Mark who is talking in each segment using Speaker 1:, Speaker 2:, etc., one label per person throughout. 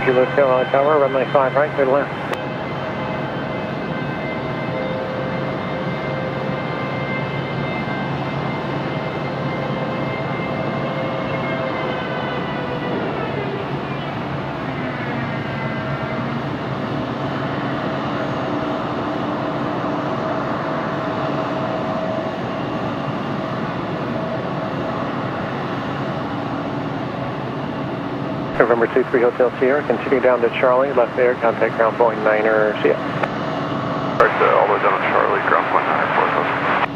Speaker 1: Kilo Tower, runway 5 right, clear to land. November 23 Hotel Sierra, continue down to Charlie, left there, contact ground point 9er, see ya.
Speaker 2: Alright, all the way down to Charlie, ground point 9er, 4000.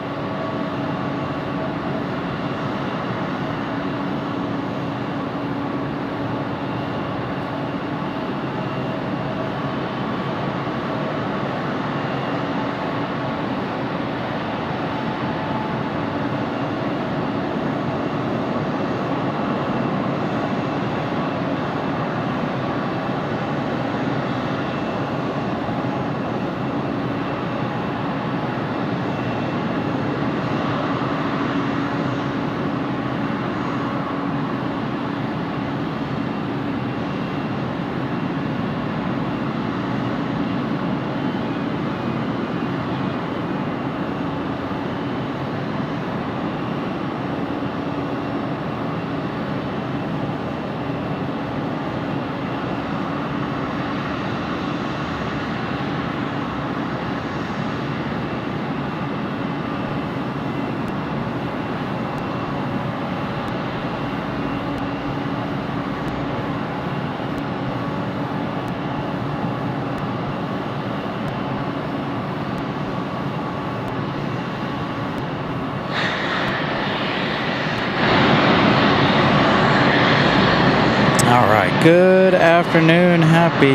Speaker 3: All right, good afternoon, happy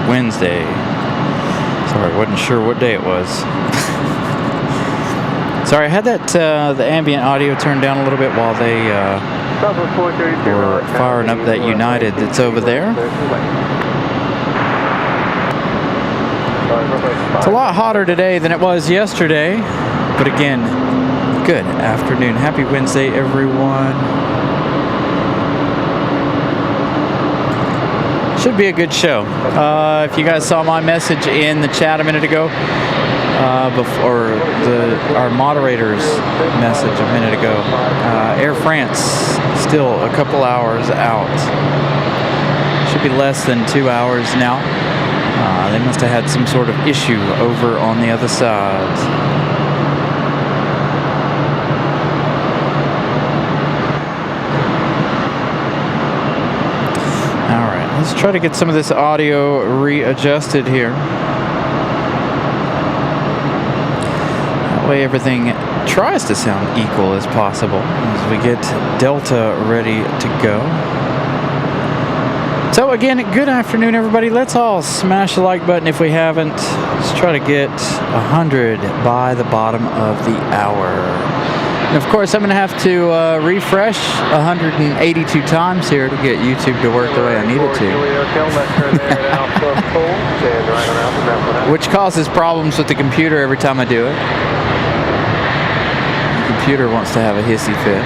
Speaker 3: Wednesday. Sorry, wasn't sure what day it was. Sorry, I had that the ambient audio turned down a little bit while they were firing up that United that's over there. It's a lot hotter today than it was yesterday, but again, good afternoon, happy Wednesday, everyone. Should be a good show. If you guys saw my message in the chat a minute ago, before our moderator's message a minute ago, Air France still a couple hours out. Should be less than 2 hours now. They must have had some sort of issue over on the other side. Let's try to get some of this audio readjusted here. That way everything tries to sound equal as possible as we get Delta ready to go. So again, good afternoon, everybody. Let's all smash the like button if we haven't. Let's try to get 100 by the bottom of the hour. And of course, I'm going to have to refresh 182 times here to get YouTube to work the way I need it to. Which causes problems with the computer every time I do it. The computer wants to have a hissy fit.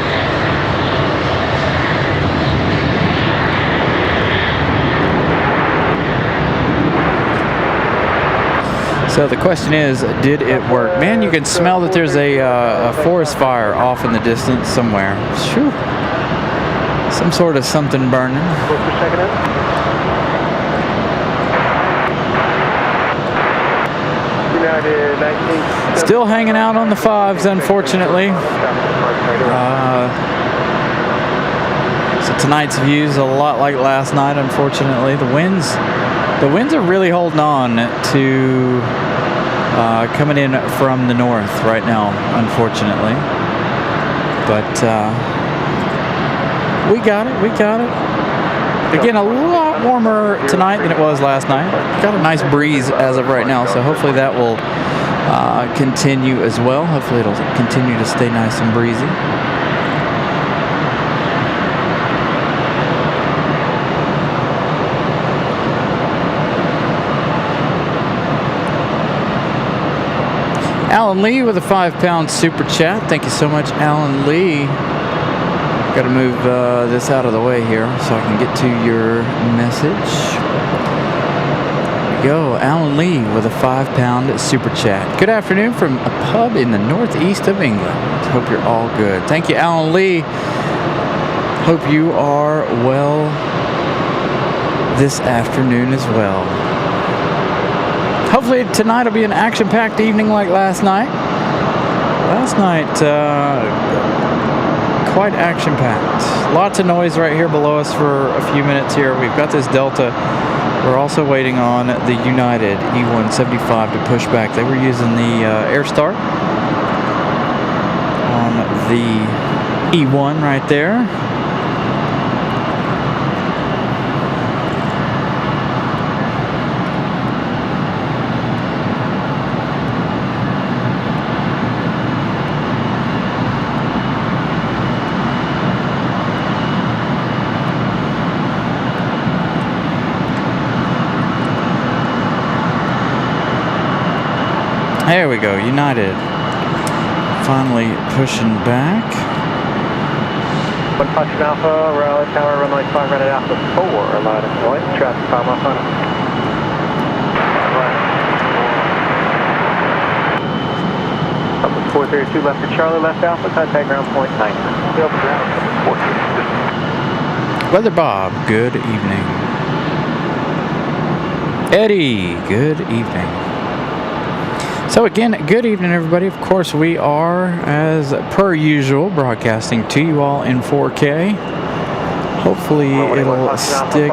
Speaker 3: So the question is, did it work? Man, you can smell that there's a forest fire off in the distance somewhere. Shoo. Some sort of something burning. Still hanging out on the 5s, unfortunately. So tonight's view's a lot like last night, unfortunately. The winds are really holding on to coming in from the north right now, unfortunately. But we got it. Again, a lot warmer tonight than it was last night. Got a nice breeze as of right now, so hopefully that will continue as well. Hopefully it'll continue to stay nice and breezy. Alan Lee with a £5 super chat. Thank you so much, Alan Lee. Got to move this out of the way here so I can get to your message. There we go. Alan Lee with a £5 super chat. Good afternoon from a pub in the northeast of England. Hope you're all good. Thank you, Alan Lee. Hope you are well this afternoon as well. Hopefully tonight will be an action-packed evening like last night. Last night, quite action-packed. Lots of noise right here below us for a few minutes here. We've got this Delta. We're also waiting on the United E175 to push back. They were using the air start on the E1 right there. There we go, United. Finally pushing back.
Speaker 1: 1 Foxtrot Alpha, Raleigh Tower, runway 5 right at Alpha 4, allowed in flight, traffic time off on it. Alpha 432 left for Charlie, left Alpha, contact ground point 9. Open ground, 432.
Speaker 3: Weather Bob, good evening. Eddie, good evening. So again, good evening everybody. Of course we are, as per usual, broadcasting to you all in 4K. Hopefully it'll stick.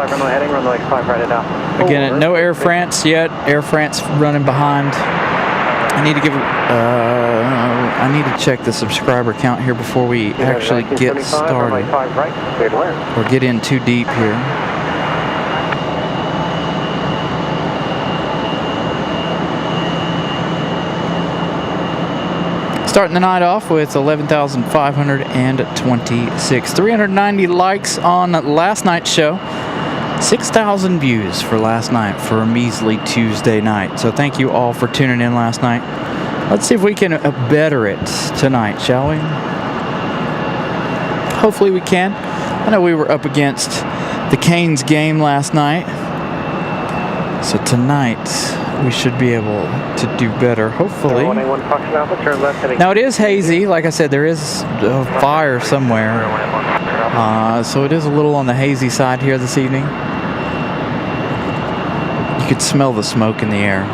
Speaker 3: Again, no Air France yet. Air France running behind. I need to give. I need to check the subscriber count here before we actually get started or get in too deep here. Starting the night off with 11,526. 390 likes on last night's show. 6,000 views for last night for a measly Tuesday night. So thank you all for tuning in last night. Let's see if we can better it tonight, shall we? Hopefully we can. I know we were up against the Canes game last night. So tonight we should be able to do better, hopefully. Now it is hazy. Like I said, there is a fire somewhere. So it is a little on the hazy side here this evening. You could smell the smoke in the air.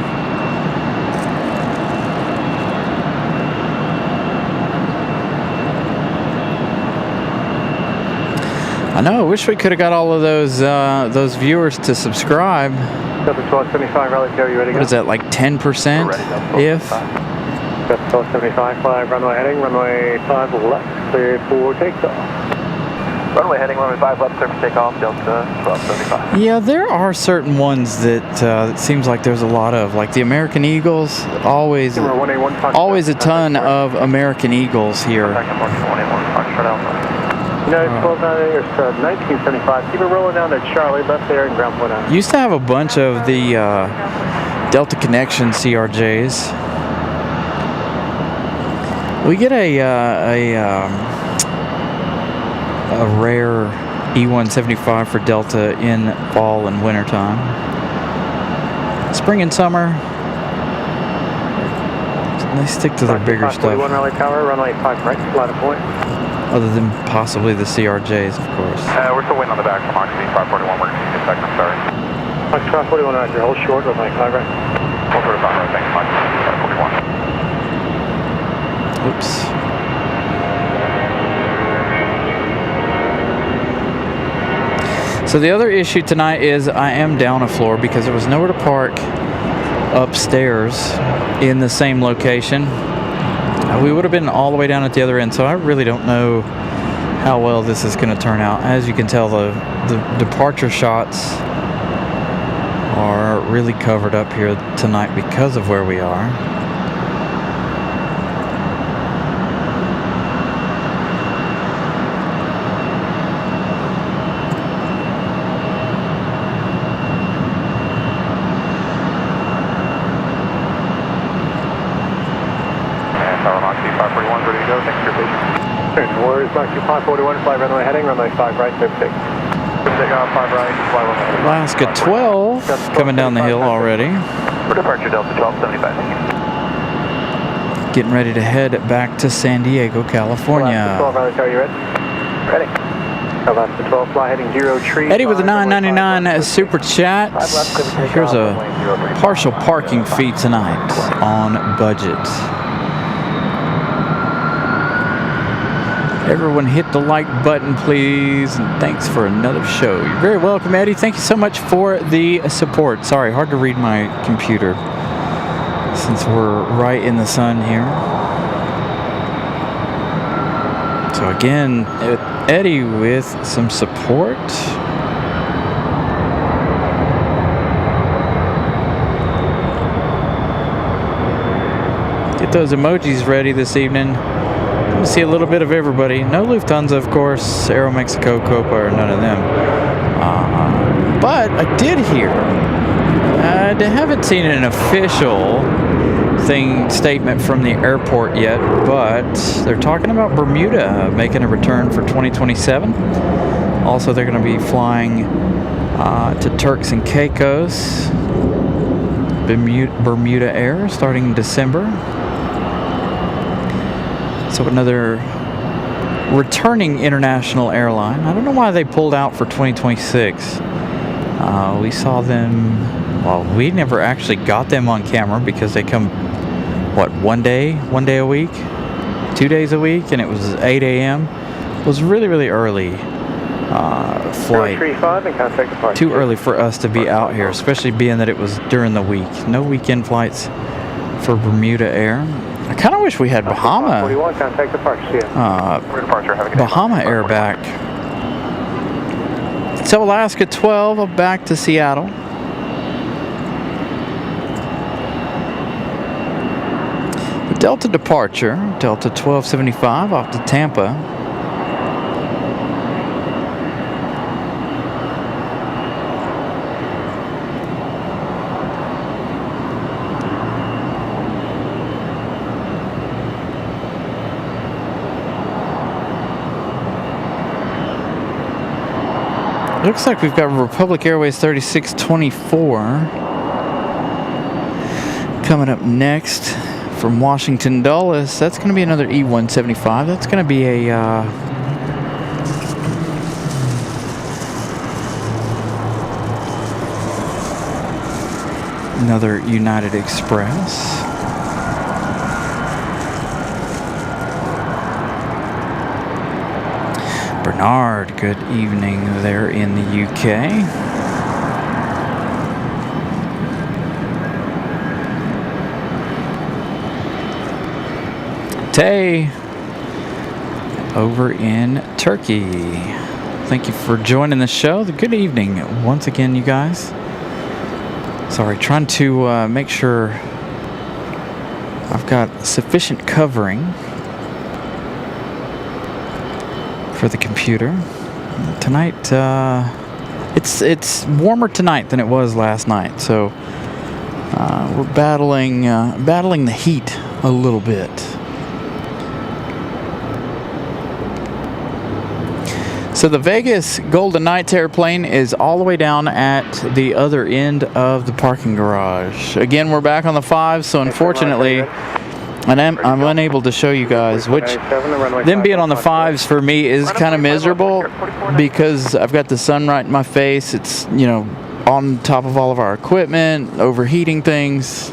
Speaker 3: I know, I wish we could have got all of those viewers to subscribe.
Speaker 1: 1275, Raleigh Tower, you ready to go?
Speaker 3: What is that, like 10%? If?
Speaker 1: 1275, 5 runway heading, runway 5 left, cleared for takeoff. Runway heading, runway 5 left, cleared for takeoff, Delta 1275.
Speaker 3: Yeah, there are certain ones that it seems like there's a lot of, like the American Eagles, always a ton of American Eagles here.
Speaker 1: United 1975, keep it rolling down to Charlie, left there and ground point out.
Speaker 3: Used to have a bunch of the Delta Connection CRJs. We get a rare E175 for Delta in fall and winter time. Spring and summer, they stick to their bigger stuff.
Speaker 1: 41 Raleigh Tower, runway 5 right, slide a point.
Speaker 3: Other than possibly the CRJs, of course.
Speaker 2: We're still waiting on the back from Oxy 541. We're going to get back. I'm sorry.
Speaker 1: Foxtrot 41 Roger, hold short, runway 5 right.
Speaker 2: Hold short of 5 right, thanks, Mike. 41.
Speaker 3: Oops. So the other issue tonight is I am down a floor because there was nowhere to park upstairs in the same location. We would have been all the way down at the other end, so I really don't know how well this is going to turn out. As you can tell, the departure shots are really covered up here tonight because of where we are.
Speaker 2: Tower Moxie 541, ready to go. Thanks for your patience.
Speaker 1: Where's Mike 541, fly runway heading, runway 5 right, clear for takeoff. Takeoff, 5 right, fly 1 heading.
Speaker 3: Alaska 12 coming down the hill already.
Speaker 1: For departure, Delta 1275.
Speaker 3: Getting ready to head back to San Diego, California.
Speaker 1: Alaska 12, Raleigh, are you ready? Ready. Alaska 12, fly heading 0 tree.
Speaker 3: Eddie with a $9.99 super chat. Here's a partial parking fee tonight on budget. Everyone hit the like button, please, and thanks for another show. You're very welcome, Eddie. Thank you so much for the support. Sorry, hard to read my computer since we're right in the sun here. So again, Eddie with some support. Get those emojis ready this evening. Let me see a little bit of everybody. No Lufthansa, of course. Aero Mexico, Copa, or none of them. But I did hear. I haven't seen an official statement from the airport yet, but they're talking about Bermuda making a return for 2027. Also, they're going to be flying to Turks and Caicos, Bermuda Air, starting in December. So another returning international airline. I don't know why they pulled out for 2026. We saw them, well, we never actually got them on camera because they come, what, one day a week, 2 days a week, and it was 8 a.m. It was really, really early flight. Too early for us to be out here, especially being that it was during the week. No weekend flights for Bermuda Air. I kind of wish we had Bahama Air back. So Alaska 12 back to Seattle. The Delta departure, Delta 1275 off to Tampa. Looks like we've got Republic Airways 3624 coming up next from Washington Dulles. That's going to be another E175. That's going to be a another United Express. Bernard, good evening there in the UK. Tay, over in Turkey. Thank you for joining the show. Good evening once again, you guys. Sorry, trying to make sure I've got sufficient covering for the computer. Tonight, it's warmer tonight than it was last night, so we're battling the heat a little bit. So the Vegas Golden Knights airplane is all the way down at the other end of the parking garage. Again, we're back on the 5, so unfortunately I'm unable to show you guys, which them being on the 5s for me is kind of miserable because I've got the sun right in my face. It's, you know, on top of all of our equipment, overheating things.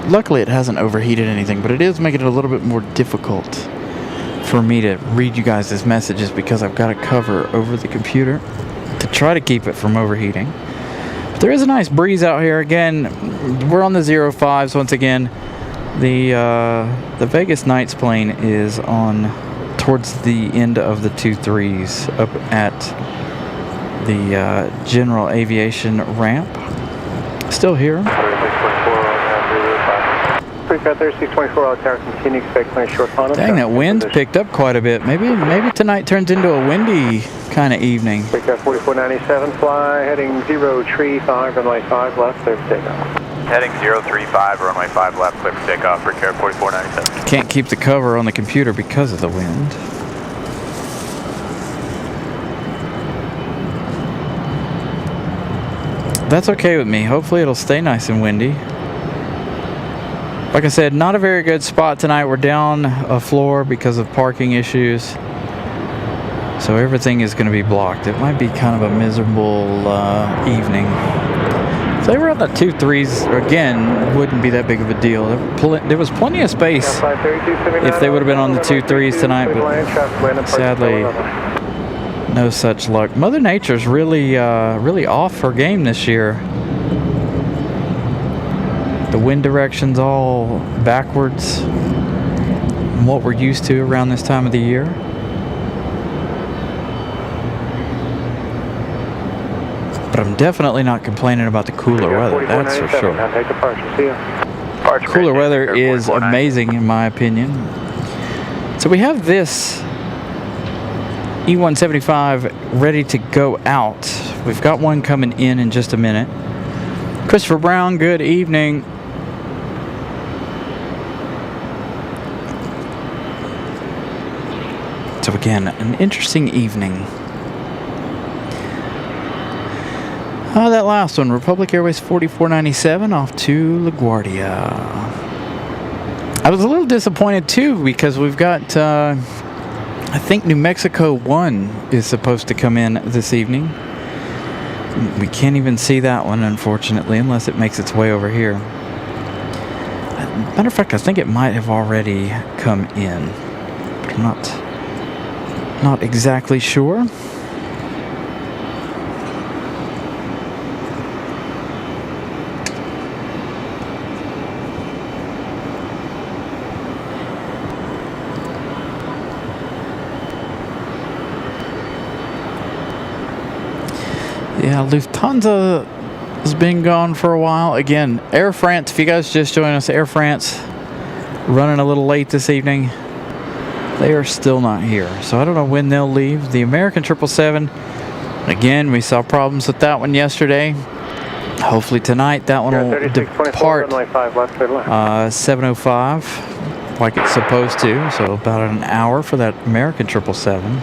Speaker 3: Luckily it hasn't overheated anything, but it is making it a little bit more difficult for me to read you guys' messages because I've got a cover over the computer to try to keep it from overheating. But there is a nice breeze out here. Again, we're on the 05s once again. The Vegas Knights plane is on towards the end of the 23s up at the General Aviation ramp. Still here.
Speaker 1: 3624 continue expect plane short final.
Speaker 3: Dang, that wind's picked up quite a bit. Maybe tonight turns into a windy kind of evening.
Speaker 1: 4497 fly heading 0 tree 5 runway 5 left, clear for takeoff.
Speaker 2: Heading 035, runway 5 left, clear for takeoff, repair 4497.
Speaker 3: Can't keep the cover on the computer because of the wind. That's okay with me. Hopefully it'll stay nice and windy. Like I said, not a very good spot tonight. We're down a floor because of parking issues. So everything is going to be blocked. It might be kind of a miserable evening. If they were on the 2-3s, again, wouldn't be that big of a deal. There was plenty of space if they would have been on the 2-3s tonight, but sadly, no such luck. Mother Nature's really off her game this year. The wind direction's all backwards from what we're used to around this time of the year. But I'm definitely not complaining about the cooler weather, that's for sure. Cooler weather is amazing in my opinion. So we have this E175 ready to go out. We've got one coming in just a minute. Christopher Brown, good evening. So again, an interesting evening. That last one, Republic Airways 4497 off to LaGuardia. I was a little disappointed too because we've got, I think New Mexico 1 is supposed to come in this evening. We can't even see that one, unfortunately, unless it makes its way over here. Matter of fact, I think it might have already come in. I'm not exactly sure. Yeah, Lufthansa has been gone for a while. Again, Air France, if you guys just joined us, Air France running a little late this evening. They are still not here. So I don't know when they'll leave. The American 777, again, we saw problems with that one yesterday. Hopefully tonight that one will depart 7:05 like it's supposed to. So about an hour for that American 777.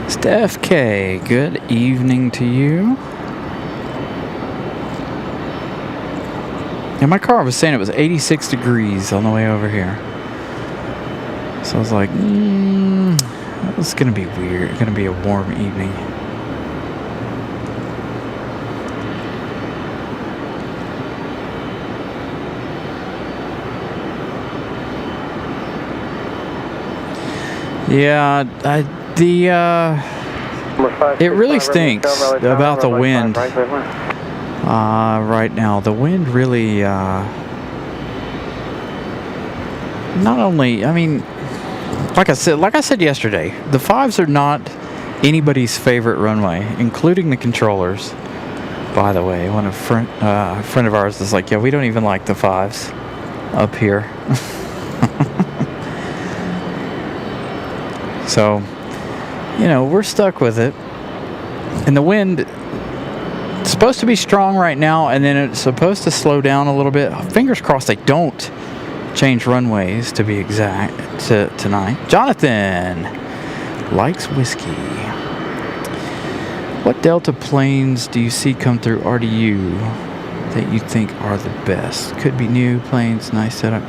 Speaker 3: Steph K, good evening to you. And my car was saying it was 86 degrees on the way over here. So I was like, it's going to be weird. It's going to be a warm evening. Yeah, it really stinks about the wind right now. The wind really, not only, I mean, like I said yesterday, the 5s are not anybody's favorite runway, including the controllers. By the way, a friend of ours is like, yeah, we don't even like the 5s up here. So, you know, we're stuck with it. And the wind, it's supposed to be strong right now, and then it's supposed to slow down a little bit. Fingers crossed they don't change runways, to be exact, tonight. Jonathan likes whiskey. What Delta planes do you see come through RDU that you think are the best? Could be new planes, nice setup.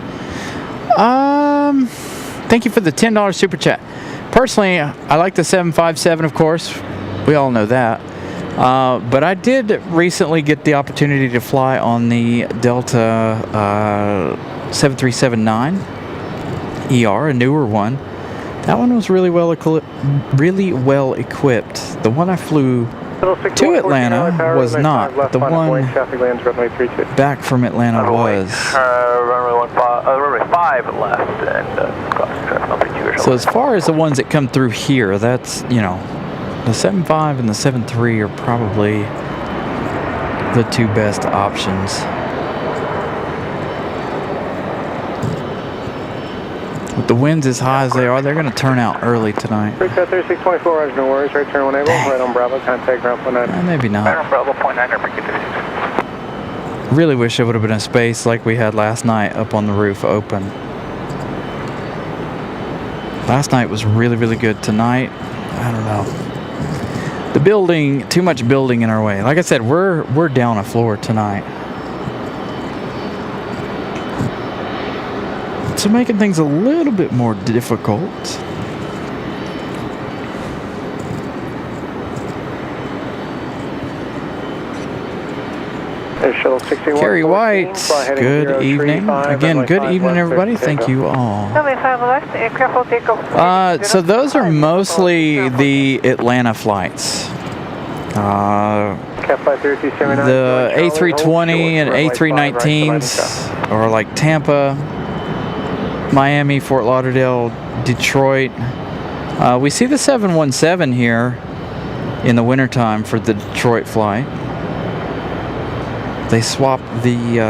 Speaker 3: Thank you for the $10 super chat. Personally, I like the 757, of course. We all know that. But I did recently get the opportunity to fly on the Delta 7379 ER, a newer one. That one was really well equipped. The one I flew to Atlanta was not. The one back from Atlanta was.
Speaker 2: Runway 5 left and cross traffic number 2 or
Speaker 3: So as far as the ones that come through here, that's, you know, the 7.5 and the 7.3 are probably the two best options. With the winds as high as they are, they're going to turn out early tonight.
Speaker 1: 3624, Roger, no worries. Right turn 1 able, right on Bravo, contact ground 19.
Speaker 3: Maybe not.
Speaker 2: Right on Bravo, 0.9,
Speaker 3: Really wish there would have been a space like we had last night up on the roof open. Last night was really, really good. Tonight, I don't know. The building, too much building in our way. Like I said, we're down a floor tonight. So making things a little bit more difficult. Kerry White, good evening. Again, good evening, everybody. Thank you all. So those are mostly the Atlanta flights. The A320 and A319s, or like Tampa, Miami, Fort Lauderdale, Detroit. We see the 717 here in the wintertime for the Detroit flight. They swapped the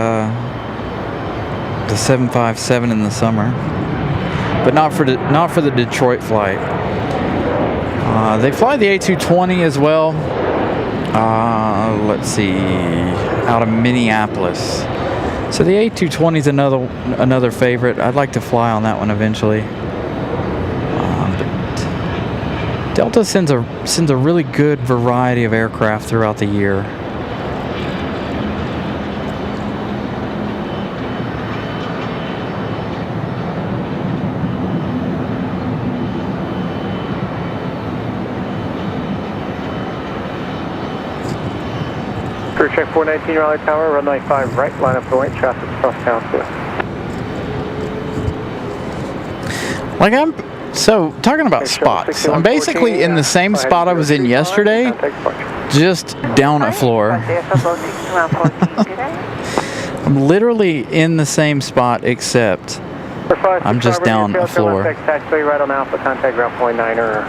Speaker 3: 757 in the summer, but not for the Detroit flight. They fly the A220 as well. Let's see, out of Minneapolis. So the A220 is another favorite. I'd like to fly on that one eventually. But Delta sends a really good variety of aircraft throughout the year.
Speaker 1: Crew check 419 Raleigh Tower, runway 5 right, line up the white, traffic cross town clear.
Speaker 3: So talking about spots, I'm basically in the same spot I was in yesterday, just down a floor. I'm literally in the same spot, except I'm just down a floor.
Speaker 1: Right on Alpha, contact ground 0.9er.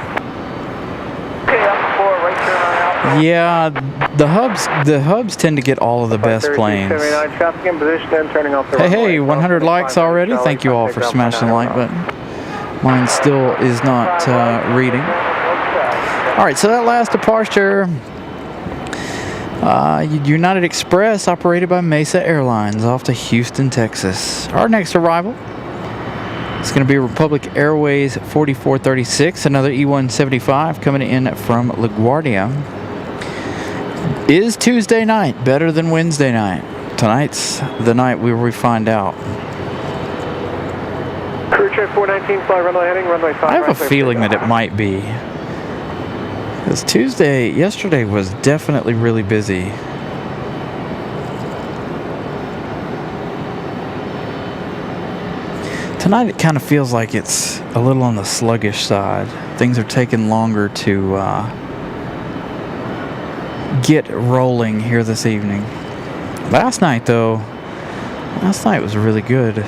Speaker 3: Yeah, the hubs tend to get all of the best planes. Hey, 100 likes already. Thank you all for smashing the like button. Mine still is not reading. All right, so that last departure, United Express, operated by Mesa Airlines, off to Houston, Texas. Our next arrival is going to be Republic Airways 4436, another E175 coming in from LaGuardia. Is Tuesday night better than Wednesday night? Tonight's the night where we find out.
Speaker 1: Crew check 419, fly runway heading, runway 5.
Speaker 3: I have a feeling that it might be. Because yesterday was definitely really busy. Tonight it kind of feels like it's a little on the sluggish side. Things are taking longer to get rolling here this evening. Last night was really good.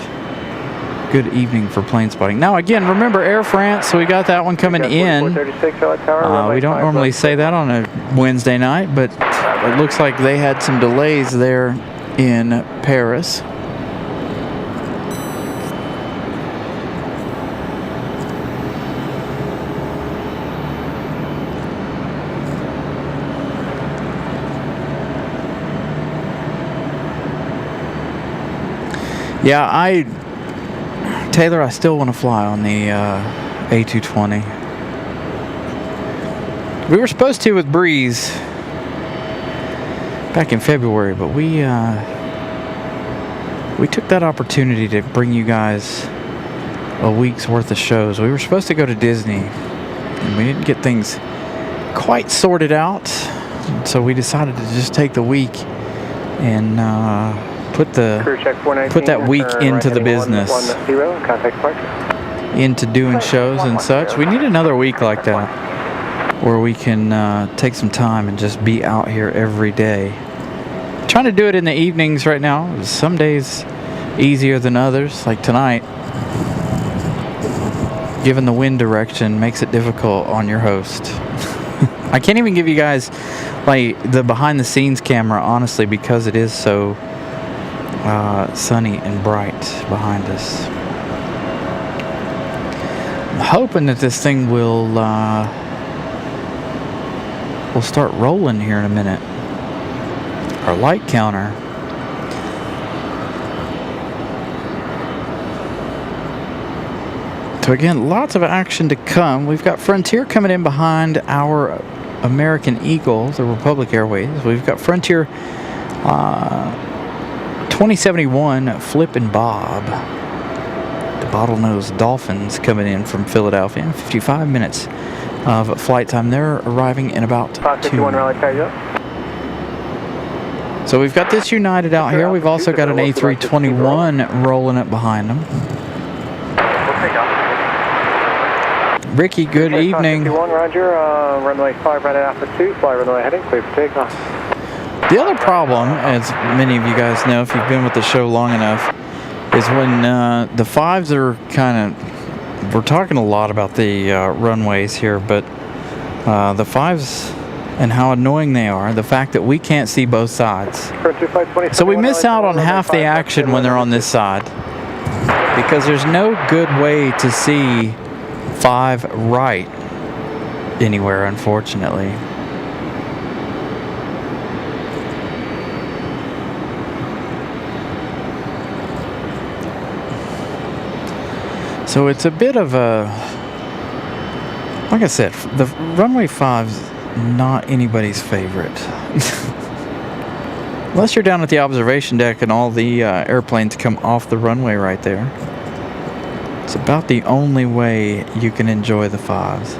Speaker 3: Good evening for plane spotting. Now again, remember Air France, so we got that one coming in. We don't normally say that on a Wednesday night, but it looks like they had some delays there in Paris. Yeah, Taylor, I still want to fly on the A220. We were supposed to with Breeze back in February, but we took that opportunity to bring you guys a week's worth of shows. We were supposed to go to Disney, and we didn't get things quite sorted out, so we decided to just take the week and put that week into the business, into doing shows and such. We need another week like that, where we can take some time and just be out here every day. Trying to do it in the evenings right now. Some days easier than others, like tonight. given the wind direction makes it difficult on your host. I can't even give you guys like the behind the scenes camera, honestly, because it is so sunny and bright behind us. I'm hoping that this thing will start rolling here in a minute. Our light counter. So again, lots of action to come. We've got Frontier coming in behind our American Eagle, the Republic Airways. We've got Frontier 2071 Flippin' Bob, the bottlenose Dolphins, coming in from Philadelphia. 55 minutes of flight time. They're arriving in about
Speaker 1: 551 Raleigh, carry.
Speaker 3: So we've got this United out here. We've also got an A321 rolling up behind them. Ricky, good evening.
Speaker 1: 51, Roger. Runway 5 right at Alpha 2. Fly runway heading. Clear for takeoff.
Speaker 3: The other problem, as many of you guys know if you've been with the show long enough, is when the fives are kind of... We're talking a lot about the runways here, but the fives and how annoying they are, the fact that we can't see both sides. So we miss out on half the action when they're on this side, because there's no good way to see 5 right anywhere, unfortunately. So it's a bit of a, like I said, the runway 5's not anybody's favorite. Unless you're down at the observation deck and all the airplanes come off the runway right there. It's about the only way you can enjoy the 5s.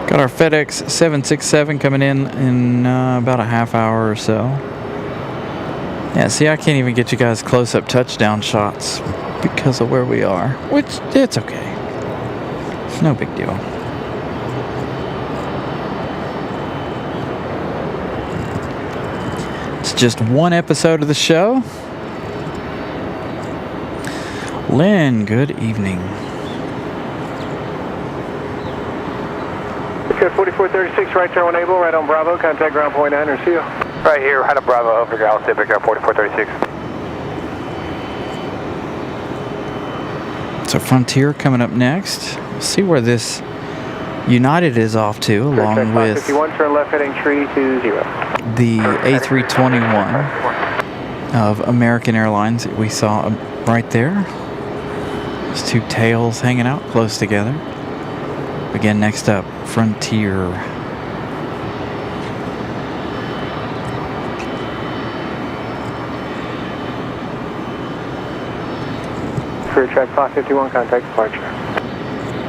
Speaker 3: Got our FedEx 767 coming in about a half hour or so. Yeah, see, I can't even get you guys close-up touchdown shots because of where we are, which, it's okay. It's no big deal. It's just one episode of the show. Lynn, good evening.
Speaker 1: Okay, 4436, right turn when able, right on Bravo, contact ground point 9, receive.
Speaker 2: Right here, right on Bravo, over ground, stay back up, 4436.
Speaker 3: So Frontier coming up next. We'll see where this United is off to, along with
Speaker 1: 551, turn left heading 320.
Speaker 3: the A321 of American Airlines that we saw right there. Those two tails hanging out close together. Again, next up, Frontier.
Speaker 1: Career track 551, contact departure.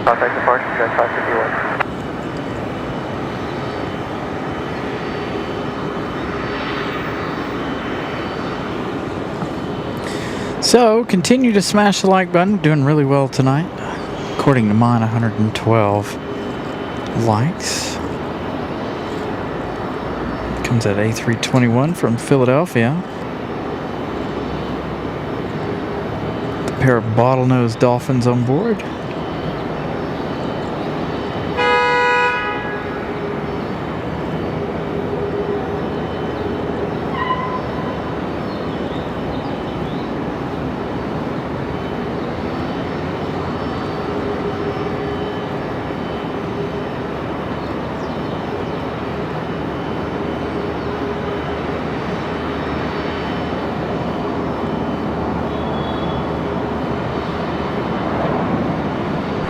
Speaker 1: Contact departure, track 551.
Speaker 3: So, continue to smash the like button. Doing really well tonight. According to mine, 112 likes. Comes at A321 from Philadelphia. A pair of bottlenose Dolphins on board.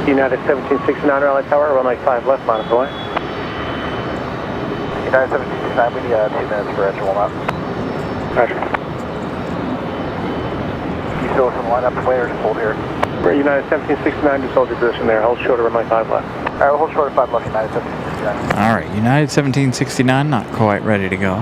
Speaker 1: United 1769 Raleigh Tower, runway 5 left, minus away. United 1769, we need 2 minutes for edge warm up. Roger. You still listen line up the way or just hold here? We're United 1769, just hold your position there. Hold short of runway 5 left. Alright, we'll hold short of 5 left, United 1769.
Speaker 3: Alright, United 1769, not quite ready to go.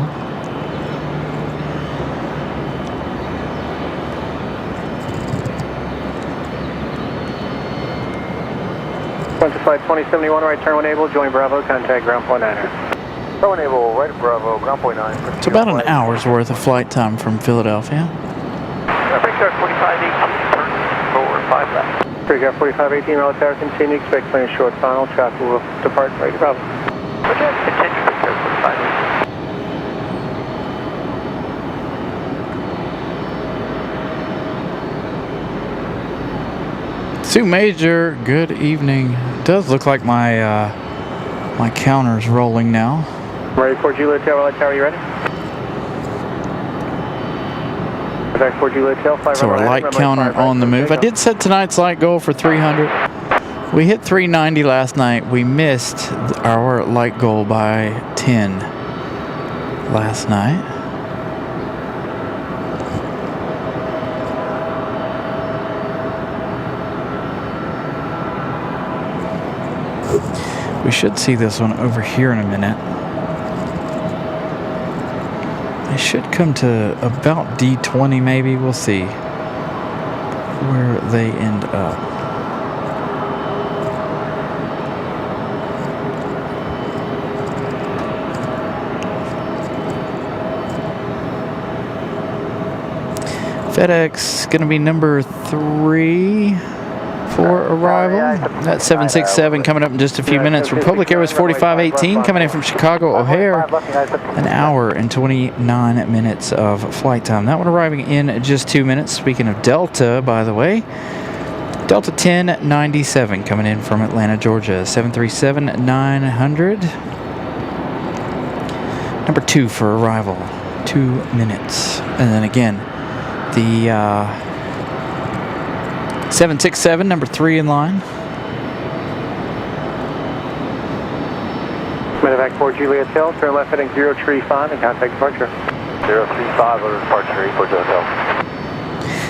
Speaker 1: Went to flight 2071, right turn when able, join Bravo, contact ground point 9er. When able, right at Bravo, ground point 9.
Speaker 3: It's about an hour's worth of flight time from Philadelphia.
Speaker 1: Breakout 4518, turn forward 5 left. Breakout 4518, Raleigh Tower, continue, expect plane short final, traffic will depart right Bravo. Okay, continue, breakout 4518.
Speaker 3: 2 Major, good evening. It does look like my my counter's rolling now.
Speaker 1: Ready for Juliet Tail, Raleigh Tower, you ready? Back for Juliet Tail, 5
Speaker 3: So our light counter on the move. I did set tonight's light goal for 300. We hit 390 last night. We missed our light goal by 10 last night. We should see this one over here in a minute. They should come to about D20 maybe. We'll see where they end up. FedEx going to be number 3 for arrival. That's 767 coming up in just a few minutes. Republic Airways 4518 coming in from Chicago O'Hare. An hour and 29 minutes of flight time. That one arriving in just 2 minutes. Speaking of Delta, by the way, Delta 1097 coming in from Atlanta, Georgia. 737-900. Number 2 for arrival. 2 minutes. And then again, the 767, number 3 in line.
Speaker 1: Medevac 4 Juliet Hill, turn left heading 035 and contact departure. 035 over departure, for Juliet Hill.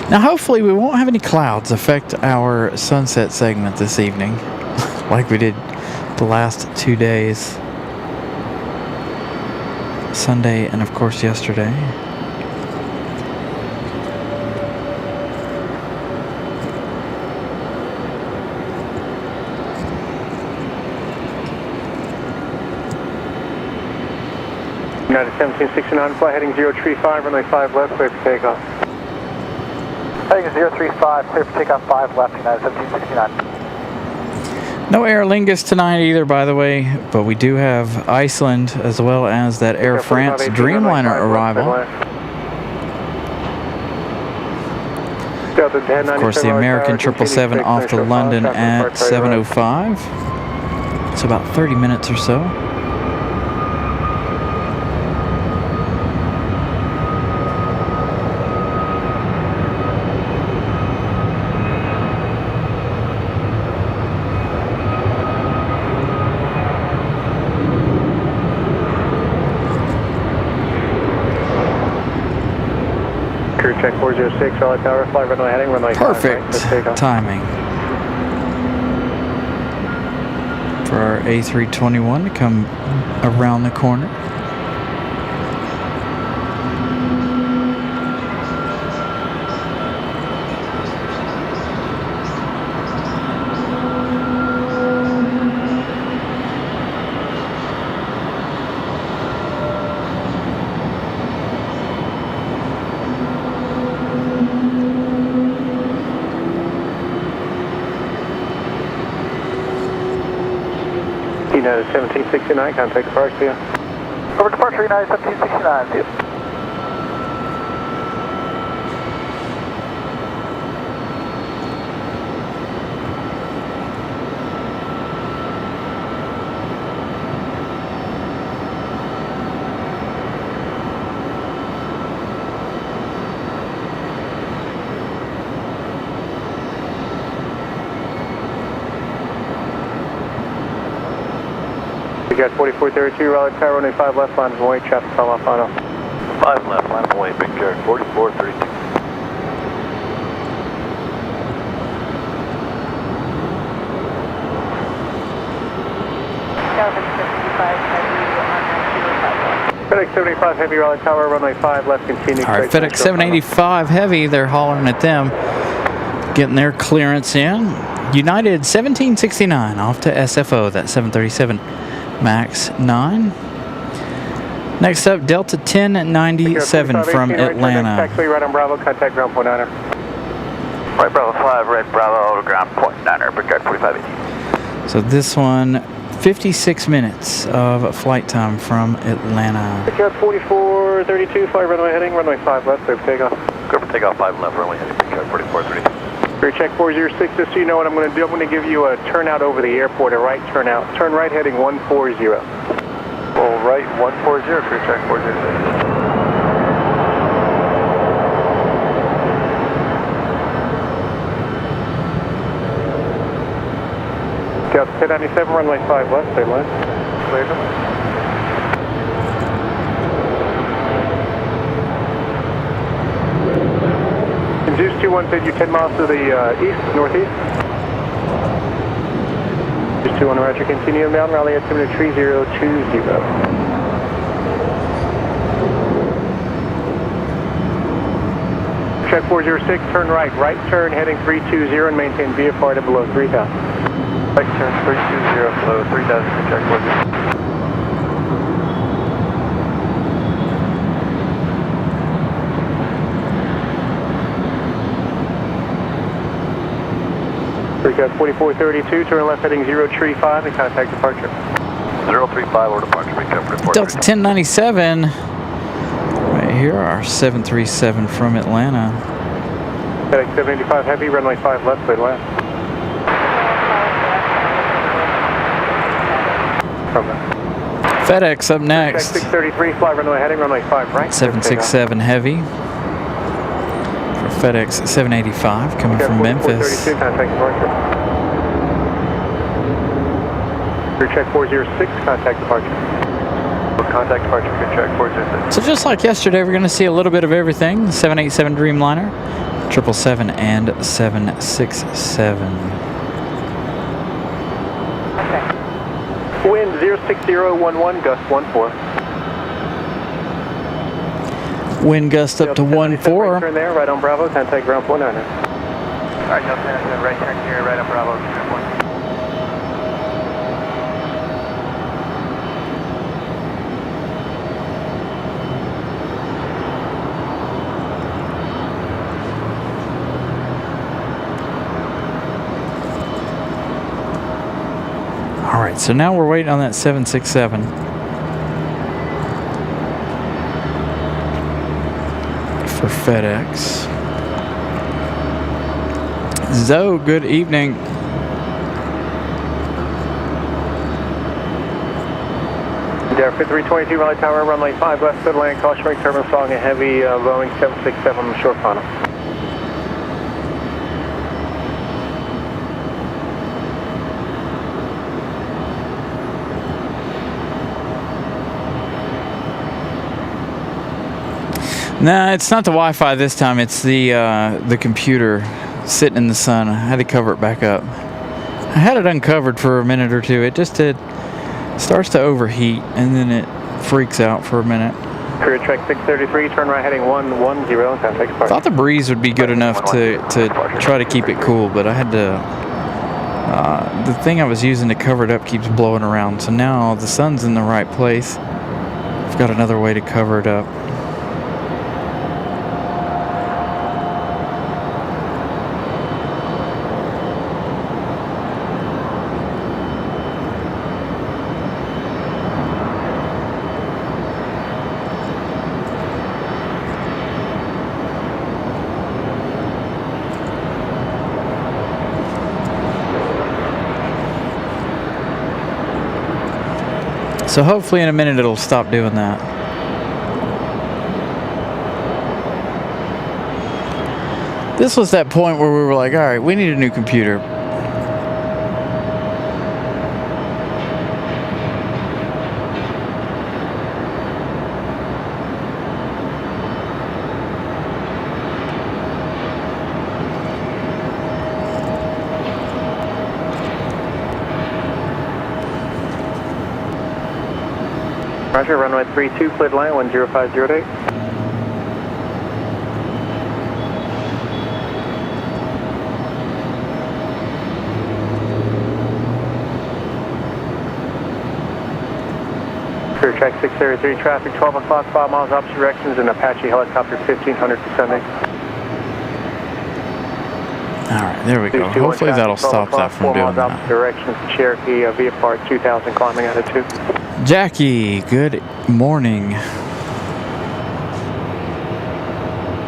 Speaker 3: Now hopefully we won't have any clouds affect our sunset segment this evening, like we did the last 2 days. Sunday and of course yesterday.
Speaker 1: United 1769, fly heading 035, runway 5 left, clear for takeoff. Heading 035, clear for takeoff 5 left, United 1769.
Speaker 3: No Aer Lingus tonight either, by the way, but we do have Iceland as well as that Air France Dreamliner arrival. Of course, the American 777 off to London at 7:05. It's about 30 minutes or so.
Speaker 1: Crew check 406, Raleigh Tower, fly runway heading, runway 5.
Speaker 3: Perfect timing for our A321 to come around the corner.
Speaker 1: United 1769, contact departure, see ya. Over departure, United 1769, see ya. We got 4432, Raleigh Tower, runway 5 left, line of way, traffic call off auto. 5 left, line of way, big care, 4432. FedEx 75 Heavy, Raleigh Tower, runway 5 left, continue.
Speaker 3: All right, FedEx 785 Heavy, they're hollering at them, getting their clearance in. United 1769 off to SFO, that 737 MAX 9. Next up, Delta 1097 from Atlanta.
Speaker 1: Taxi right on Bravo, contact ground point 9er.
Speaker 2: Right Bravo 5, right Bravo, ground point 9er, Brickyard 4518.
Speaker 3: So this one, 56 minutes of flight time from Atlanta.
Speaker 1: Brickyard 4432, fly runway heading, runway 5 left, clear for takeoff.
Speaker 2: Clear for takeoff 5 left, runway heading, Brickyard 4432.
Speaker 1: Clear check 406, just so you know what I'm going to do, I'm going to give you a turnout over the airport, a right turnout. Turn right heading 140.
Speaker 2: Well, right 140, clear check 406.
Speaker 1: Delta 1097, runway 5 left, stay line.
Speaker 2: Clear.
Speaker 1: Zeus 21 said you 10 miles to the northeast. Zeus 21, roger, continue inbound, Raleigh altimeter 3020. Check 406, turn right, right turn heading 320 and maintain VFR to below 3000.
Speaker 2: Right turn 320, below 3000, check 406.
Speaker 1: Brickyard 4432, turn left heading 035 and contact departure.
Speaker 2: 035 or departure, Brickyard 4432.
Speaker 3: Delta 1097, right here, our 737 from Atlanta.
Speaker 1: FedEx 785 heavy, runway 5 left, clear left. From there.
Speaker 3: FedEx up next.
Speaker 1: 633, fly runway heading, runway 5 right.
Speaker 3: 767 heavy for FedEx 785 coming from Memphis.
Speaker 1: 432, contact departure. Clear check 406, contact departure.
Speaker 2: Contact departure, clear check 406.
Speaker 3: So just like yesterday, we're going to see a little bit of everything. 787 Dreamliner, 777 and 767.
Speaker 1: Wind 06011, gust 14.
Speaker 3: Wind gust up to 14.
Speaker 1: Right turn there, right on Bravo, contact ground point 9er.
Speaker 2: Alright, Delta, right turn here, right on Bravo, ground point.
Speaker 3: Alright, so now we're waiting on that 767. For FedEx. Zoe, good evening.
Speaker 1: Durham 5322, Raleigh Tower, runway 5 west, good land, caution right turbulence along a heavy Boeing 767 on the short funnel.
Speaker 3: Nah, it's not the Wi-Fi this time. It's the computer sitting in the sun. I had to cover it back up. I had it uncovered for a minute or two. It just starts to overheat and then it freaks out for a minute.
Speaker 1: Career track 633, turn right heading 110, contact departure.
Speaker 3: Thought the breeze would be good enough to try to keep it cool, but I had to. The thing I was using to cover it up keeps blowing around, so now the sun's in the right place. I've got another way to cover it up. So hopefully in a minute it'll stop doing that. This was that point where we were like, all right, we need a new computer.
Speaker 1: Roger, runway 32, cleared line 10508. Clear track 603 traffic, 12 o'clock, 5 miles opposite directions, and Apache helicopter 1500 descending.
Speaker 3: Alright, there we go. Hopefully that'll stop that from doing
Speaker 1: 4 miles opposite directions, Cherokee VFR 2000 climbing attitude.
Speaker 3: Jackie, good morning.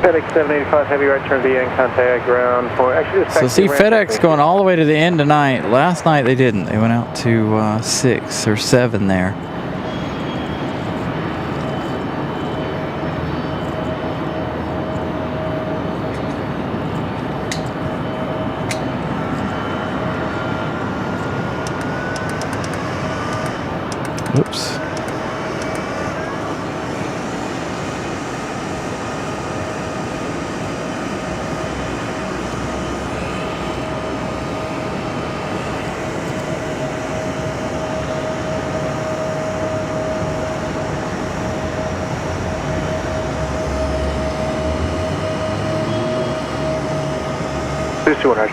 Speaker 1: FedEx 785 heavy right turn VN contact ground point. Actually,
Speaker 3: So see FedEx going all the way to the end tonight. Last night they didn't. They went out to 6 or 7 there. Oops.
Speaker 1: Boost 200.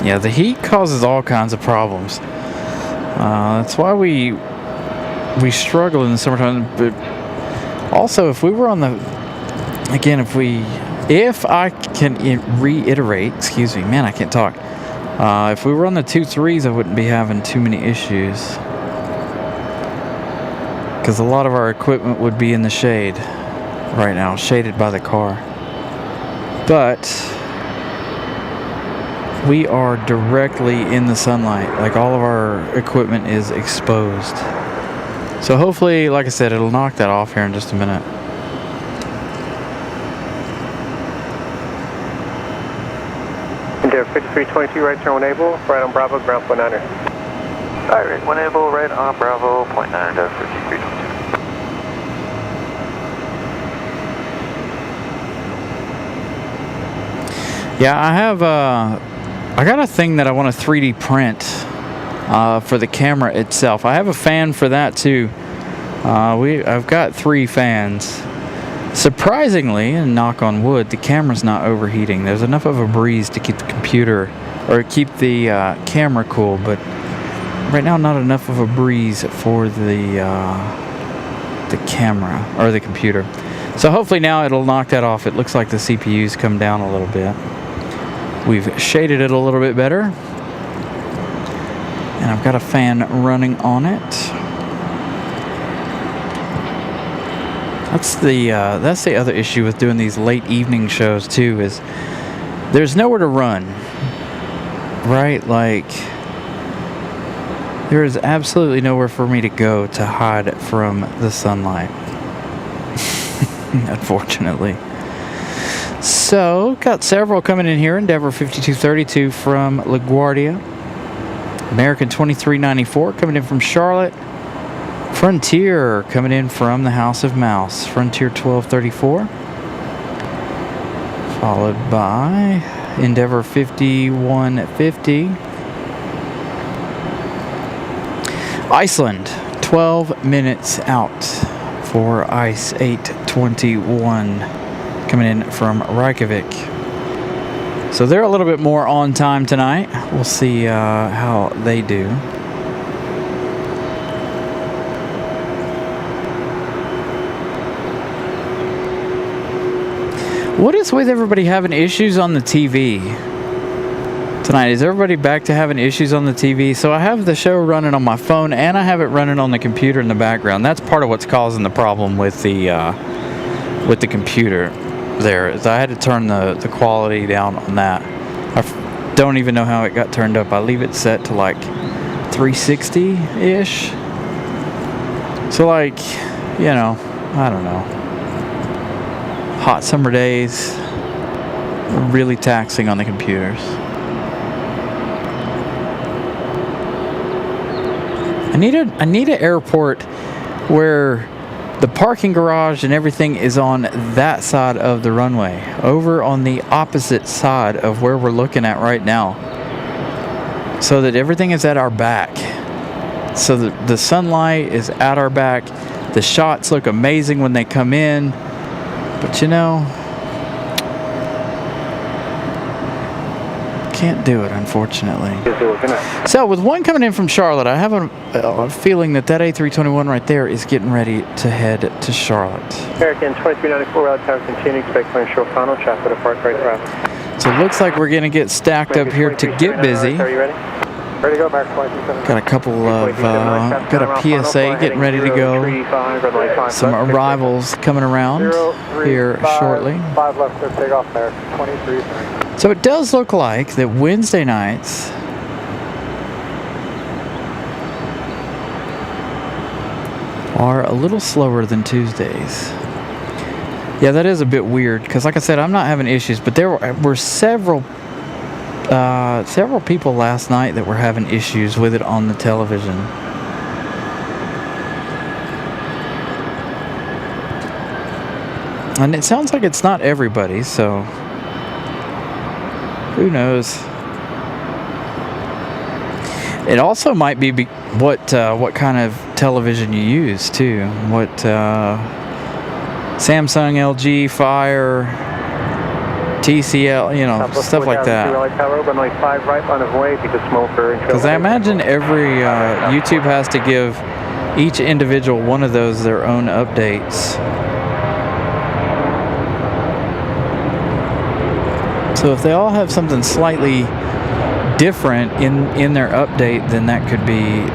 Speaker 3: Yeah, the heat causes all kinds of problems. That's why we struggle in the summertime. But also, if we were on the, again, if I can reiterate, excuse me, man, I can't talk. If we were on the 2.3s, I wouldn't be having too many issues, because a lot of our equipment would be in the shade right now, shaded by the car. But we are directly in the sunlight. Like, all of our equipment is exposed. So hopefully, like I said, it'll knock that off here in just a minute.
Speaker 1: Endeavor 5322 right turn 1 able, right on Bravo, ground point 9er.
Speaker 2: Alright, right 1 able, right on Bravo, point 9, Endeavor 5322.
Speaker 3: Yeah, I got a thing that I want to 3D print for the camera itself. I have a fan for that too. I've got 3 fans. Surprisingly, and knock on wood, the camera's not overheating. There's enough of a breeze to keep the computer, or keep the camera cool, but right now not enough of a breeze for the camera, or the computer. So hopefully now it'll knock that off. It looks like the CPU's come down a little bit. We've shaded it a little bit better, and I've got a fan running on it. That's the other issue with doing these late evening shows too, is there's nowhere to run, right? Like, there is absolutely nowhere for me to go to hide from the sunlight, unfortunately. So, got several coming in here. Endeavor 5232 from LaGuardia. American 2394 coming in from Charlotte. Frontier coming in from the House of Mouse. Frontier 1234. Followed by Endeavor 5150. Iceland, 12 minutes out for ICE 821. Coming in from Reykjavik. So they're a little bit more on time tonight. We'll see how they do. What is with everybody having issues on the TV tonight? Is everybody back to having issues on the TV? So I have the show running on my phone, and I have it running on the computer in the background. That's part of what's causing the problem with the computer. There is I had to turn the quality down on that. I don't even know how it got turned up. I leave it set to like 360-ish. So, like, you know, I don't know. Hot summer days, really taxing on the computers. I need an airport where the parking garage and everything is on that side of the runway, over on the opposite side of where we're looking at right now, so that everything is at our back, so that the sunlight is at our back. The shots look amazing when they come in, but you know, can't do it, unfortunately. So with one coming in from Charlotte, I have a feeling that A321 right there is getting ready to head to Charlotte.
Speaker 1: American 2394, Raleigh Tower, continue, expect plane short final, traffic depart right around.
Speaker 3: So it looks like we're going to get stacked up here to get busy.
Speaker 1: Are you ready? Ready to go, American 2379.
Speaker 3: Got a couple of, got a PSA getting ready to go. Some arrivals coming around here shortly.
Speaker 1: 5 left, clear takeoff, American 23.
Speaker 3: So it does look like that Wednesday nights are a little slower than Tuesdays. Yeah, that is a bit weird because, like I said, I'm not having issues, but there were several people last night that were having issues with it on the television. And it sounds like it's not everybody, so who knows? It also might be what kind of television you use too. What Samsung, LG, Fire, TCL, you know, stuff like that. Because I imagine every YouTube has to give each individual one of those their own updates. So if they all have something slightly different in their update, then that could be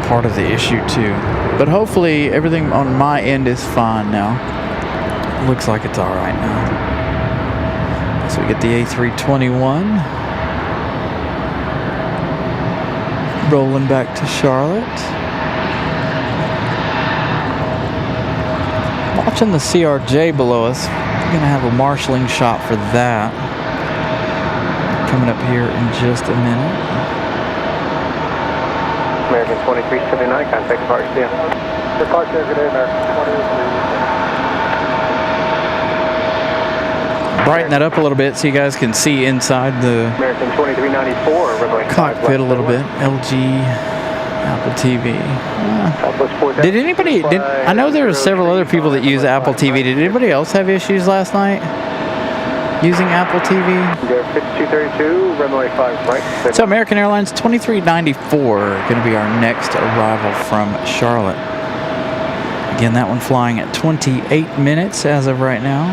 Speaker 3: part of the issue too. But hopefully everything on my end is fine now. Looks like it's all right now. So we get the A321 rolling back to Charlotte. Watching the CRJ below us. We're gonna have a marshalling shot for that coming up here in just a minute.
Speaker 1: American 2379, contact departure. Departure, good day, American 23.
Speaker 3: Brighten that up a little bit so you guys can see inside the
Speaker 1: American 2394,
Speaker 3: cockpit a little bit. LG, Apple TV. Did anybody? I know there are several other people that use Apple TV. Did anybody else have issues last night using Apple TV?
Speaker 1: 5232, runway 5 right.
Speaker 3: So American Airlines 2394 going to be our next arrival from Charlotte. Again, that one flying at 28 minutes as of right now.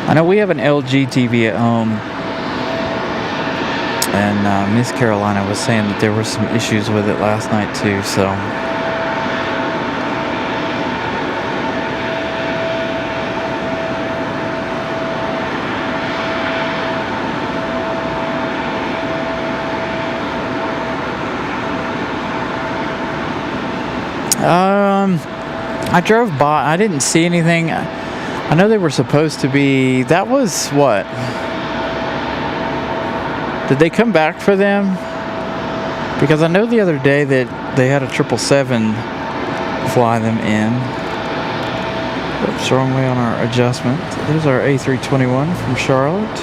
Speaker 3: I know we have an LG TV at home, and Miss Carolina was saying that there were some issues with it last night too, so. I drove by, I didn't see anything. I know they were supposed to be, that was what? Did they come back for them? Because I know the other day that they had a 777 fly them in. Oops, wrong way on our adjustment. There's our A321 from Charlotte.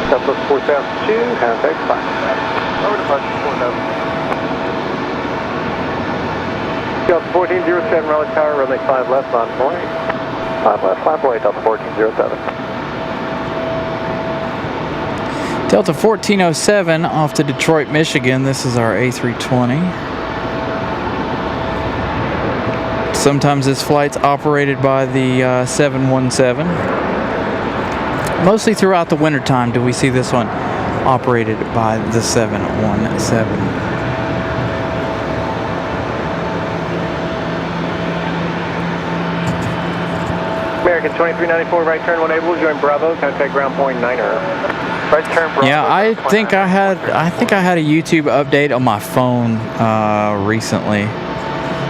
Speaker 1: Southwest 4002, contact 5. Over departure 4000. Delta 1407, Raleigh Tower, runway 5 left, on point. 5 left, 5 right, Delta 1407.
Speaker 3: Delta 1407 off to Detroit, Michigan. This is our A320. Sometimes this flight's operated by the 717. Mostly throughout the wintertime do we see this one operated by the 717.
Speaker 1: American 2394, right turn 1 able, join Bravo, contact ground point 9er. Right turn Bravo.
Speaker 3: Yeah, I think I had a YouTube update on my phone recently.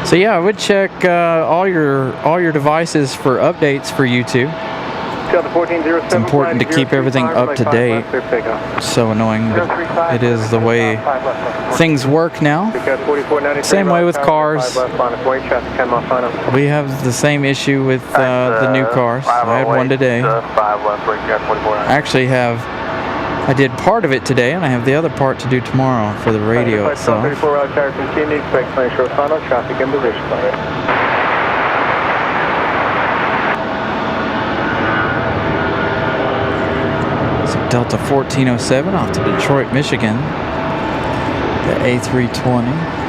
Speaker 3: So yeah, I would check all your devices for updates for YouTube. It's important to keep everything up to date. So annoying, but it is the way things work now. Same way with cars. We have the same issue with the new cars. I had one today. I actually I did part of it today, and I have the other part to do tomorrow for the radio itself.
Speaker 1: 34 Raleigh Tower, continue, expect plane short final, traffic in position.
Speaker 3: Delta 1407 off to Detroit, Michigan. The A320.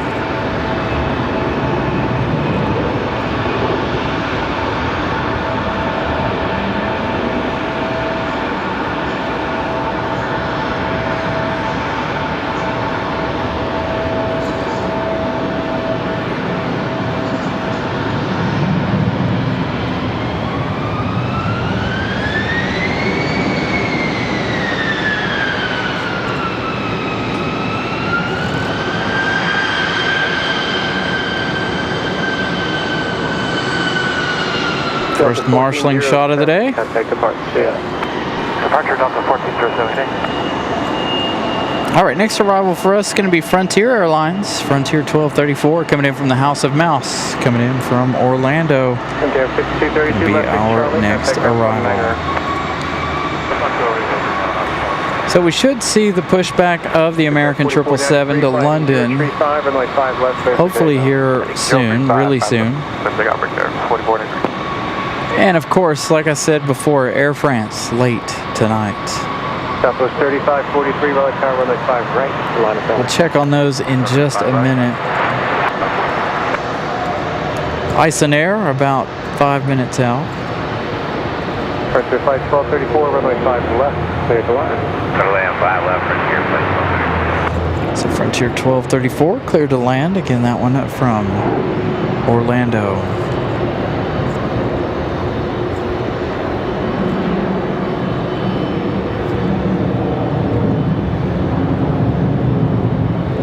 Speaker 3: First marshalling shot of the day.
Speaker 1: Contact departure. Departure Delta 1407.
Speaker 3: All right, next arrival for us is going to be Frontier Airlines. Frontier 1234 coming in from the House of Mouse, coming in from Orlando. Going to be our next arrival. So we should see the pushback of the American 777 to London, hopefully here soon, really soon. And of course, like I said before, Air France late tonight.
Speaker 1: Southwest 3543, Raleigh Tower, runway 5 right, line of
Speaker 3: We'll check on those in just a minute. Ice and Air about 5 minutes out.
Speaker 1: Frontier flight 1234, runway 5 left, clear to land.
Speaker 2: Land 5 left, Frontier,
Speaker 3: So Frontier 1234, clear to land. Again, that one up from Orlando.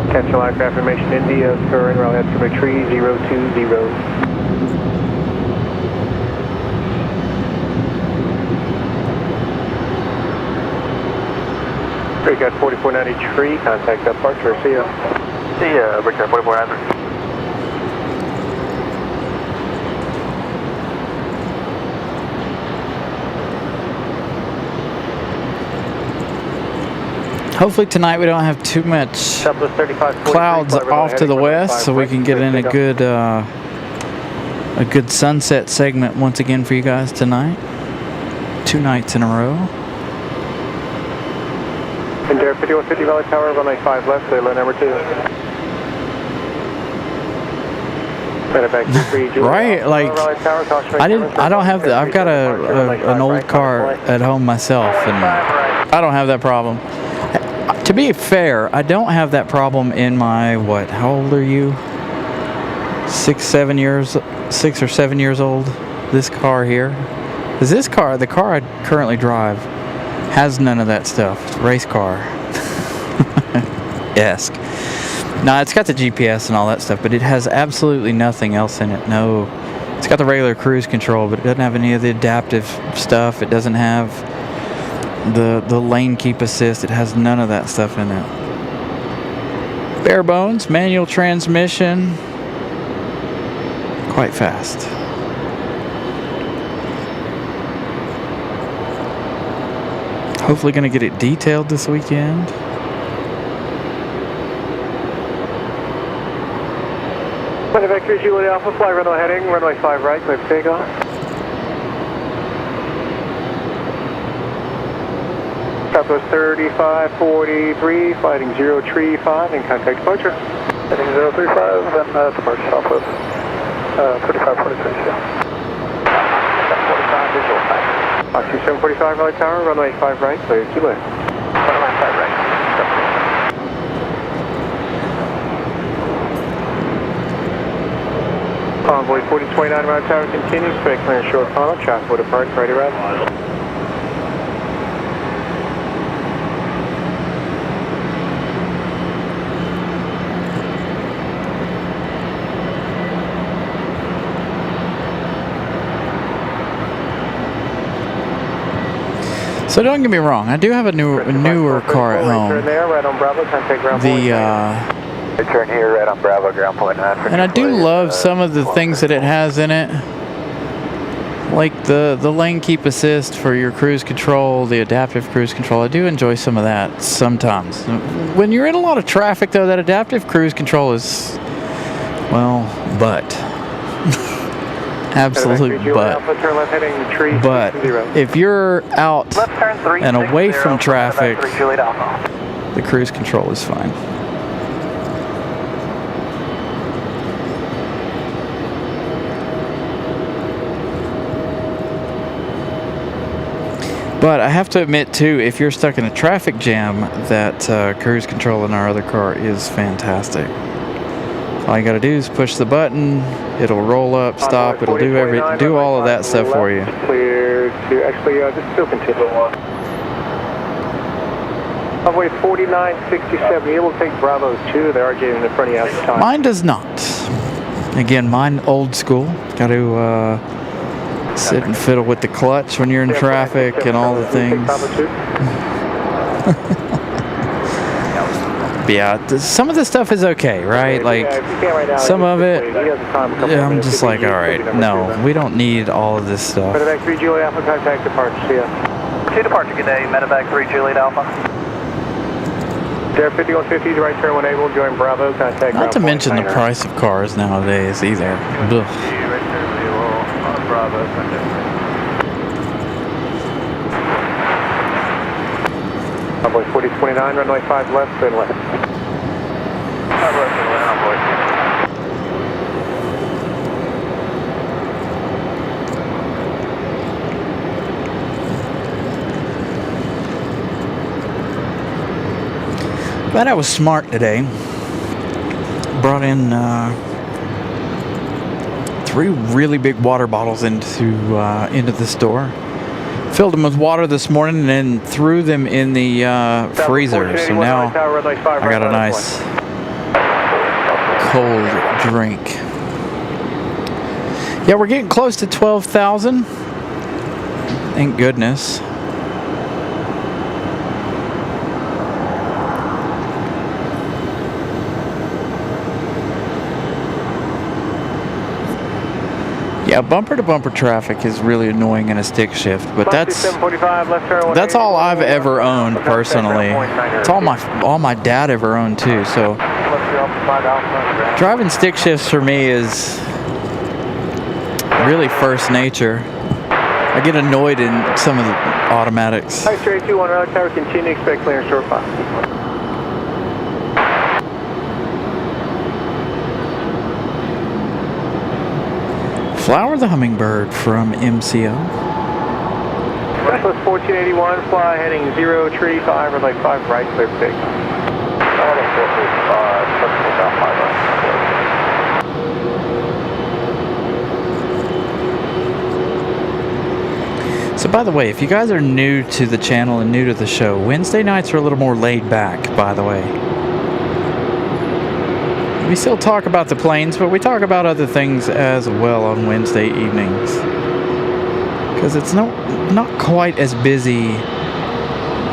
Speaker 1: Potential aircraft information, India, current Raleigh altimeter 3020. Brickyard 4493, contact departure, see ya.
Speaker 2: See ya, Brickyard 4493.
Speaker 3: Hopefully tonight we don't have too much clouds off to the west, so we can get in a good sunset segment once again for you guys tonight. 2 nights in a row.
Speaker 1: Durham 5150 Raleigh Tower, runway 5 left, clear line number 2.
Speaker 3: Right, like I don't have I've got an old car at home myself, and I don't have that problem. To be fair, I don't have that problem in my, how old are you? 6 or 7 years old, this car here. Because the car I currently drive, has none of that stuff. It's a race car-esque. Now, it's got the GPS and all that stuff, but it has absolutely nothing else in it. No, it's got the regular cruise control, but it doesn't have any of the adaptive stuff. It doesn't have the lane keep assist. It has none of that stuff in it. Bare bones, manual transmission, quite fast. Hopefully going to get it detailed this weekend.
Speaker 1: Vector Juliet Alpha, fly runway heading, runway 5 right, clear for takeoff. Southwest 3543, flighting 035, and contact departure.
Speaker 2: Heading 035, then departure Southwest 3543, yeah. 45 visual time.
Speaker 1: Oxy 745 Raleigh Tower, runway 5 right, clear to land.
Speaker 2: Runway 5 right.
Speaker 1: Convoy 4029 Raleigh Tower continues, expect clearance short final, traffic will depart, ready arrival.
Speaker 3: So don't get me wrong, I do have a newer car at home.
Speaker 1: Turn there, right on Bravo, contact ground point.
Speaker 2: Turn here, right on Bravo, ground point 9.
Speaker 3: And I do love some of the things that it has in it. Like the lane keep assist for your cruise control, the adaptive cruise control. I do enjoy some of that sometimes. When you're in a lot of traffic though, that adaptive cruise control is, well, but. Absolute but. But if you're out and away from traffic, the cruise control is fine. But I have to admit too, if you're stuck in a traffic jam, that cruise control in our other car is fantastic. All you gotta do is push the button, it'll roll up, stop, it'll do all of that stuff for you.
Speaker 1: Clear to, actually, just still continue. Runway 4967, you will take Bravo 2, they are getting in front of you at the time.
Speaker 3: Mine does not. Again, mine old school. Gotta sit and fiddle with the clutch when you're in traffic and all the things. Yeah, some of the stuff is okay, right? Like, some of it, I'm just like, all right, no, we don't need all of this stuff.
Speaker 1: Medevac 3 Juliet Alpha, contact departure, see ya.
Speaker 2: 2 departure, good day, Medevac 3 Juliet Alpha.
Speaker 1: Dare 5150, right turn when able, join Bravo, contact
Speaker 3: Not to mention the price of cars nowadays either. Ugh.
Speaker 1: Bravo, Runway 4029, runway 5 left, turn left. 5 left, turn left,
Speaker 3: Glad I was smart today. Brought in 3 really big water bottles into the store. Filled them with water this morning and then threw them in the freezer. So now I got a nice cold drink. Yeah, we're getting close to 12,000. Thank goodness. Yeah, bumper-to-bumper traffic is really annoying in a stick shift, but that's all I've ever owned personally. It's all my dad ever owned too. So driving stick shifts for me is really first nature. I get annoyed in some of the automatics.
Speaker 1: Hi, straight 21 Raleigh Tower, continue, expect clearance short 5.
Speaker 3: Flower the Hummingbird from MCO.
Speaker 1: Southwest 1481, fly heading 0, tree 5, or like 5 right, clear for take.
Speaker 3: So by the way, if you guys are new to the channel and new to the show, Wednesday nights are a little more laid back, by the way. We still talk about the planes, but we talk about other things as well on Wednesday evenings. Because it's not quite as busy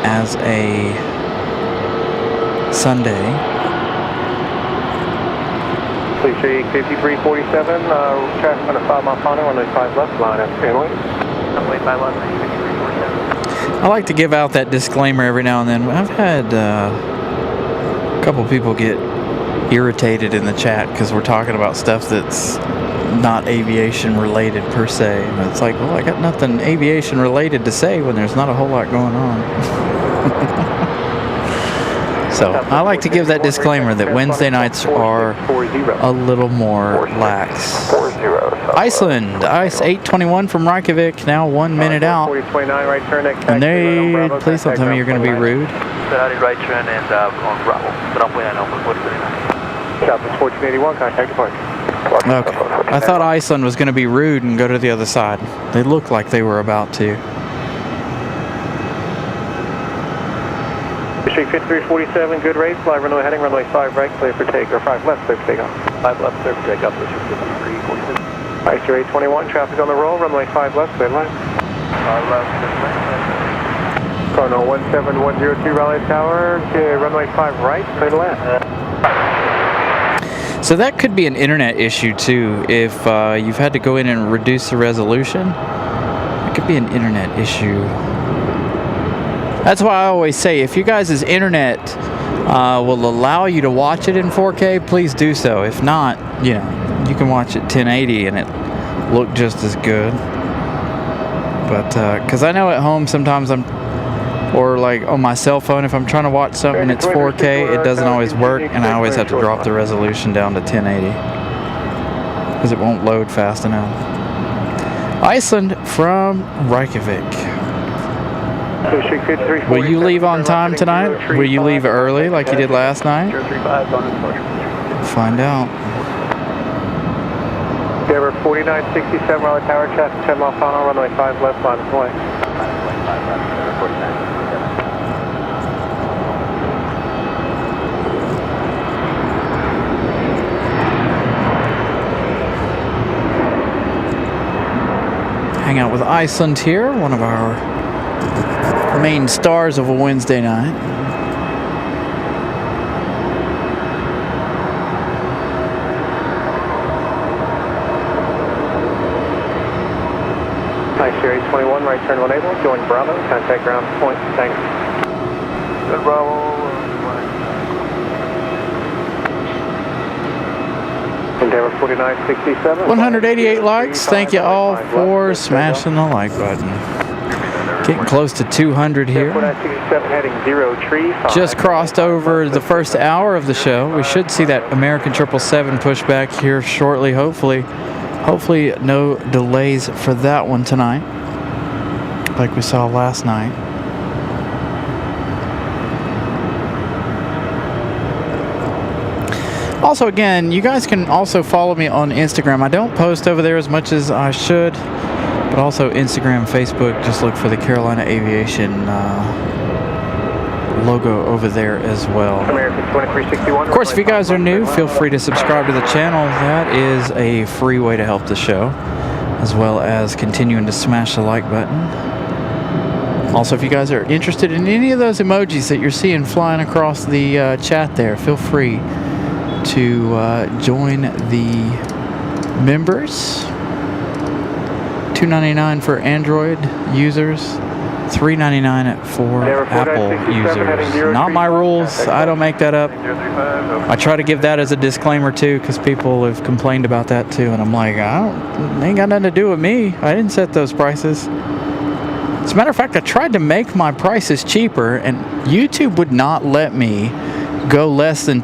Speaker 3: as a Sunday.
Speaker 1: Please take 5347, traffic on a 5 mile final, runway 5 left, line up, runway 5 left, 5347.
Speaker 3: I like to give out that disclaimer every now and then. I've had a couple people get irritated in the chat because we're talking about stuff that's not aviation related per se, and it's like, well, I got nothing aviation related to say when there's not a whole lot going on. So I like to give that disclaimer that Wednesday nights are a little more lax. Iceland, Ice 821 from Reykjavik, now 1 minute out. And they, please don't tell me you're going to be rude.
Speaker 2: Right turn and on Bravo. Runway 49.
Speaker 1: Southwest 1481, contact departure.
Speaker 3: Okay. I thought Iceland was going to be rude and go to the other side. They looked like they were about to.
Speaker 1: Street 5347, good rate, fly runway heading, runway 5 right, clear for take, or 5 left, clear for takeoff. 5 left, clear for takeoff, Ice 821, traffic on the roll, runway 5 left, clear line. 5 left, clear line. Chrono 17102 Raleigh Tower, to runway 5 right, clear to land.
Speaker 3: So that could be an internet issue too. If you've had to go in and reduce the resolution, it could be an internet issue. That's why I always say, if you guys' internet will allow you to watch it in 4K, please do so. If not, you know, you can watch it 1080 and it look just as good. But because I know at home sometimes or like on my cell phone, if I'm trying to watch something that's 4K, it doesn't always work, and I always have to drop the resolution down to 1080 because it won't load fast enough. Iceland from Reykjavik. Will you leave on time tonight? Will you leave early like you did last night? Find out.
Speaker 1: Endeavor 4967 Raleigh Tower, traffic 10 mile final, runway 5 left, line of flight.
Speaker 3: Hang out with Iceland here, one of our main stars of a Wednesday night.
Speaker 1: Hi, Series 21, right turn 1 able, join Bravo, contact ground point, thanks. Good Bravo. Endeavor 4967.
Speaker 3: 188 likes. Thank you all for smashing the like button. Getting close to 200 here. Just crossed over the first hour of the show. We should see that American 777 pushback here shortly, hopefully. Hopefully no delays for that one tonight, like we saw last night. Also, again, you guys can also follow me on Instagram. I don't post over there as much as I should, but also Instagram, Facebook, just look for the Carolina Aviation logo over there as well. Of course, if you guys are new, feel free to subscribe to the channel. That is a free way to help the show, as well as continuing to smash the like button. Also, if you guys are interested in any of those emojis that you're seeing flying across the chat there, feel free to join the members. $2.99 for Android users, $3.99 for Apple users. Not my rules. I don't make that up. I try to give that as a disclaimer too, because people have complained about that too, and I'm like, it ain't got nothing to do with me. I didn't set those prices. As a matter of fact, I tried to make my prices cheaper, and YouTube would not let me go less than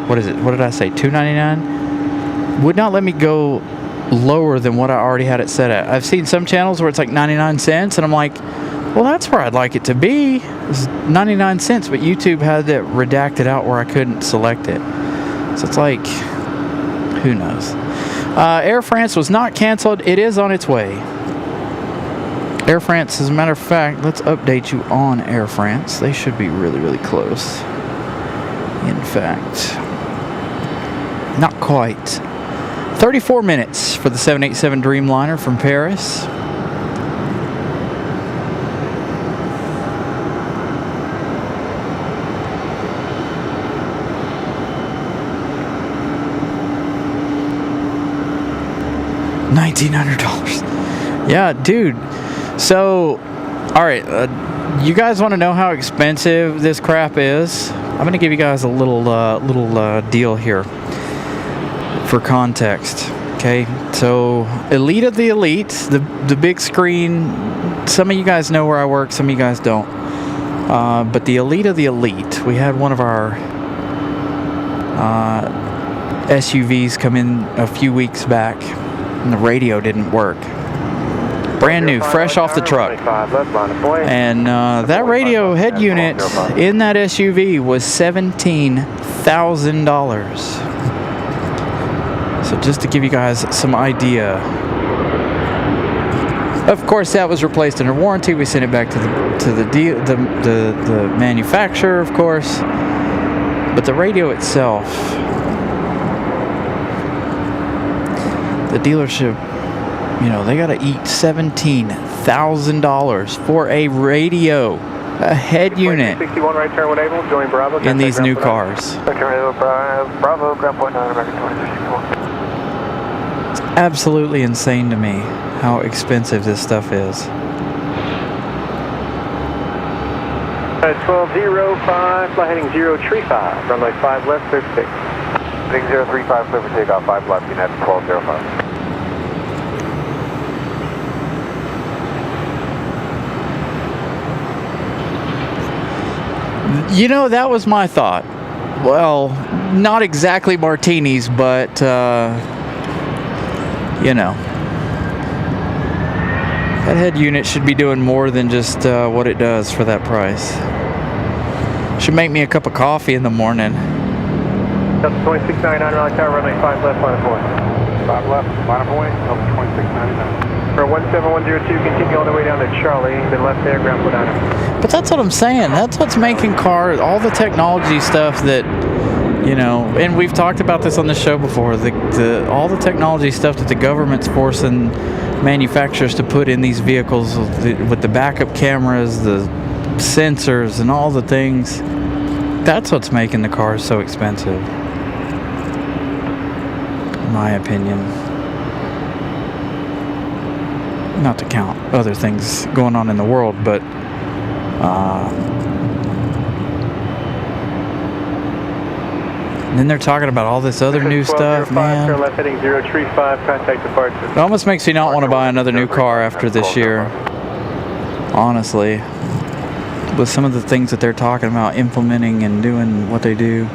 Speaker 3: what did I say, $2.99? Would not let me go lower than what I already had it set at. I've seen some channels where it's like 99 cents, and I'm like, well, that's where I'd like it to be. It's 99 cents, but YouTube had it redacted out where I couldn't select it. So it's like, who knows? Air France was not canceled. It is on its way. Air France, as a matter of fact, let's update you on Air France. They should be really, really close. In fact, not quite. 34 minutes for the 787 Dreamliner from Paris. $1,900. Yeah, dude. So, all right. You guys want to know how expensive this crap is? I'm going to give you guys a little deal here for context. Okay, so Elite of the Elite, the big screen. Some of you guys know where I work, some of you guys don't. But the Elite of the Elite, we had one of our SUVs come in a few weeks back, and the radio didn't work. Brand new, fresh off the truck. And that radio head unit in that SUV was $17,000. So just to give you guys some idea. Of course, that was replaced under warranty. We sent it back to the manufacturer, of course. But the radio itself, the dealership You know, they got to eat $17,000 for a radio, a head unit
Speaker 1: 61 right turn when able, join Bravo.
Speaker 3: in these new cars.
Speaker 2: Bravo, ground point 9, American 2361.
Speaker 3: It's absolutely insane to me how expensive this stuff is.
Speaker 1: 1205, fly heading 035, runway 5 left, clear for takeoff.
Speaker 2: Heading 035, clear for takeoff, 5 left, United 1205.
Speaker 3: You know, that was my thought. Well, not exactly martinis, but, you know. That head unit should be doing more than just what it does for that price. Should make me a cup of coffee in the morning.
Speaker 1: Delta 2699, Raleigh Tower, runway 5 left, line of 4.
Speaker 2: 5 left, line of way, Delta 2699.
Speaker 1: For 17102, continue all the way down to Charlie, then left there, ground point 9.
Speaker 3: But that's what I'm saying. That's what's making cars, all the technology stuff that, you know, and we've talked about this on the show before, all the technology stuff that the government's forcing manufacturers to put in these vehicles with the backup cameras, the sensors, and all the things. That's what's making the cars so expensive, in my opinion. Not to count other things going on in the world, but and then they're talking about all this other new stuff, man.
Speaker 1: Turn left heading 035, contact departure.
Speaker 3: It almost makes me not want to buy another new car after this year, honestly. With some of the things that they're talking about implementing and doing what they do.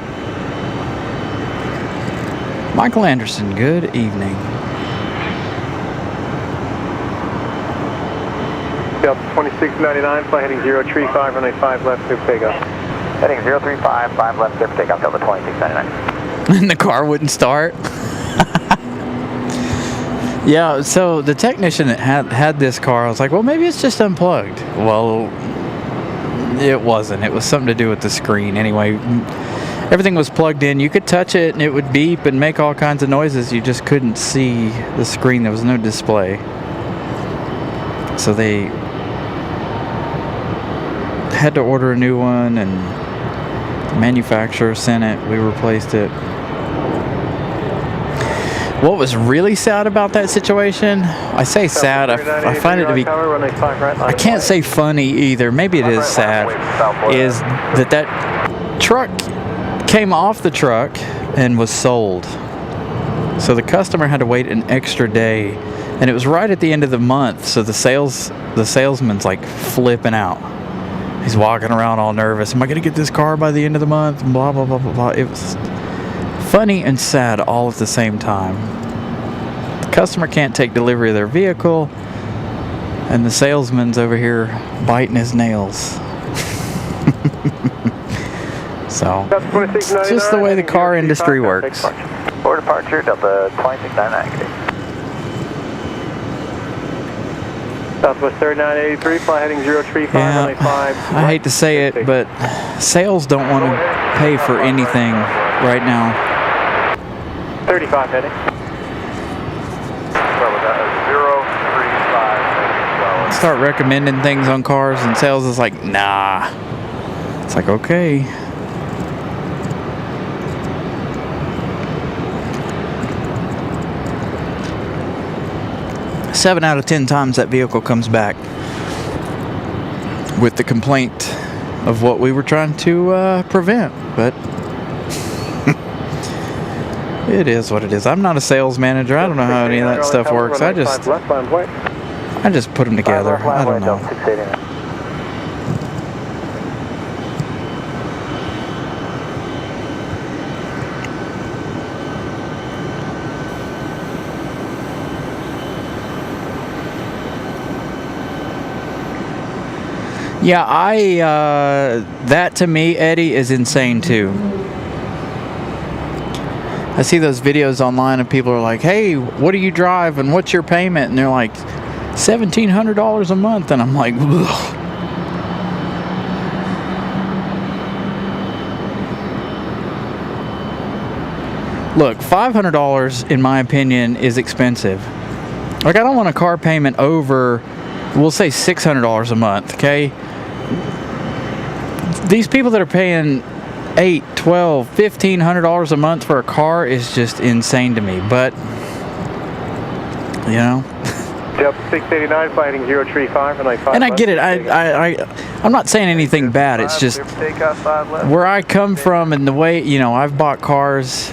Speaker 3: Michael Anderson, good evening.
Speaker 1: Delta 2699, fly heading 035, runway 5 left, clear for takeoff.
Speaker 2: Heading 035, 5 left, clear for takeoff, Delta 2699.
Speaker 3: And the car wouldn't start. Yeah, so the technician that had this car, I was like, well, maybe it's just unplugged. Well, it wasn't. It was something to do with the screen. Anyway, everything was plugged in. You could touch it and it would beep and make all kinds of noises. You just couldn't see the screen. There was no display. So they had to order a new one, and the manufacturer sent it. We replaced it. What was really sad about that situation, I say sad, I find it to be, I can't say funny either, maybe it is sad, is that truck came off the truck and was sold. So the customer had to wait an extra day, and it was right at the end of the month, so the salesman's like flipping out. He's walking around all nervous. Am I going to get this car by the end of the month? Blah, blah, blah, blah, blah. It was funny and sad all at the same time. The customer can't take delivery of their vehicle, and the salesman's over here biting his nails. So, it's just the way the car industry works.
Speaker 2: For departure, Delta 2699.
Speaker 1: Southwest 3983, fly heading 035, runway 5.
Speaker 3: I hate to say it, but sales don't want to pay for anything right now.
Speaker 1: 35 heading.
Speaker 3: Start recommending things on cars, and sales is like, nah. It's like, okay. Seven out of 10 times that vehicle comes back with the complaint of what we were trying to prevent, but it is what it is. I'm not a sales manager. I don't know how any of that stuff works. I just put them together. I don't know. Yeah, that to me, Eddie, is insane too. I see those videos online and people are like, hey, what do you drive and what's your payment? And they're like, $1,700 a month. And I'm like, ugh. Look, $500 in my opinion is expensive. Like, I don't want a car payment over, we'll say $600 a month, okay? These people that are paying $8, $12, $1,500 a month for a car is just insane to me. But, you know.
Speaker 1: Delta 689 fighting 035 and 5.
Speaker 3: And I get it. I'm not saying anything bad. It's just where I come from and the way, you know, I've bought cars.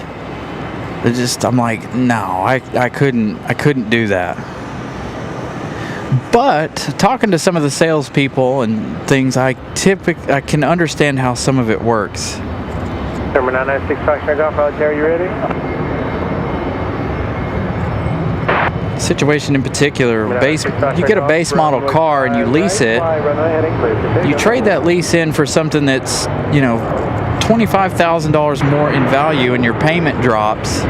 Speaker 3: It just, I'm like, no, I couldn't do that. But talking to some of the salespeople and things, I can understand how some of it works.
Speaker 1: Number 996 Foxtrot Golf, are you ready?
Speaker 3: Situation in particular, you get a base model car and you lease it. You trade that lease in for something that's, you know, $25,000 more in value, and your payment drops.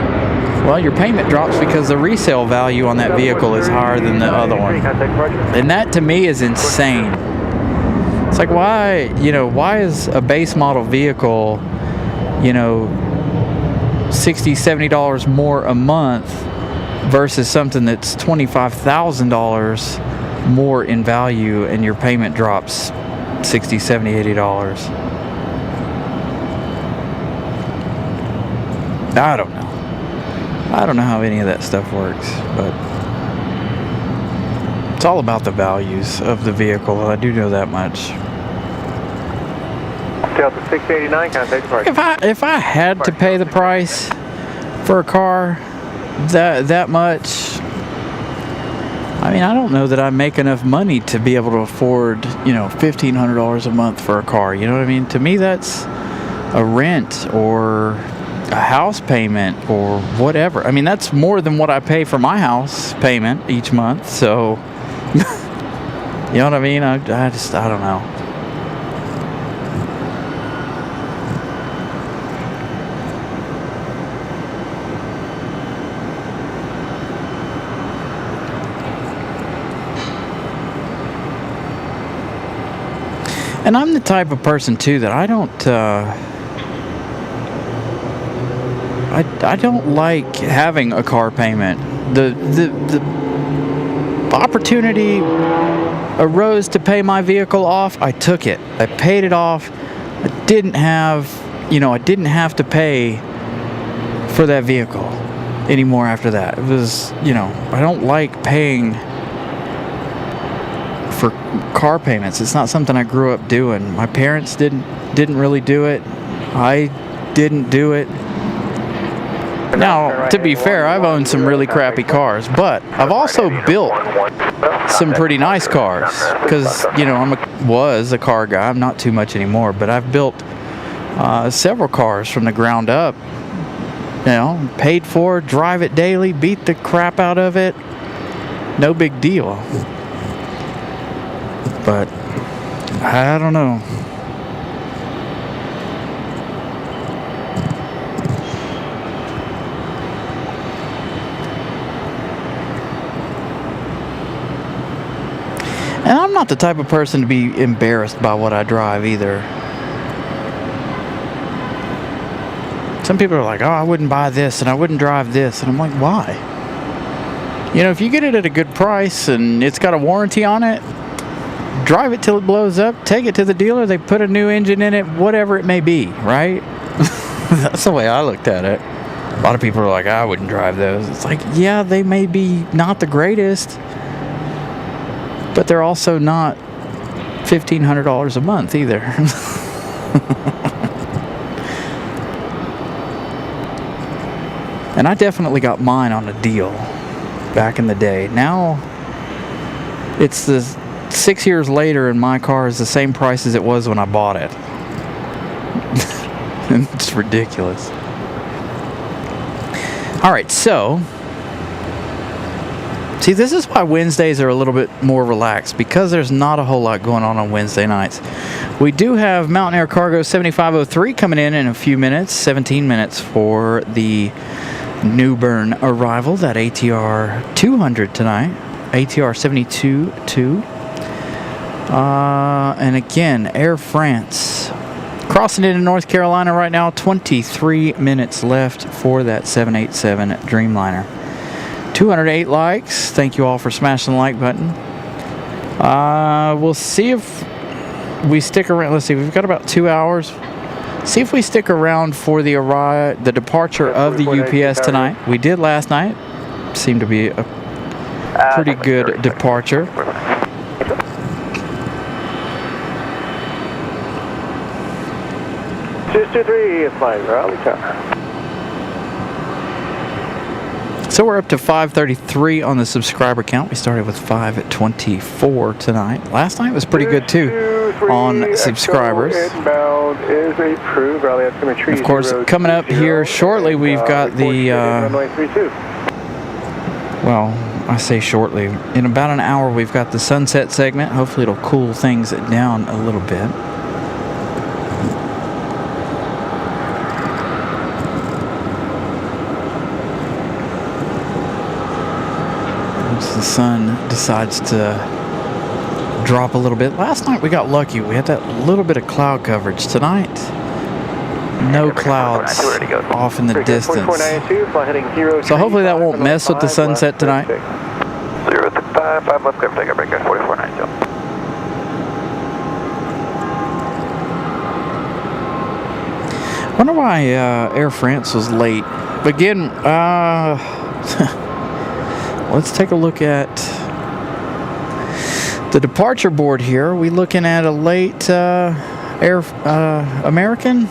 Speaker 3: Well, your payment drops because the resale value on that vehicle is higher than the other one. And that to me is insane. It's like, why is a base model vehicle, you know, $60, $70 more a month versus something that's $25,000 more in value and your payment drops $60, $70, $80? I don't know. I don't know how any of that stuff works, but it's all about the values of the vehicle. I do know that much.
Speaker 1: Delta 689, contact departure.
Speaker 3: If I had to pay the price for a car that much, I mean, I don't know that I make enough money to be able to afford, you know, $1,500 a month for a car. You know what I mean? To me, that's a rent or a house payment or whatever. I mean, that's more than what I pay for my house payment each month. So, you know what I mean? I don't know. And I'm the type of person too that I don't like having a car payment. The opportunity arose to pay my vehicle off. I took it. I paid it off. I didn't have to pay for that vehicle anymore after that. It was, you know, I don't like paying for car payments. It's not something I grew up doing. My parents didn't really do it. I didn't do it. Now, to be fair, I've owned some really crappy cars, but I've also built some pretty nice cars because, you know, was a car guy. I'm not too much anymore, but I've built several cars from the ground up. You know, paid for, drive it daily, beat the crap out of it. No big deal. But I don't know. And I'm not the type of person to be embarrassed by what I drive either. Some people are like, oh, I wouldn't buy this and I wouldn't drive this. And I'm like, why? You know, if you get it at a good price and it's got a warranty on it, drive it till it blows up, take it to the dealer, they put a new engine in it, whatever it may be, right? That's the way I looked at it. A lot of people are like, I wouldn't drive those. It's like, yeah, they may be not the greatest, but they're also not $1,500 a month either. And I definitely got mine on a deal back in the day. Now, it's the 6 years later and my car is the same price as it was when I bought it. It's ridiculous. All right, so see, this is why Wednesdays are a little bit more relaxed, because there's not a whole lot going on Wednesday nights. We do have Mountain Air Cargo 7503 coming in a few minutes, 17 minutes for the New Bern arrival, that ATR 200 tonight, ATR 72-2. And again, Air France crossing into North Carolina right now. 23 minutes left for that 787 Dreamliner. 208 likes. Thank you all for smashing the like button. We'll see if we stick around. Let's see, we've got about 2 hours. See if we stick around for the departure of the UPS tonight. We did last night. Seemed to be a pretty good departure.
Speaker 1: 623, flying Raleigh Tower.
Speaker 3: So we're up to 533 on the subscriber count. We started with 524 tonight. Last night was pretty good too on subscribers.
Speaker 1: Inbound is approved. Raleigh altimetry.
Speaker 3: Of course, coming up here shortly, we've got the. Well, I say shortly. In about an hour, we've got the sunset segment. Hopefully, it'll cool things down a little bit. The sun decides to drop a little bit. Last night we got lucky. We had that little bit of cloud coverage. Tonight, no clouds off in the distance. So hopefully that won't mess with the sunset tonight.
Speaker 2: 065, 5 left, clear, take a break at 4490.
Speaker 3: Wonder why Air France was late. Again, let's take a look at the departure board here. Are we looking at a late American?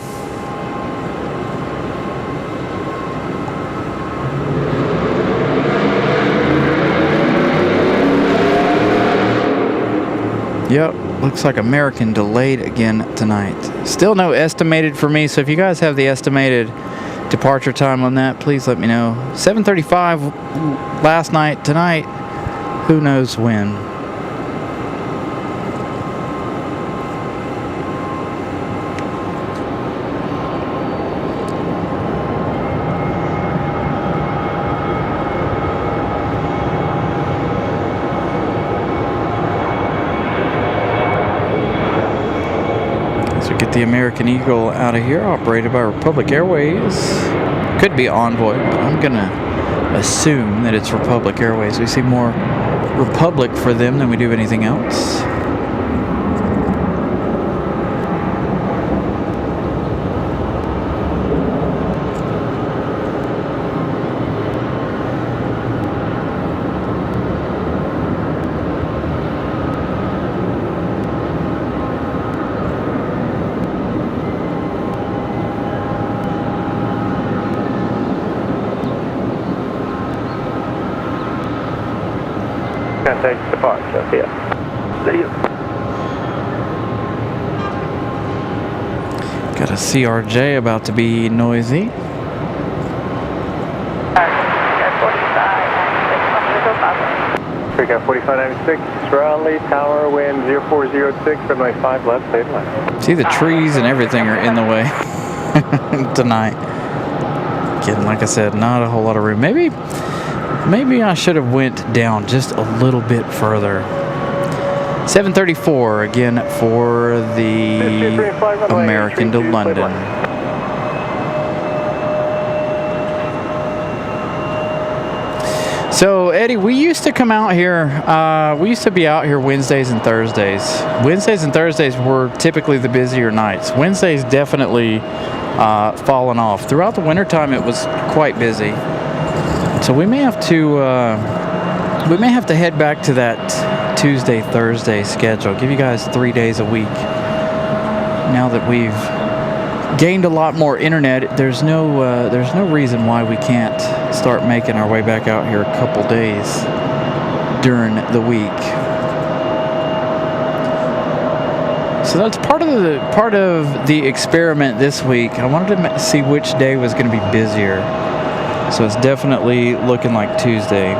Speaker 3: Yep, looks like American delayed again tonight. Still no estimated for me, so if you guys have the estimated departure time on that, please let me know. 7:35 last night, tonight, who knows when. So get the American Eagle out of here, operated by Republic Airways. Could be Envoy, but I'm gonna assume that it's Republic Airways. We see more Republic for them than we do anything else.
Speaker 1: Contact departure, yeah. See you.
Speaker 3: Got a CRJ about to be noisy.
Speaker 1: Freakout 4596, Raleigh Tower, wind 0406, runway 5 left, state line.
Speaker 3: See, the trees and everything are in the way tonight. Again, like I said, not a whole lot of room. Maybe I should have went down just a little bit further. 7:34 again for the American to London. So Eddie, we used to come out here. We used to be out here Wednesdays and Thursdays. Wednesdays and Thursdays were typically the busier nights. Wednesdays definitely fallen off. Throughout the wintertime, it was quite busy. So we may have to head back to that Tuesday, Thursday schedule. Give you guys 3 days a week. Now that we've gained a lot more internet, there's no reason why we can't start making our way back out here a couple days during the week. So that's part of the experiment this week. I wanted to see which day was going to be busier. So it's definitely looking like Tuesday.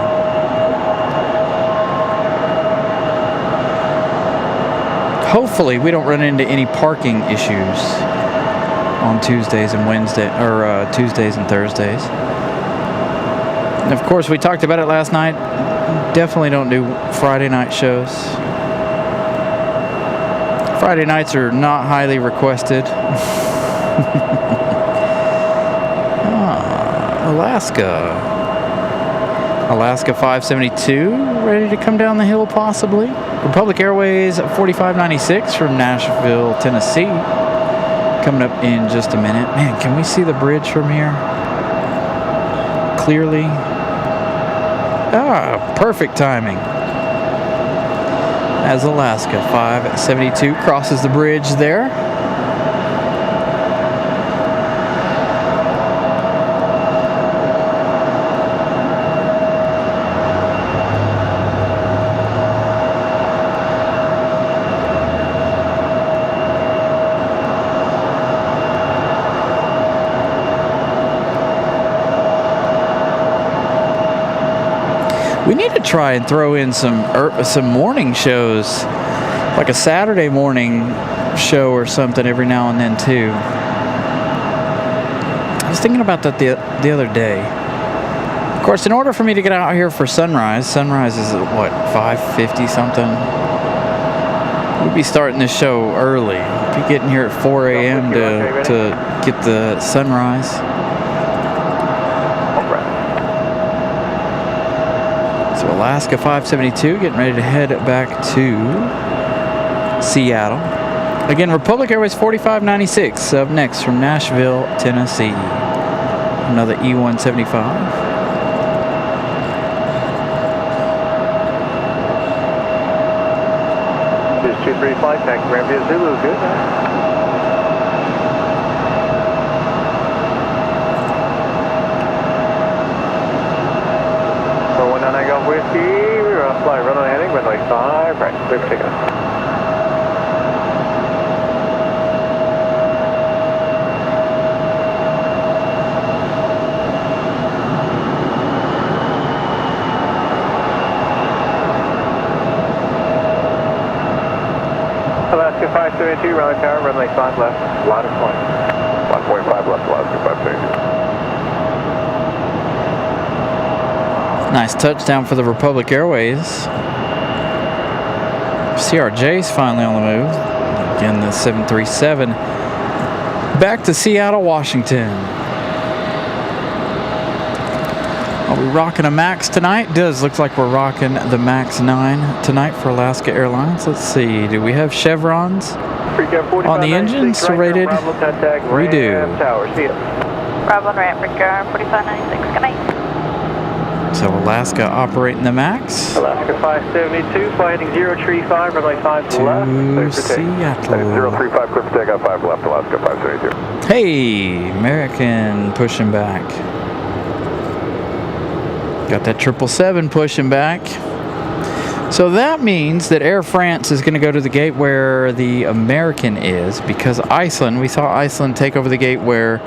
Speaker 3: Hopefully we don't run into any parking issues on Tuesdays and Tuesdays and Thursdays. And of course, we talked about it last night. Definitely don't do Friday night shows. Friday nights are not highly requested. Alaska. Alaska 572 ready to come down the hill possibly. Republic Airways 4596 from Nashville, Tennessee. Coming up in just a minute. Man, can we see the bridge from here? Clearly. Ah, perfect timing. As Alaska 572 crosses the bridge there. We need to try and throw in some morning shows, like a Saturday morning show or something every now and then too. I was thinking about that the other day. Of course, in order for me to get out here for sunrise is at what, 5:50 something? We'd be starting this show early. We'd be getting here at 4 a.m. to get the sunrise. So Alaska 572 getting ready to head back to Seattle. Again, Republic Airways 4596 up next from Nashville, Tennessee. Another E175.
Speaker 1: 23 flight, back to Ramvia Zulu, good. 419 Golf Whiskey, we're on flight, runway heading, runway 5, right, clear for takeoff. Alaska 572, runway power, runway 5 left, line of flight. 1.5 left, Alaska 572.
Speaker 3: Nice touchdown for the Republic Airways. CRJ's finally on the move. Again, the 737. Back to Seattle, Washington. Are we rocking a MAX tonight? Does look like we're rocking the MAX 9 tonight for Alaska Airlines. Let's see. Do we have chevrons on the engine? Serrated. We do.
Speaker 4: Bravo ramp, Bravo 4596. Good night.
Speaker 3: So Alaska operating the MAX.
Speaker 1: Alaska 572, flying 035, runway 5
Speaker 3: to
Speaker 1: left.
Speaker 3: Seattle.
Speaker 1: 035, clear for takeoff, 5 left, Alaska 572.
Speaker 3: Hey, American pushing back. Got that 777 pushing back. So that means that Air France is going to go to the gate where the American is, because Iceland, we saw Iceland take over the gate where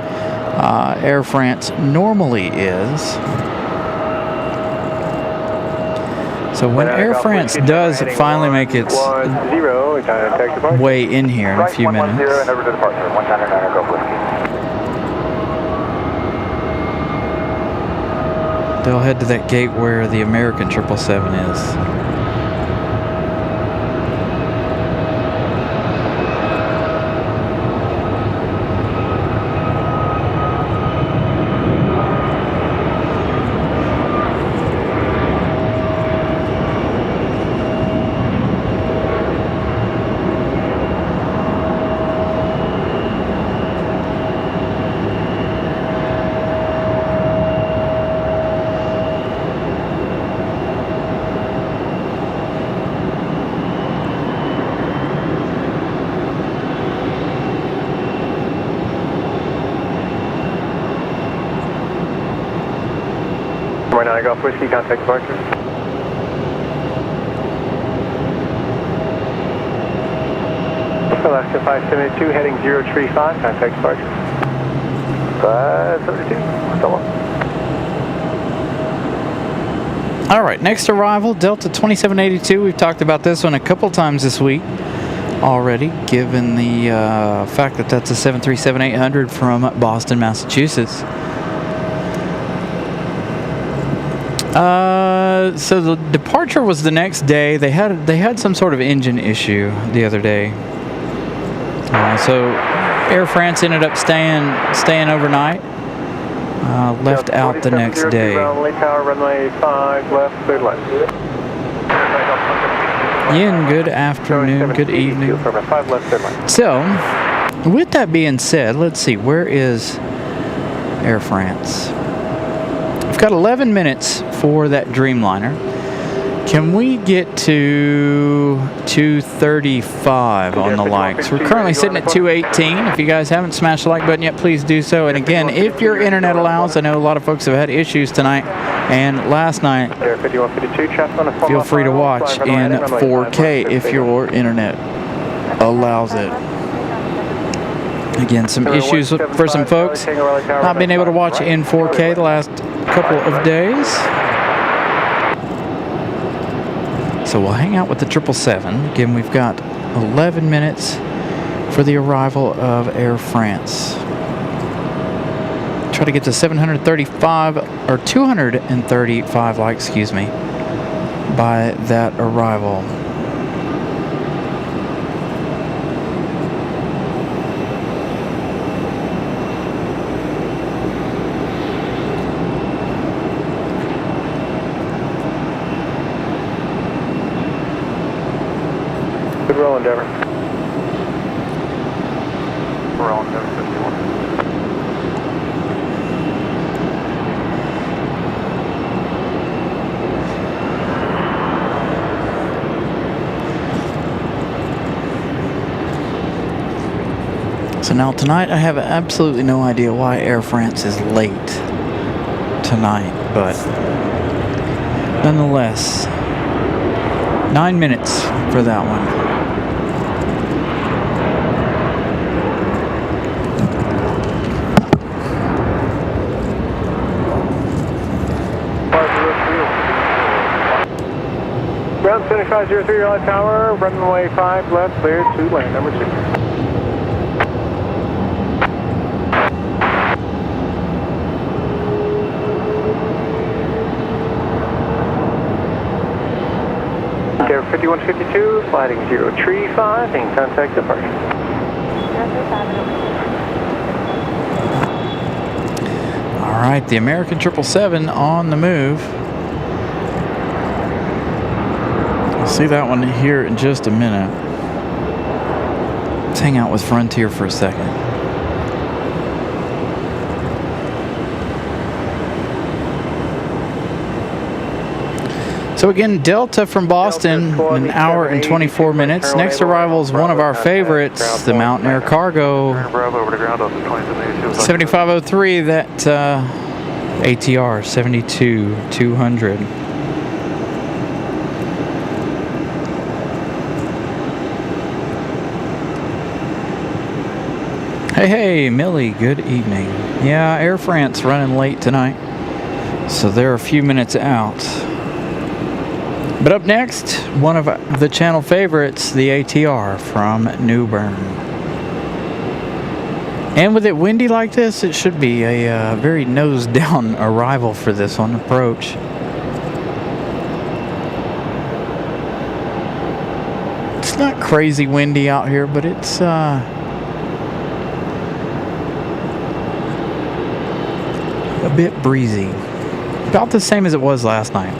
Speaker 3: Air France normally is. So when Air France does finally make its way in here in a few minutes, they'll head to that gate where the American 777 is.
Speaker 1: Golf Whiskey, contact departure. Alaska 572, heading 035, contact departure. 572, still on.
Speaker 3: All right, next arrival, Delta 2782. We've talked about this one a couple times this week already, given the fact that that's a 737-800 from Boston, Massachusetts. So the departure was the next day. They had some sort of engine issue the other day. So Air France ended up staying overnight. left out the next day.
Speaker 1: Raleigh Tower, runway 5 left, cleared left.
Speaker 3: Yin, good afternoon, good evening.
Speaker 1: 5 left, cleared left.
Speaker 3: So, with that being said, let's see, where is Air France? We've got 11 minutes for that Dreamliner. Can we get to 235 on the likes? We're currently sitting at 218. If you guys haven't smashed the like button yet, please do so. And again, if your internet allows, I know a lot of folks have had issues tonight and last night. Feel free to watch in 4K if your internet allows it. Again, some issues for some folks not being able to watch in 4K the last couple of days. So we'll hang out with the 777. Again, we've got 11 minutes for the arrival of Air France. Try to get to 735 or 235 likes, excuse me, by that arrival.
Speaker 1: Good roll, Endeavor.
Speaker 2: Roll Endeavor 51.
Speaker 3: So now tonight I have absolutely no idea why Air France is late tonight, but nonetheless, 9 minutes for that one.
Speaker 1: Ground 7503 Raleigh Tower, runway 5 left, cleared to land number 2. Endeavor 5152, sliding 035, and contact departure.
Speaker 3: All right, the American 777 on the move. We'll see that one here in just a minute. Let's hang out with Frontier for a second. So again, Delta from Boston, an hour and 24 minutes. Next arrival is one of our favorites, the Mountain Air Cargo 7503, that ATR 72-200. Hey, Millie, good evening. Yeah, Air France running late tonight, so they're a few minutes out. But up next, one of the channel favorites, the ATR from New Bern. And with it windy like this, it should be a very nose-down arrival for this one, approach. It's not crazy windy out here, but it's a bit breezy. About the same as it was last night.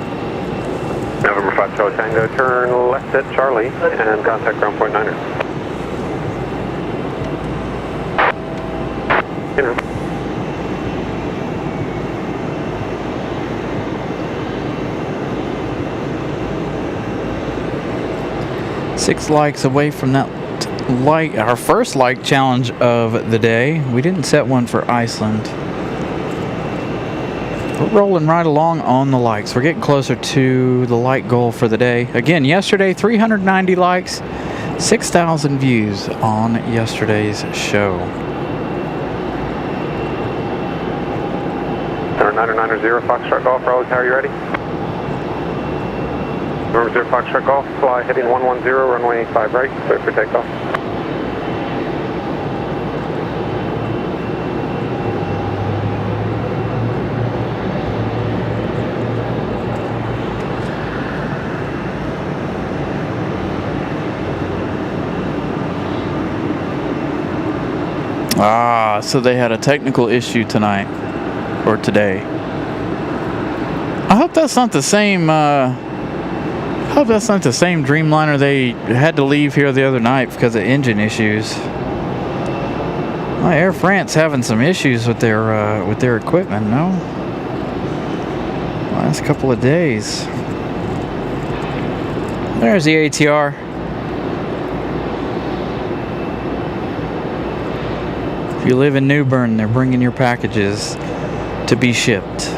Speaker 1: November 5 Charlie Tango, turn left at Charlie and contact ground point 9er. You
Speaker 3: 6 likes away from that like, our first like challenge of the day. We didn't set one for Iceland. We're rolling right along on the likes. We're getting closer to the like goal for the day. Again, yesterday, 390 likes, 6,000 views on yesterday's show.
Speaker 1: 990 Foxtrot Golf, Raleigh Tower, you ready? November 0 Foxtrot Golf, fly heading 110, runway 5 right, clear for takeoff.
Speaker 3: Ah, so they had a technical issue tonight. or today. I hope that's not the same. I hope that's not the same Dreamliner they had to leave here the other night because of engine issues. Well, Air France having some issues with their equipment, no? Last couple of days. There's the ATR. If you live in New Bern, they're bringing your packages to be shipped.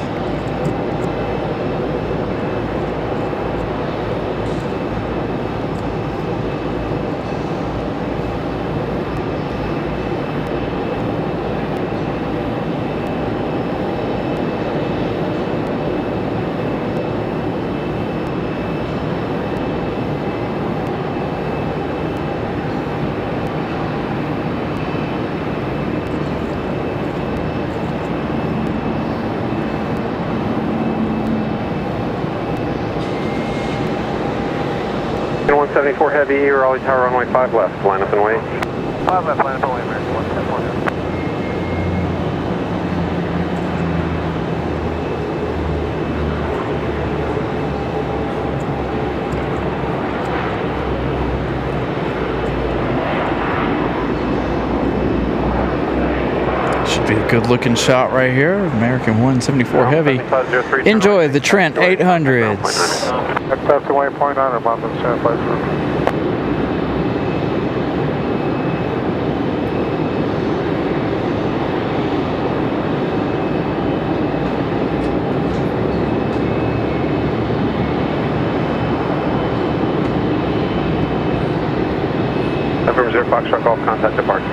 Speaker 1: And 174 Heavy, Raleigh Tower, runway 5 left, line up and wait.
Speaker 2: 5 left, line up and wait, American 174 Heavy.
Speaker 3: Should be a good looking shot right here. American 174 Heavy. Enjoy the Trent 800s.
Speaker 1: That's the waypoint on our mountain standby for. November 0 Foxtrot Golf, contact departure.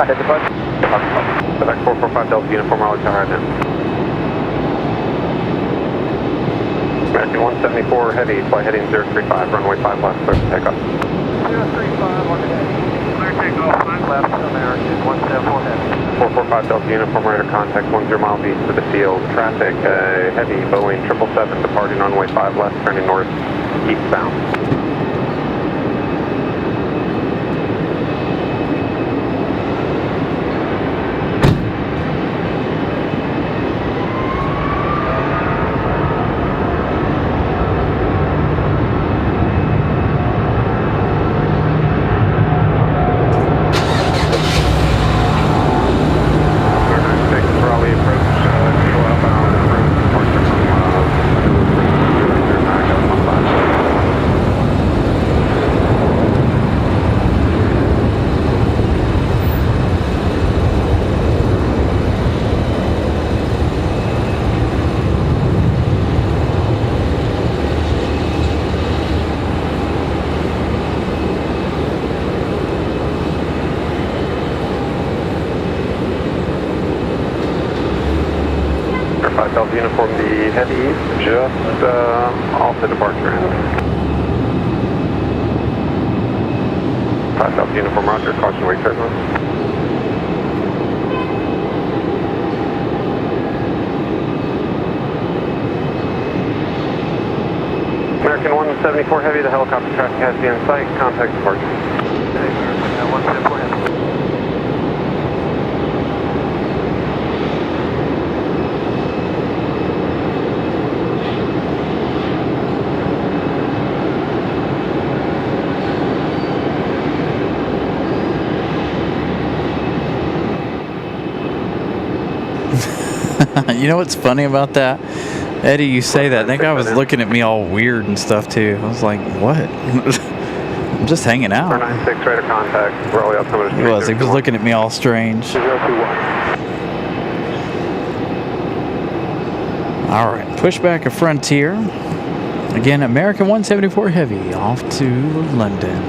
Speaker 1: I hit departure. Quebec 445 Delta Uniform, Raleigh Tower right now. American 174 Heavy, fly heading 035, runway 5 left, clear for takeoff.
Speaker 2: 035, on the head. Clear takeoff, 5 left, American 174 Heavy.
Speaker 1: 445 Delta Uniform, radar contact 10 miles east of the field. Traffic, heavy Boeing 777 departing runway 5 left, turning north eastbound. Delta Uniform, the Heavy, just off the departure end. 5 Delta Uniform, roger, caution wake turbulence. American 174 Heavy, the helicopter traffic has been in sight, contact departure.
Speaker 2: American 174 Heavy.
Speaker 3: You know what's funny about that? Eddie, you say that. That guy was looking at me all weird and stuff too. I was like, what? I'm just hanging out.
Speaker 1: 496 radar contact, Raleigh altimeter.
Speaker 3: He was looking at me all strange.
Speaker 1: 021.
Speaker 3: All right, push back a Frontier. Again, American 174 Heavy off to London.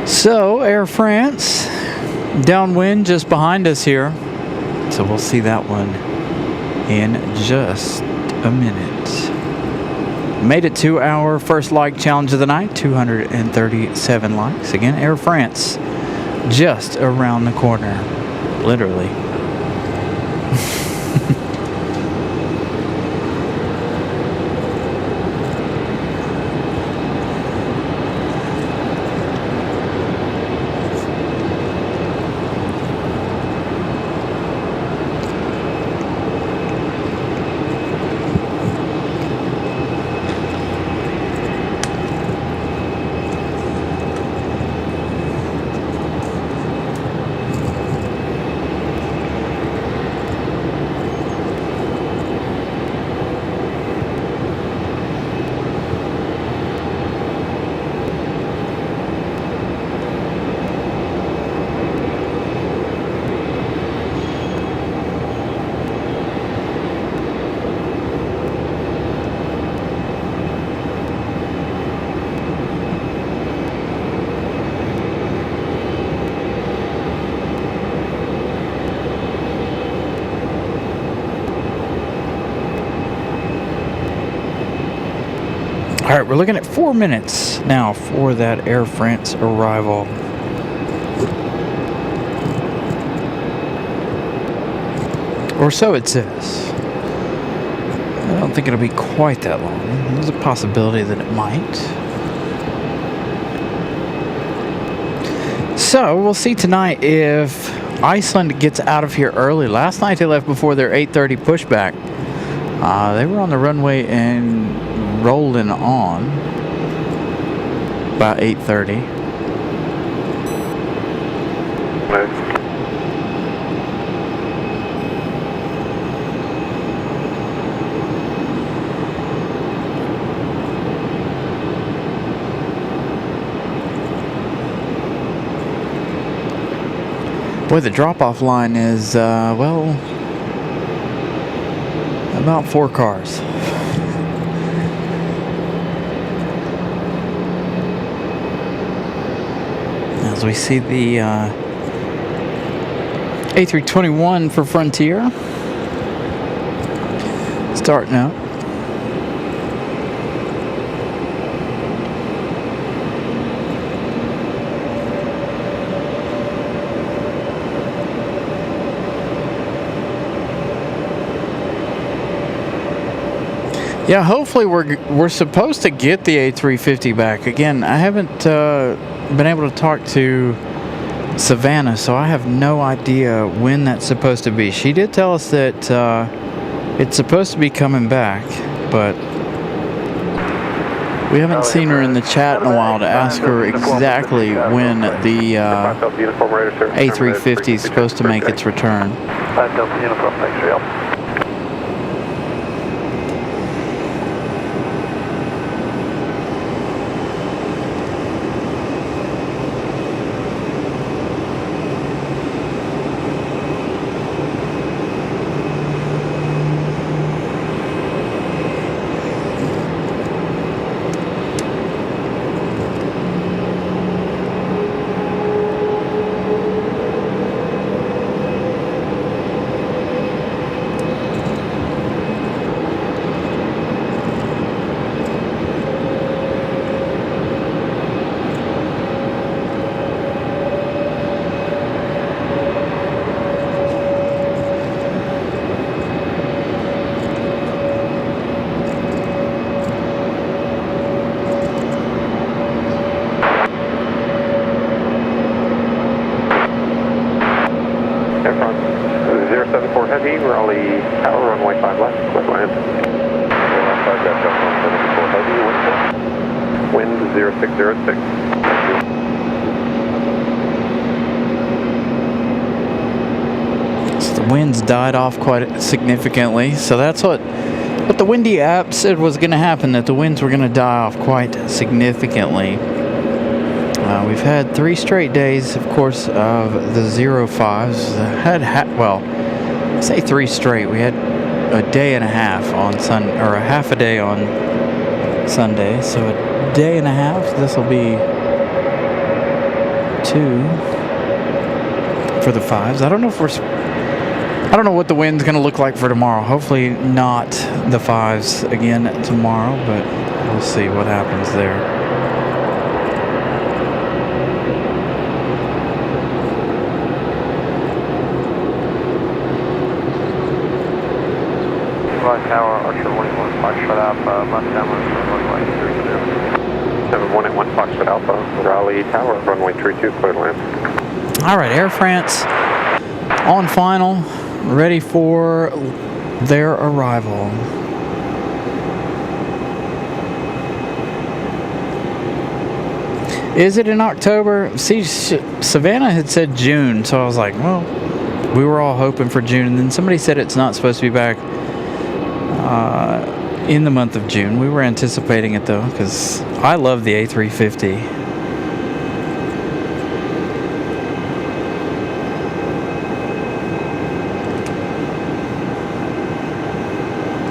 Speaker 3: So, Air France, downwind just behind us here. So we'll see that one in just a minute. Made it to our first like challenge of the night, 237 likes. Again, Air France, just around the corner, literally. All right, we're looking at 4 minutes now for that Air France arrival. Or so it says. I don't think it'll be quite that long. There's a possibility that it might. So we'll see tonight if Iceland gets out of here early. Last night they left before their 8:30 pushback. They were on the runway and rolling on about 8:30. Boy, the drop-off line is, well, about 4 cars. As we see the A321 for Frontier starting up. Yeah, hopefully we're supposed to get the A350 back. Again, I haven't been able to talk to Savannah, so I have no idea when that's supposed to be. She did tell us that it's supposed to be coming back, but we haven't seen her in the chat in a while to ask her exactly when the A350 is supposed to make its return.
Speaker 1: Raleigh Tower, runway 5 left, clear land. 5-74 heavy, wind 0606.
Speaker 3: So the winds died off quite significantly, so that's what the windy app said was going to happen, that the winds were going to die off quite significantly. We've had 3 straight days, of course, of the 05s. Well, I say 3 straight. We had a day and a half on or a half a day on Sunday. So a day and a half. This will be 2 for the 5s. I don't know what the wind's going to look like for tomorrow. Hopefully not the 5s again tomorrow, but we'll see what happens there.
Speaker 2: Tower, Archer 181, Foxtrot Alpha, Montana, runway 32.
Speaker 1: 718 Foxtrot Alpha, Raleigh Tower, runway 32, clear land.
Speaker 3: All right, Air France on final, ready for their arrival. Is it in October? See, Savannah had said June, so I was like, well, we were all hoping for June, and then somebody said it's not supposed to be back in the month of June. We were anticipating it though, because I love the A350.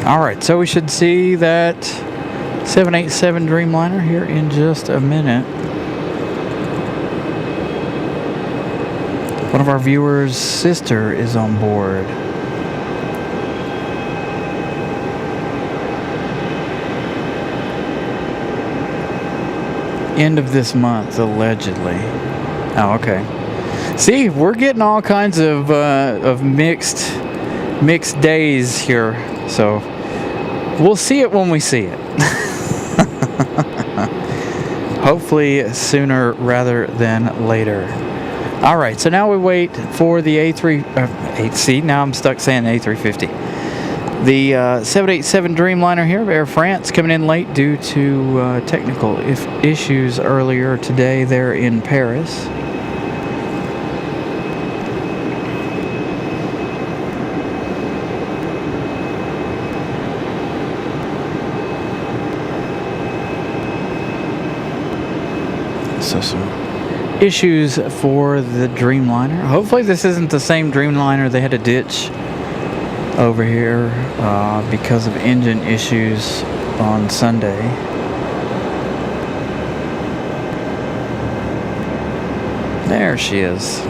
Speaker 3: All right, so we should see that 787 Dreamliner here in just a minute. One of our viewers' sister is on board. End of this month, allegedly. Oh, okay. See, we're getting all kinds of mixed days here. So we'll see it when we see it. Hopefully sooner rather than later. All right, so now we wait for the A3. Now I'm stuck saying A350. The 787 Dreamliner here of Air France coming in late due to technical issues earlier today there in Paris. So some issues for the Dreamliner. Hopefully this isn't the same Dreamliner they had to ditch over here because of engine issues on Sunday. There she is.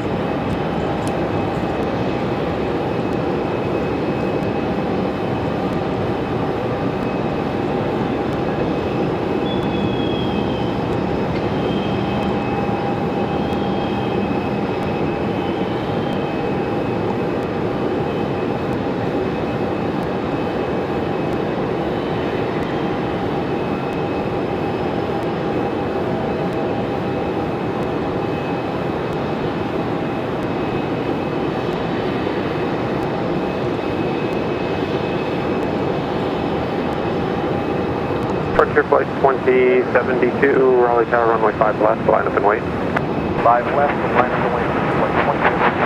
Speaker 1: Departure flight 2072, Raleigh Tower, runway 5 left, line up and wait.
Speaker 2: 5 left, line up and wait. Flight 2072.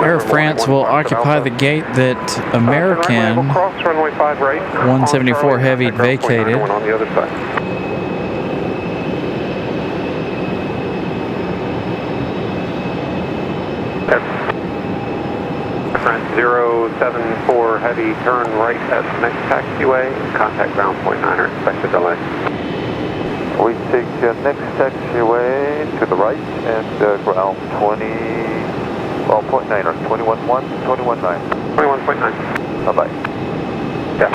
Speaker 3: Air France will occupy the gate that American 174 Heavy vacated.
Speaker 1: On the other side. Air France 074 Heavy, turn right at the next taxiway. Contact ground point 9 expected delay.
Speaker 2: We take next taxiway to the right and ground 20. Well, point 9 or 21.1, 21.9.
Speaker 1: 21.9.
Speaker 2: Bye-bye.
Speaker 1: Yeah.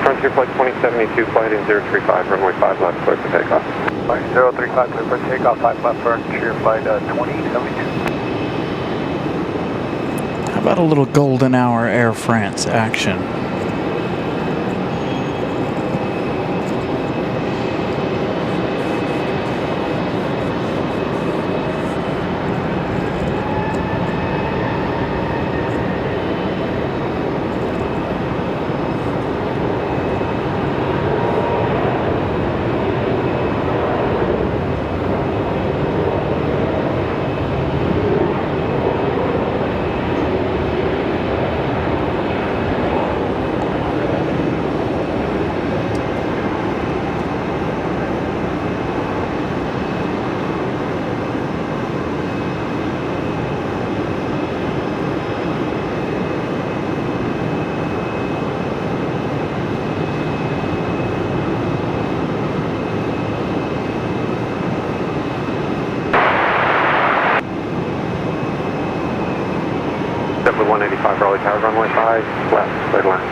Speaker 1: Frontier flight 2072, flight in 035, runway 5 left, clear for takeoff.
Speaker 2: Flight 035, clear for takeoff, 5 left, Frontier flight 2072.
Speaker 3: How about a little golden hour Air France action?
Speaker 1: Double 185 Raleigh Tower, runway 5 left, clear line.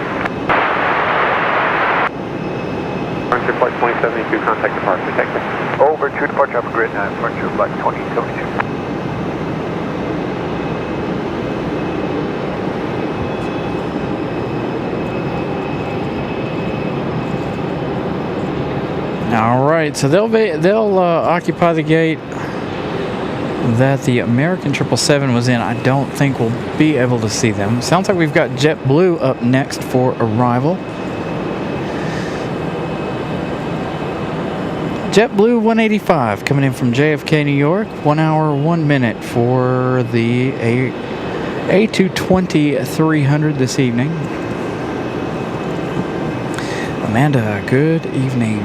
Speaker 1: Frontier flight 2072, contact departure, take care.
Speaker 2: Over to departure, up grid 9, Frontier flight 2072.
Speaker 3: All right, so they'll occupy the gate that the American 777 was in. I don't think we'll be able to see them. Sounds like we've got JetBlue up next for arrival. JetBlue 185 coming in from JFK, New York. 1 hour, 1 minute for the A220-300 this evening. Amanda, good evening.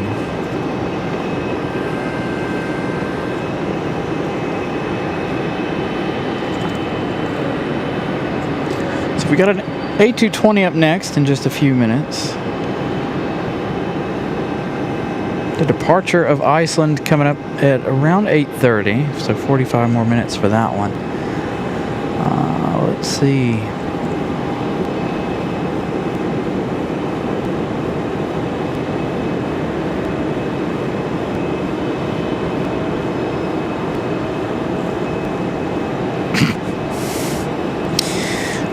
Speaker 3: So we got an A220 up next in just a few minutes. The departure of Iceland coming up at around 8:30, so 45 more minutes for that one. Let's see.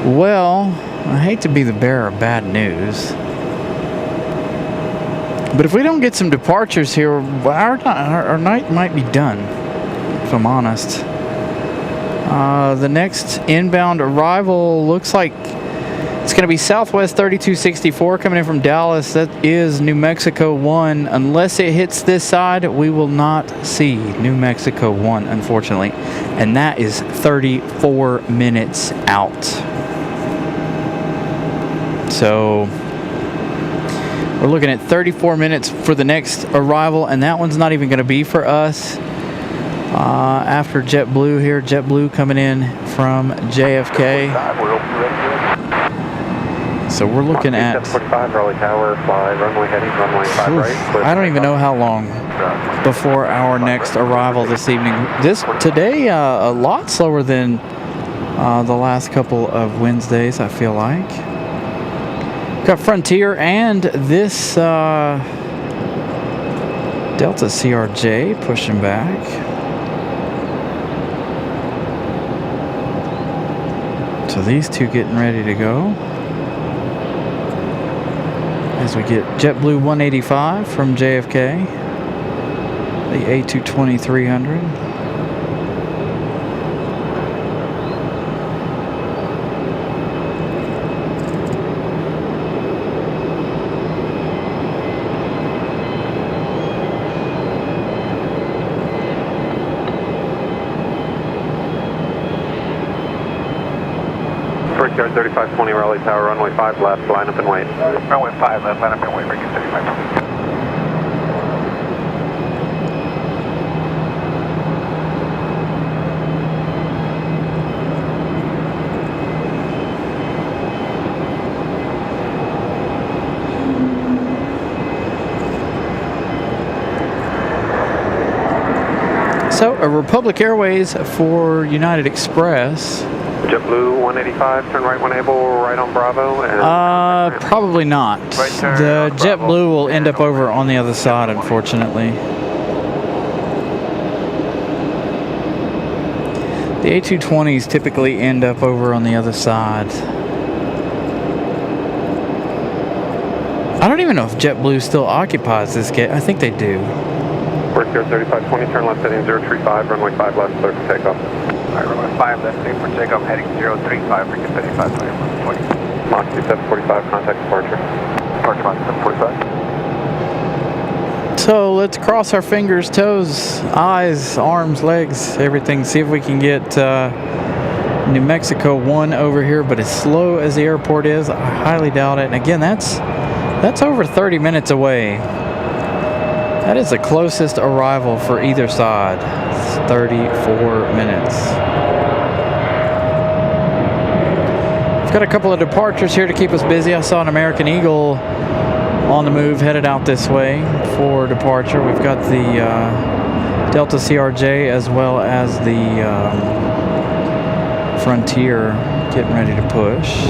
Speaker 3: Well, I hate to be the bearer of bad news, but if we don't get some departures here, our night might be done, if I'm honest. The next inbound arrival looks like it's going to be Southwest 3264 coming in from Dallas. That is New Mexico 1. Unless it hits this side, we will not see New Mexico 1, unfortunately. And that is 34 minutes out. So we're looking at 34 minutes for the next arrival, and that one's not even going to be for us. After JetBlue here, JetBlue coming in from JFK. So we're looking at
Speaker 1: 45 Raleigh Tower, fly runway heading, runway 5 right.
Speaker 3: I don't even know how long before our next arrival this evening. Today a lot slower than the last couple of Wednesdays, I feel like. Got Frontier and this Delta CRJ pushing back. So these two getting ready to go. As we get JetBlue 185 from JFK. The A220-300.
Speaker 1: Yard 3520 Raleigh Tower, runway 5 left, line up and wait. Runway 5 left, line up and wait, breaking 3520.
Speaker 3: So, a Republic Airways for United Express.
Speaker 1: JetBlue 185, turn right when able, right on Bravo. And
Speaker 3: probably not.
Speaker 1: Right turn
Speaker 3: The
Speaker 1: on
Speaker 3: JetBlue
Speaker 1: Bravo.
Speaker 3: will end up over on the other side, unfortunately. The A220s typically end up over on the other side. I don't even know if JetBlue still occupies this gate. I think they do.
Speaker 1: First Yard 3520, turn left heading 035, runway 5 left, clear for takeoff. Alright, runway 5 left, clear for takeoff, heading 035, breaking 3520. Mach 2745, contact departure. Departure Mach 745.
Speaker 3: So let's cross our fingers, toes, eyes, arms, legs, everything. See if we can get New Mexico 1 over here. But as slow as the airport is, I highly doubt it. And again, that's over 30 minutes away. That is the closest arrival for either side. It's 34 minutes. We've got a couple of departures here to keep us busy. I saw an American Eagle on the move, headed out this way for departure. We've got the Delta CRJ as well as the Frontier getting ready to push.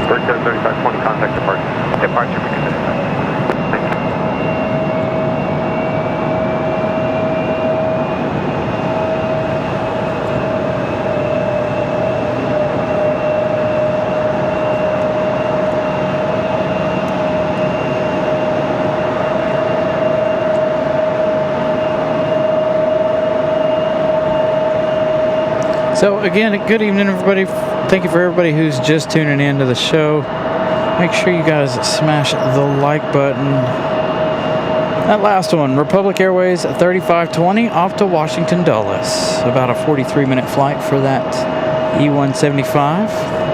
Speaker 1: First Yard 3520, contact departure. Departure, breaking 35. Thank you.
Speaker 3: So again, good evening, everybody. Thank you for everybody who's just tuning in to the show. Make sure you guys smash the like button. That last one, Republic Airways 3520 off to Washington Dulles. About a 43-minute flight for that E175.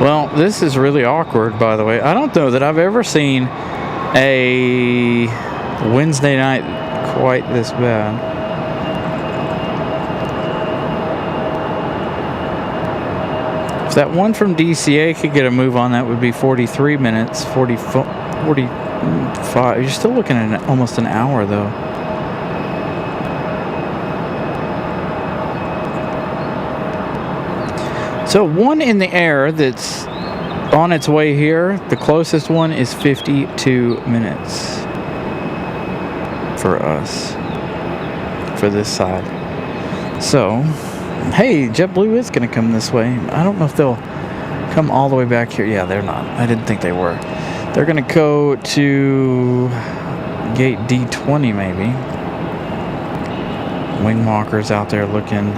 Speaker 3: Well, this is really awkward, by the way. I don't know that I've ever seen a Wednesday night quite this bad. If that one from DCA could get a move on, that would be 43 minutes, 45. You're still looking at almost an hour, though. So one in the air that's on its way here, the closest one is 52 minutes for us, for this side. So, hey, JetBlue is going to come this way. I don't know if they'll come all the way back here. Yeah, they're not. I didn't think they were. They're going to go to gate D20 maybe. Wing walkers out there looking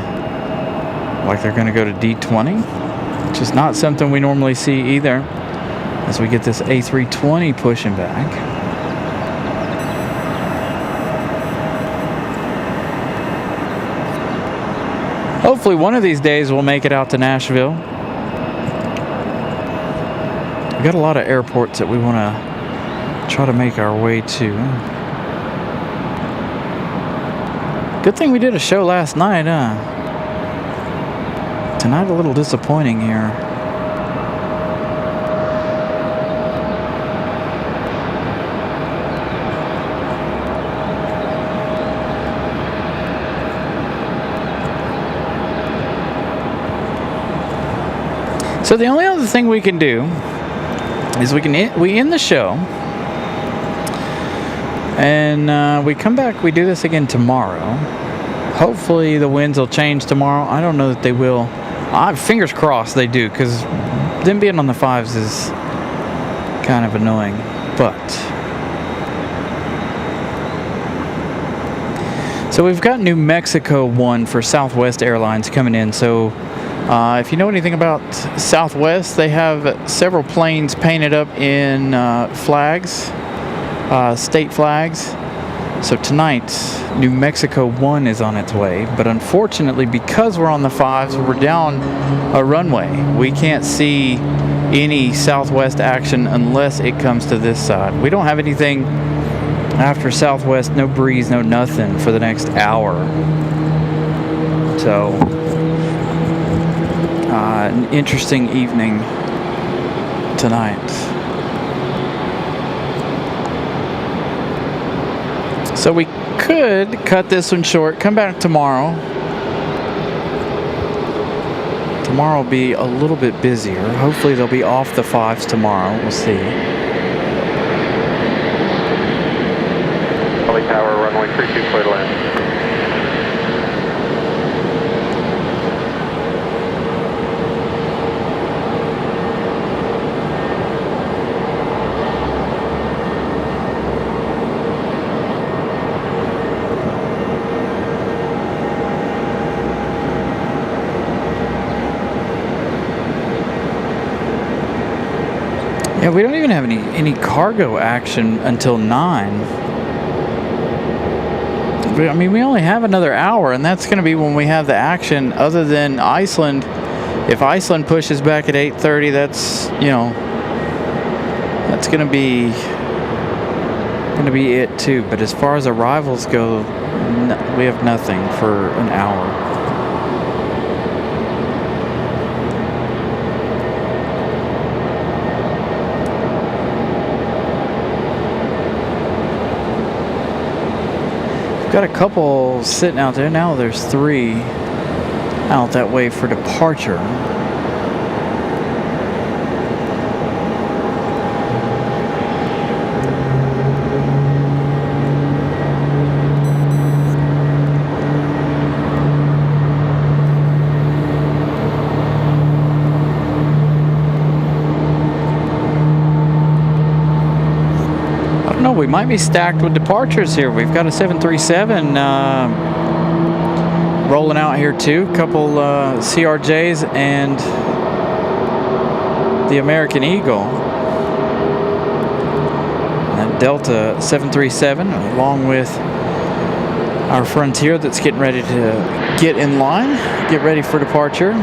Speaker 3: like they're going to go to D20, which is not something we normally see either, as we get this A320 pushing back. Hopefully one of these days we'll make it out to Nashville. We've got a lot of airports that we want to try to make our way to. Good thing we did a show last night, huh? Tonight a little disappointing here. So the only other thing we can do is we end the show, and we come back. We do this again tomorrow. Hopefully the winds will change tomorrow. I don't know that they will. Fingers crossed they do, because them being on the 5s is kind of annoying. But so we've got New Mexico 1 for Southwest Airlines coming in. So if you know anything about Southwest, they have several planes painted up in flags, state flags. So tonight, New Mexico 1 is on its way, but unfortunately, because we're on the 5s, we're down a runway. We can't see any Southwest action unless it comes to this side. We don't have anything after Southwest, no breeze, no nothing for the next hour. So, an interesting evening tonight. So we could cut this one short, come back tomorrow. Tomorrow will be a little bit busier. Hopefully they'll be off the 5s tomorrow. We'll see.
Speaker 1: Raleigh Tower, runway 32, clear to land.
Speaker 3: Yeah, we don't even have any cargo action until 9. I mean, we only have another hour, and that's going to be when we have the action. Other than Iceland, if Iceland pushes back at 8:30, that's, you know, that's going to be it too. But as far as arrivals go, we have nothing for an hour. Got a couple sitting out there. Now there's 3 out that way for departure. We might be stacked with departures here. We've got a 737 rolling out here too. A couple CRJs and the American Eagle. And Delta 737 along with our Frontier that's getting ready to get in line, get ready for departure.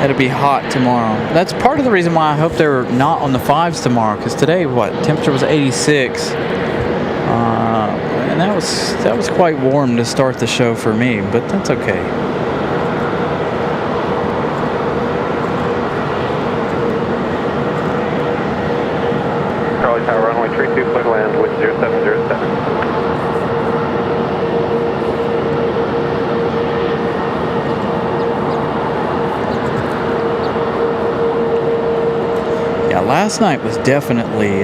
Speaker 3: It'll be hot tomorrow. That's part of the reason why I hope they're not on the 5s tomorrow, because today, what, temperature was 86, and that was quite warm to start the show for me, but that's okay.
Speaker 1: Charlie Tower, runway 32, clear to land with 0707.
Speaker 3: Last night was definitely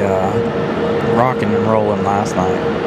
Speaker 3: rocking and rolling last night.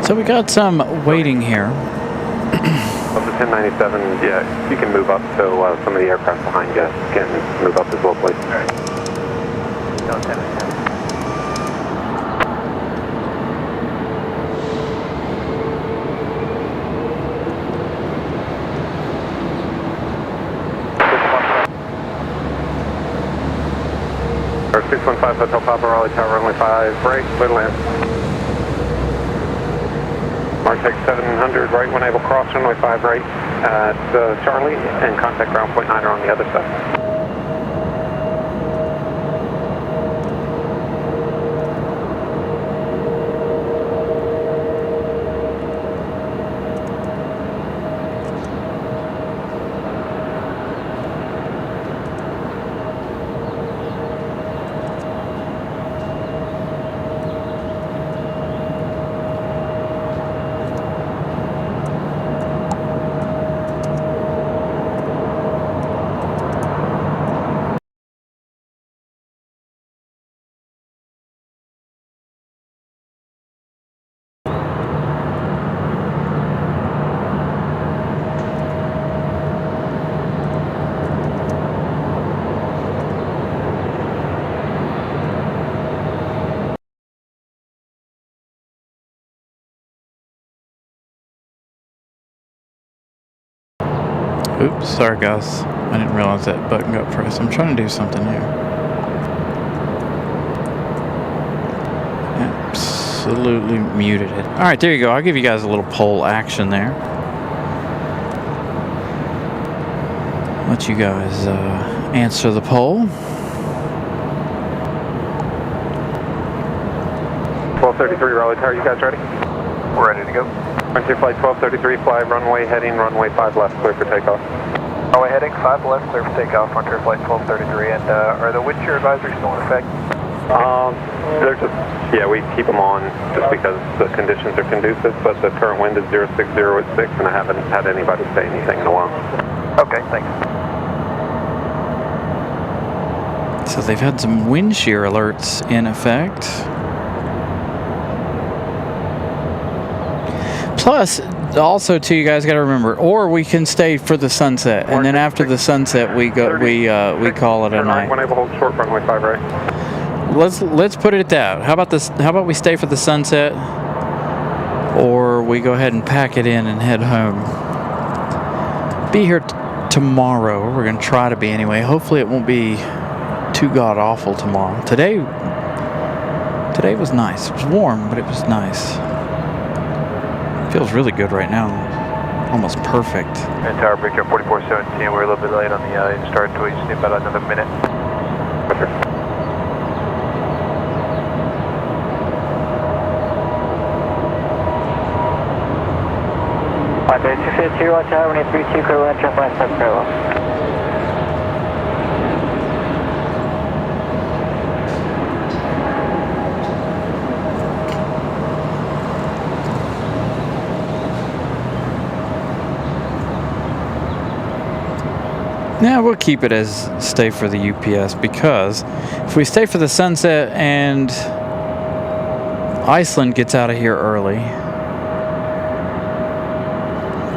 Speaker 1: So
Speaker 3: we got some waiting here.
Speaker 1: Of the 1097, yeah, you can move up so some of the aircraft behind you can move up as well, please. All right. Go 1097. Or 615 Hotel Papa, Raleigh Tower, runway 5, break, clear to land. Martech 700 right when able, cross runway 5 right at Charlie, and contact ground point 9 on the other side.
Speaker 3: Oops, sorry guys. I didn't realize that button got pressed. I'm trying to do something here. absolutely muted it. All right, there you go. I'll give you guys a little poll action there. Let you guys answer the poll.
Speaker 1: 1233 Raleigh Tower, you guys ready?
Speaker 2: We're ready to go.
Speaker 1: Frontier Flight 1233, fly runway heading, runway 5 left, clear for takeoff.
Speaker 2: Runway heading 5 left, clear for takeoff. Frontier Flight 1233, and are the wind shear advisories still in effect?
Speaker 1: They're just, yeah, we keep them on just because the conditions are conducive, but the current wind is 060 at 6, and I haven't had anybody say anything in a while.
Speaker 2: Okay, thanks.
Speaker 3: So they've had some wind shear alerts in effect. Plus, also too, you guys got to remember, or we can stay for the sunset, and then after the sunset, we go, we call it a night.
Speaker 1: When able to hold short runway 5 right.
Speaker 3: Let's put it at that. How about this? How about we stay for the sunset, or we go ahead and pack it in and head home. Be here tomorrow. We're gonna try to be anyway. Hopefully, it won't be too god awful tomorrow. Today was nice. It was warm, but it was nice. Feels really good right now. Almost perfect.
Speaker 2: And Tower Breaker 4417, we're a little bit late on the start, so we just need about another minute.
Speaker 1: Okay. Flight 252, watch out, we need 32, clear land, jump line, 7 parallel.
Speaker 3: Yeah, we'll keep it as stay for the UPS, because if we stay for the sunset and Iceland gets out of here early,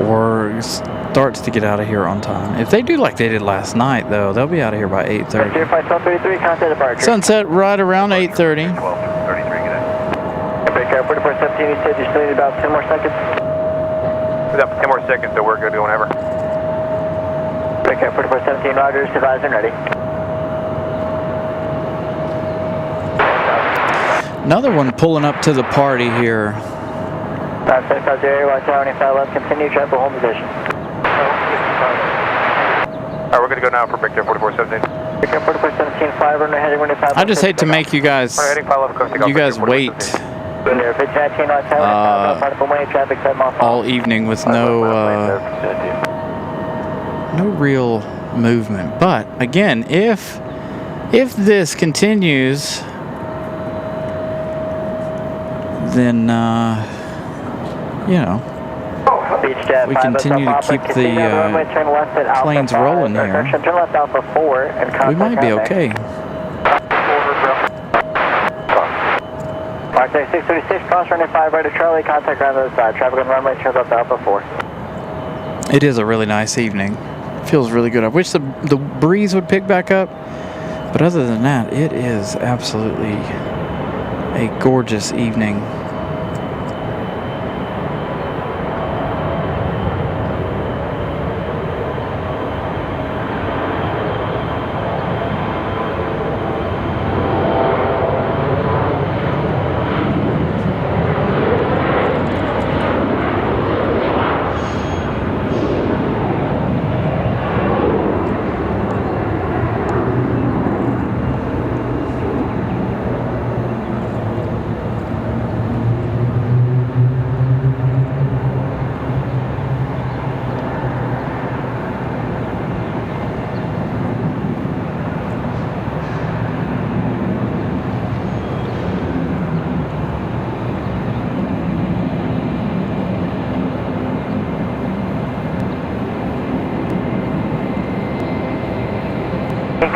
Speaker 3: or starts to get out of here on time. If they do like they did last night, though, they'll be out of here by 8:30.
Speaker 1: 1233, contact departure.
Speaker 3: Sunset right around 8:30.
Speaker 2: 1233, good day.
Speaker 1: Break out 4417, you said you still need about 10 more seconds?
Speaker 2: We got 10 more seconds, so we're good to go whenever.
Speaker 1: Break out 4417, Rogers, advise and ready.
Speaker 3: Another one pulling up to the party here.
Speaker 1: 575 area, watch out, 25 left, continue, try to hold position.
Speaker 2: Alright, we're good to go now for Breakdown 4417.
Speaker 1: Break out 4417, 5, runway heading 25.
Speaker 3: I just hate to make you guys wait all evening with no real movement. But again, if this continues, then you know, we continue to keep the planes rolling here. We might be okay.
Speaker 1: Mark 636, cross runway 5 right to Charlie, contact ground on the side. Traffic on runway turns up to Alpha 4.
Speaker 3: It is a really nice evening. Feels really good. I wish the breeze would pick back up, but other than that, it is absolutely a gorgeous evening.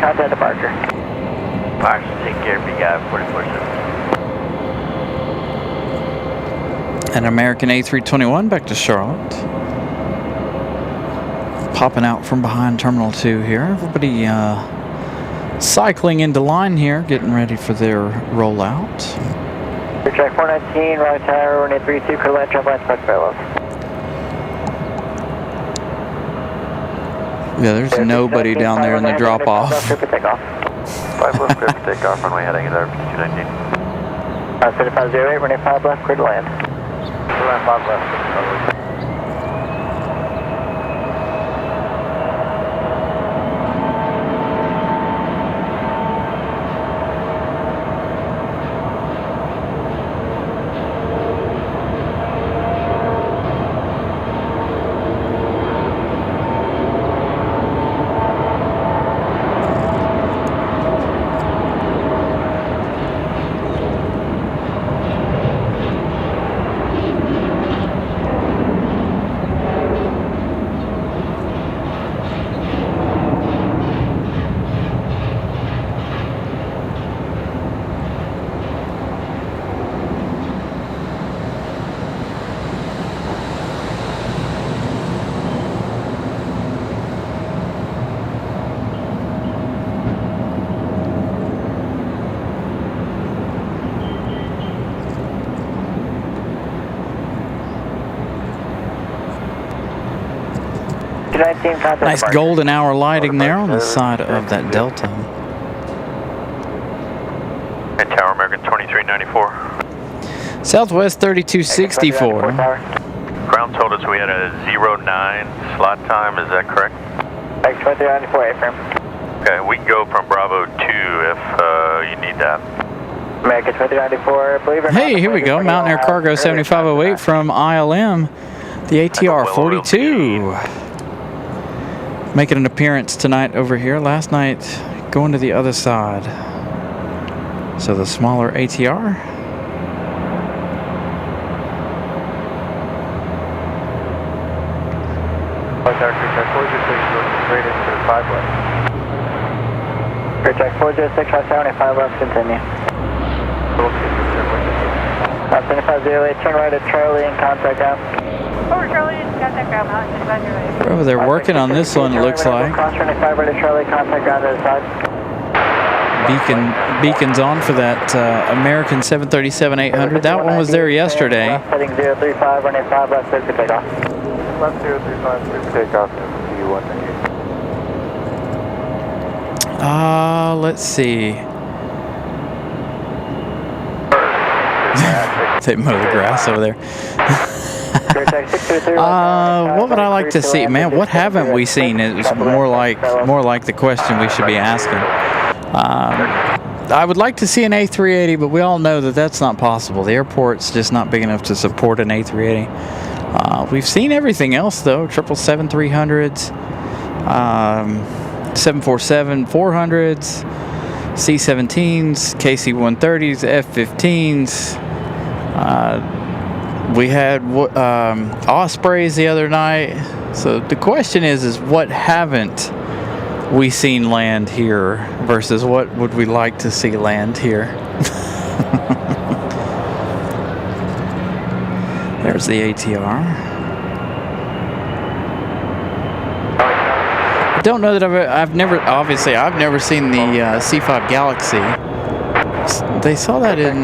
Speaker 1: Contact departure.
Speaker 2: Alright, take care, big guy, 4417.
Speaker 3: An American A321 back to Charlotte. Popping out from behind Terminal 2 here. Everybody cycling into line here, getting ready for their rollout.
Speaker 1: Track 419, Raleigh Tower, runway 32, clear land, jump line, spec parallel.
Speaker 3: Yeah, there's nobody down there in the drop-off.
Speaker 2: 5 left, clear for takeoff, runway heading at 219.
Speaker 1: 3508, running 5 left, clear to land. Land 5 left.
Speaker 3: Nice golden hour lighting there on the side of that Delta.
Speaker 2: And Tower American 2394.
Speaker 3: Southwest 3264.
Speaker 2: Ground told us we had a 09 slot time, is that correct?
Speaker 1: X2394, affirm.
Speaker 2: Okay, we can go from Bravo 2 if you need that.
Speaker 1: American 2394, believe it or not.
Speaker 3: Hey, here we go. Mountain Air Cargo 7508 from ILM. The ATR 42. Making an appearance tonight over here. Last night, going to the other side. So the smaller ATR.
Speaker 1: Project 406, 75 left, continue. 7508, turn right at Charlie and contact ground.
Speaker 4: Over Charlie, contact ground, Mountain 7508.
Speaker 3: Over there working on this one, it looks like.
Speaker 1: Cross 25 right at Charlie, contact ground to the side.
Speaker 3: Beacon's on for that American 737-800. That one was there yesterday.
Speaker 1: Heading 035, running 5 left, clear for takeoff.
Speaker 2: Left 035, clear for takeoff.
Speaker 3: Let's see. They mow the grass over there. What would I like to see, man? What haven't we seen? It's more like the question we should be asking. I would like to see an A380, but we all know that that's not possible. The airport's just not big enough to support an A380. We've seen everything else though: 777-300s, 747-400s, C-17s, KC-130s, F-15s. We had Ospreys the other night. So the question is what haven't we seen land here versus what would we like to see land here? There's the ATR. I don't know that I've never seen the C5 Galaxy. They saw that in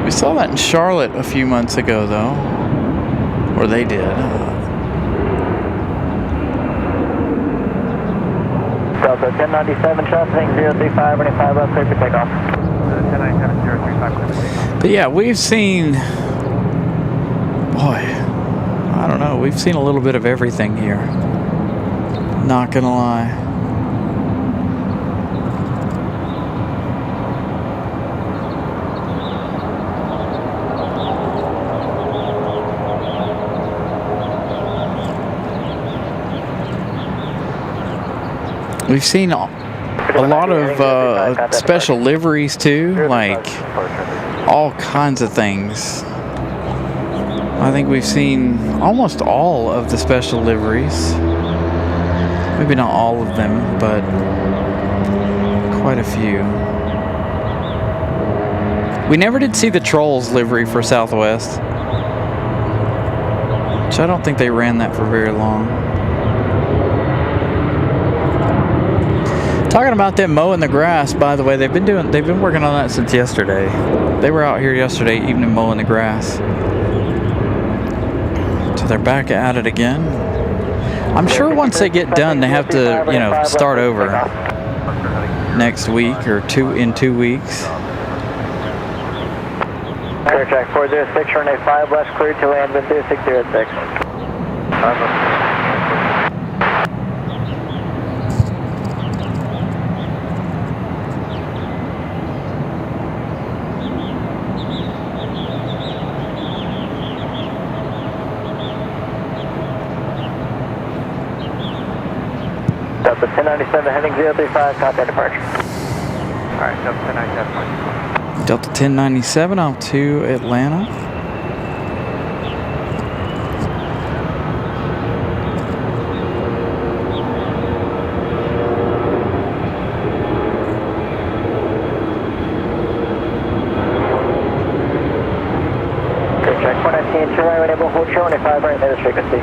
Speaker 3: we saw that in Charlotte a few months ago though, or they did.
Speaker 1: Delta 1097, traffic 035, running 5 left, clear for takeoff. 1097, 035, clear for takeoff.
Speaker 3: But yeah, we've seen, boy, I don't know, we've seen a little bit of everything here. Not gonna lie. We've seen a lot of special liveries too, like all kinds of things. I think we've seen almost all of the special liveries. Maybe not all of them, but quite a few. We never did see the Trolls livery for Southwest, which I don't think they ran that for very long. Talking about them mowing the grass, by the way, they've been working on that since yesterday. They were out here yesterday evening mowing the grass. So they're back at it again. I'm sure once they get done, they have to, you know, start over next week or in 2 weeks.
Speaker 1: Clear track 406, runway 5 left, clear to land with 606. Delta 1097 heading 035, contact departure.
Speaker 2: Alright, Delta 1097.
Speaker 3: Delta 1097 out to Atlanta.
Speaker 1: Clear track 419, 2 right, enable hold short, 5 right, latest frequency.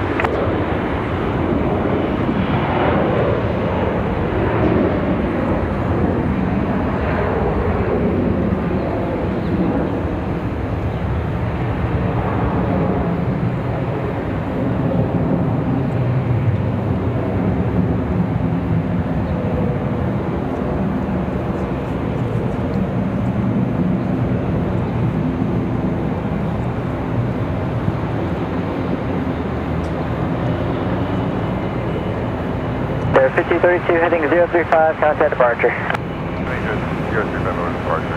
Speaker 1: There, 5032 heading 035, contact departure.
Speaker 2: 035 departure.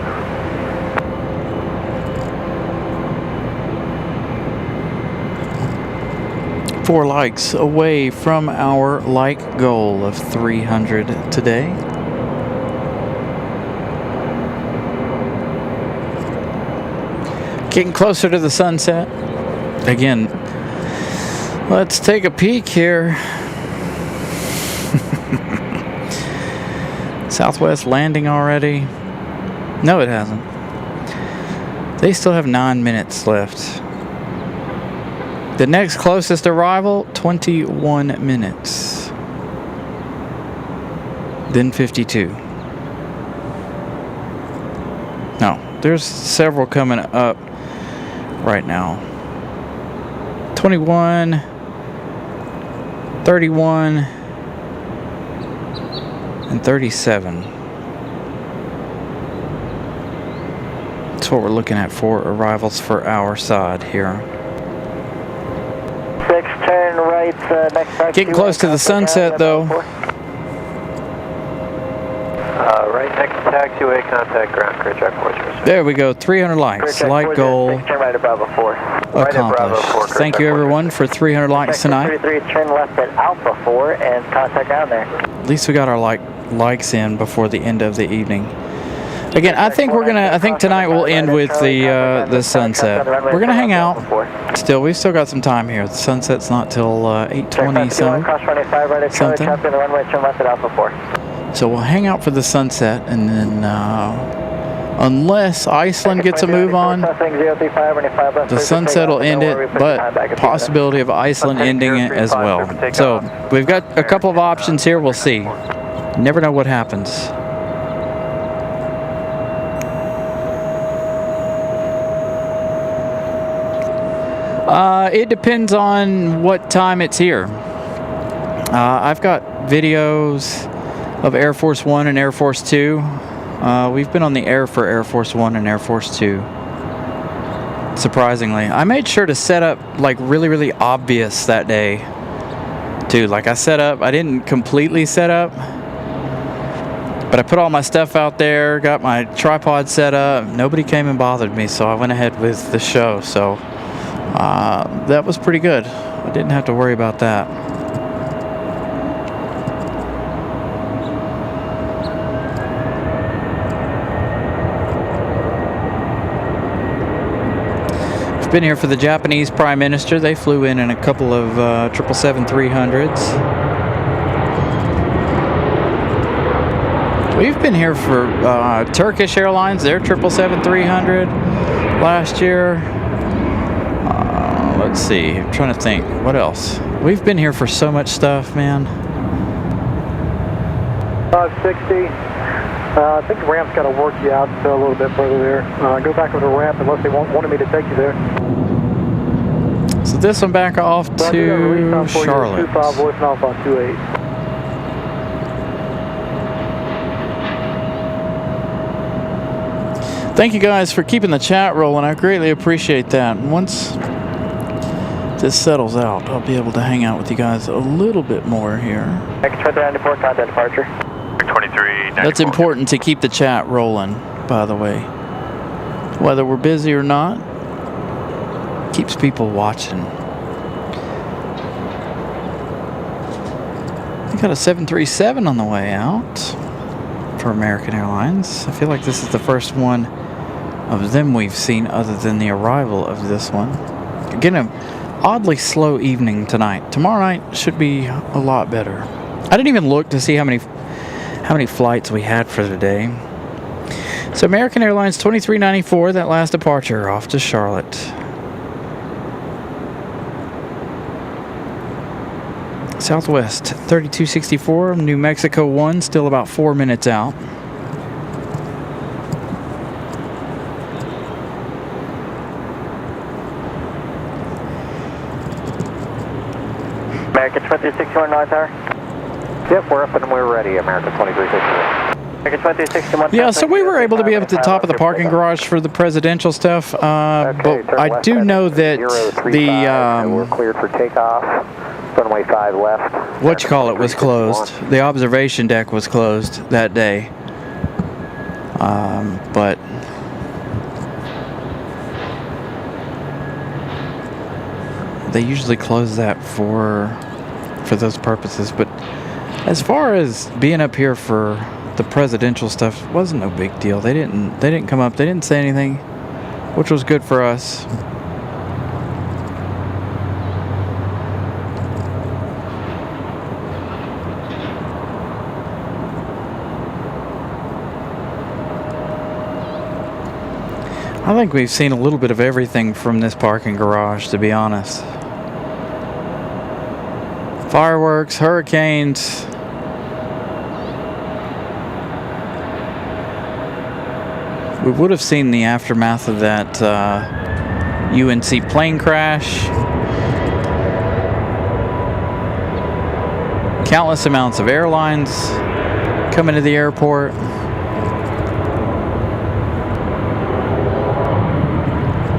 Speaker 3: 4 likes away from our like goal of 300 today. Getting closer to the sunset. Again, let's take a peek here. Southwest landing already? No, it hasn't. They still have 9 minutes left. The next closest arrival, 21 minutes. Then 52. No, there's several coming up right now. 21, 31, and 37. That's what we're looking at for arrivals for our side here.
Speaker 1: 6, turn right, next taxi.
Speaker 3: Getting close to the sunset though.
Speaker 1: Right next taxiway, contact ground, clear track 406.
Speaker 3: There we go, 300 likes. Like goal
Speaker 1: turn right at Bravo 4.
Speaker 3: accomplished. Thank you everyone for 300 likes tonight.
Speaker 1: 33, turn left at Alpha 4 and contact down there.
Speaker 3: At least we got our likes in before the end of the evening. Again, I think tonight we'll end with the sunset. We're gonna hang out. Still, we've still got some time here. The sunset's not till 8:20 something. So we'll hang out for the sunset, and then unless Iceland gets a move on, the sunset will end it, but possibility of Iceland ending it as well. So we've got a couple of options here. We'll see. Never know what happens. It depends on what time it's here. I've got videos of Air Force One and Air Force Two. We've been on the air for Air Force One and Air Force Two. Surprisingly, I made sure to set up like really obvious that day too. Like I didn't completely set up, but I put all my stuff out there, got my tripod set up. Nobody came and bothered me, so I went ahead with the show. So that was pretty good. I didn't have to worry about that. I've been here for the Japanese Prime Minister. They flew in a couple of 777-300s. We've been here for Turkish Airlines, their 777-300 last year. Let's see, I'm trying to think, what else? We've been here for so much stuff, man.
Speaker 1: 560. I think the ramp's got to work you out a little bit further there. Go back over the ramp unless they wanted me to take you there.
Speaker 3: So this one back off to Charlotte.
Speaker 1: 25 voicing off on 28.
Speaker 3: Thank you guys for keeping the chat rolling. I greatly appreciate that. Once this settles out, I'll be able to hang out with you guys a little bit more here.
Speaker 1: X-2394, contact departure.
Speaker 2: 23.
Speaker 3: That's important to keep the chat rolling, by the way. Whether we're busy or not, keeps people watching. We got a 737 on the way out for American Airlines. I feel like this is the first one of them we've seen other than the arrival of this one. Again, an oddly slow evening tonight. Tomorrow night should be a lot better. I didn't even look to see how many flights we had for the day. So American Airlines 2394, that last departure, off to Charlotte. Southwest 3264, New Mexico 1, still about 4 minutes out.
Speaker 1: American 2361 North Tower. Yep, we're up and we're ready, American 2361. American 2361.
Speaker 3: Yeah, so we were able to be up at the top of the parking garage for the presidential stuff, but I do know that
Speaker 1: we're cleared for takeoff. Runway 5 left.
Speaker 3: Whatchamacallit was closed. The observation deck was closed that day. But they usually close that for those purposes. But as far as being up here for the presidential stuff, wasn't no big deal. They didn't come up. They didn't say anything, which was good for us. I think we've seen a little bit of everything from this parking garage, to be honest. Fireworks, hurricanes. We would have seen the aftermath of that UNC plane crash. Countless amounts of airlines coming to the airport.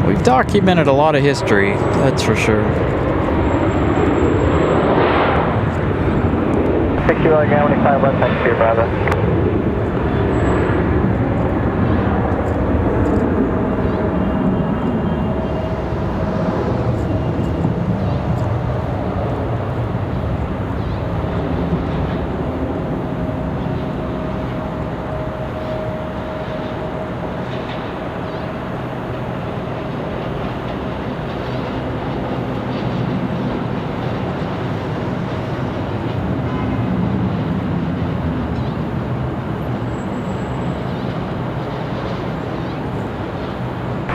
Speaker 3: We've documented a lot of history, that's for sure.
Speaker 1: 60 again, 25 left, thanks for your brother.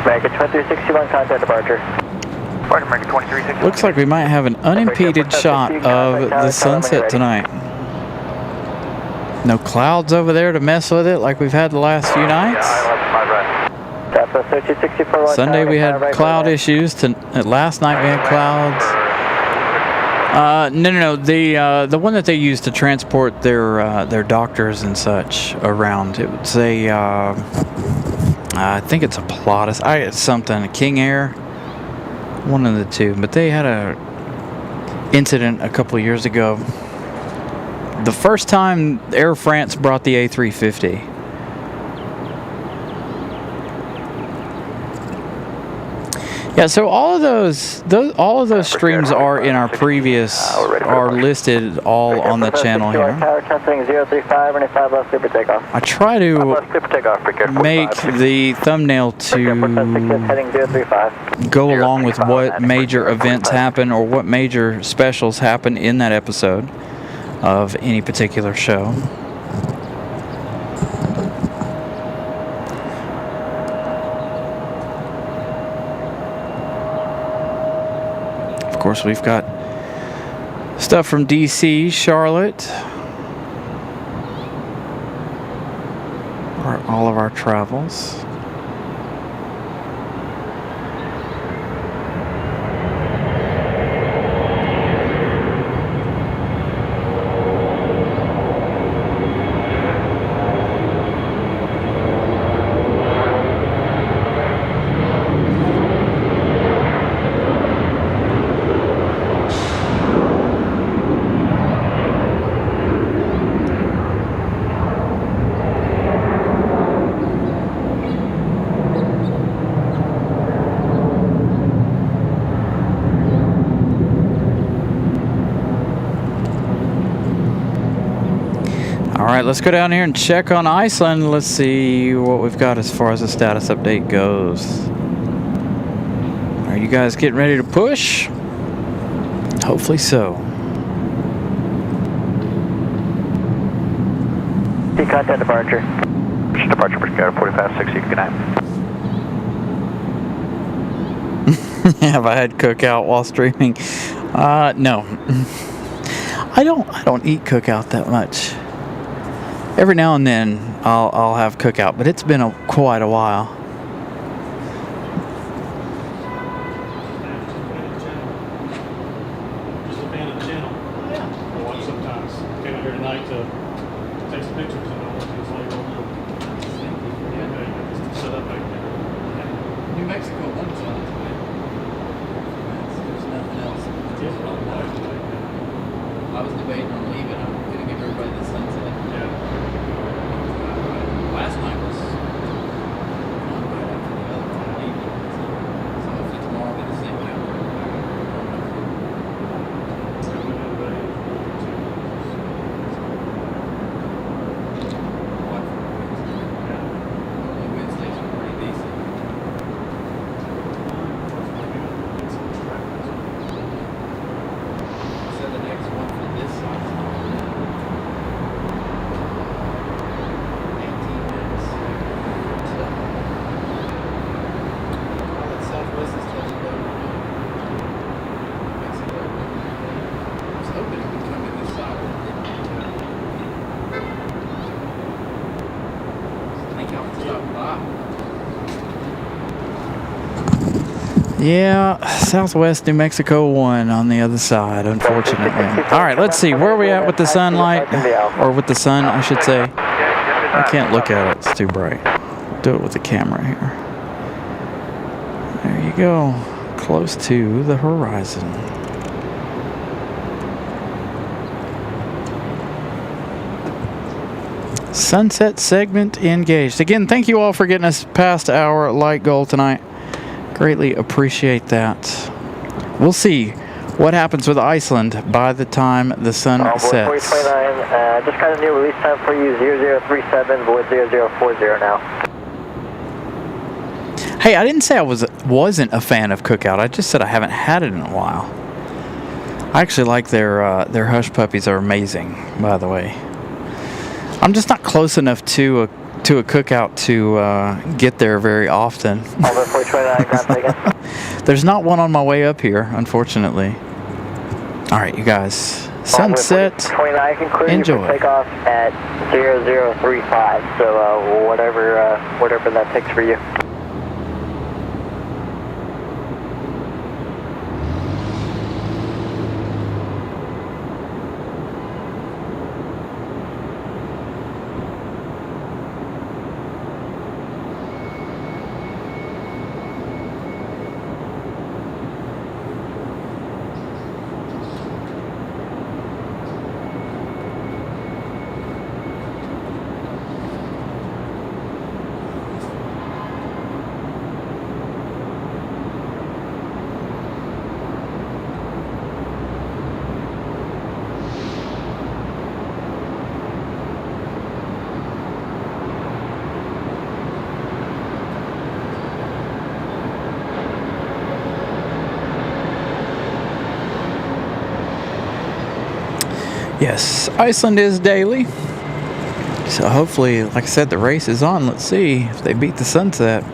Speaker 1: American 2361, contact departure.
Speaker 2: American 2361.
Speaker 3: Looks like we might have an unimpeded shot of the sunset tonight. No clouds over there to mess with it like we've had the last few nights. Sunday we had cloud issues. Last night we had clouds. No. The one that they use to transport their doctors and such around. It would say. I think it's a Pilatus. It's something, a King Air, one of the two. But they had a incident a couple of years ago. The first time Air France brought the A350. Yeah, so all of those streams are in our previous, are listed all on the channel here. I try to make the thumbnail to go along with what major events happen or what major specials happen in that episode of any particular show. Of course, we've got stuff from DC, Charlotte, all of our travels. right, let's go down here and check on Iceland. Let's see what we've got as far as the status update goes. Are you guys getting ready to push? Hopefully so.
Speaker 1: Contact departure. Departure for Sky 4560, good night.
Speaker 3: Have I had cookout while streaming? No. I don't eat cookout that much. Every now and then I'll have cookout, but it's been quite a while.
Speaker 5: Just a fan of the channel. I watch sometimes. Came out here tonight to take some pictures and I want to just later on. Just set up back there.
Speaker 3: New Mexico lunch on its way. There's nothing else. I was debating on leaving. I'm going to give everybody the sunset.
Speaker 5: Yeah.
Speaker 3: Last night was right after the other time. So if tomorrow be the same way, Wednesdays are pretty decent. So the next one for this side is 18 minutes. Southwest is telling me Mexico. I was hoping it would come to this side, but it didn't. I think I'll stop by. Yeah, Southwest New Mexico 1 on the other side, unfortunately. All right, let's see. Where are we at with the sunlight? Or with the sun, I should say. I can't look at it. It's too bright. Do it with the camera here. There you go. Close to the horizon. Sunset segment engaged. Again, thank you all for getting us past our light goal tonight. Greatly appreciate that. We'll see what happens with Iceland by the time the sun sets.
Speaker 1: 4029, just got a new release time for you, 0037, void 0040 now.
Speaker 3: Hey, I didn't say I wasn't a fan of cookout. I just said I haven't had it in a while. I actually like their hush puppies are amazing, by the way. I'm just not close enough to a cookout to get there very often. There's not one on my way up here, unfortunately. All right, you guys. Sunset.
Speaker 1: 29 conclude.
Speaker 3: Enjoy.
Speaker 1: You can take off at 0035. So whatever that takes for you.
Speaker 3: Yes, Iceland is daily. So hopefully, like I said, the race is on. Let's see if they beat the sunset.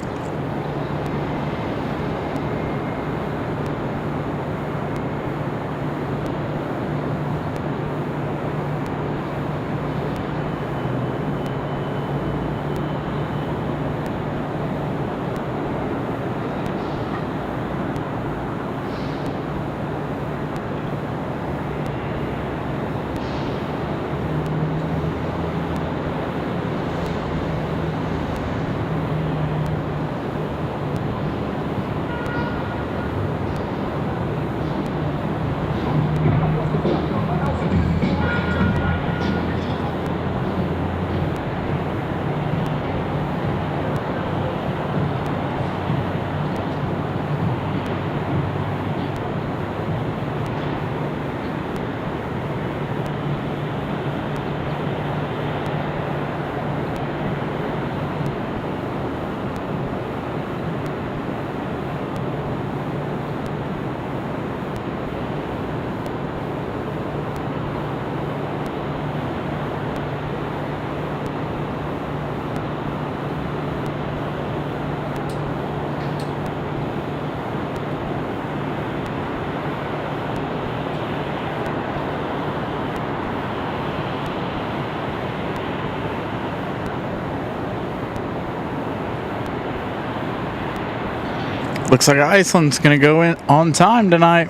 Speaker 3: Looks like Iceland's gonna go in on time tonight.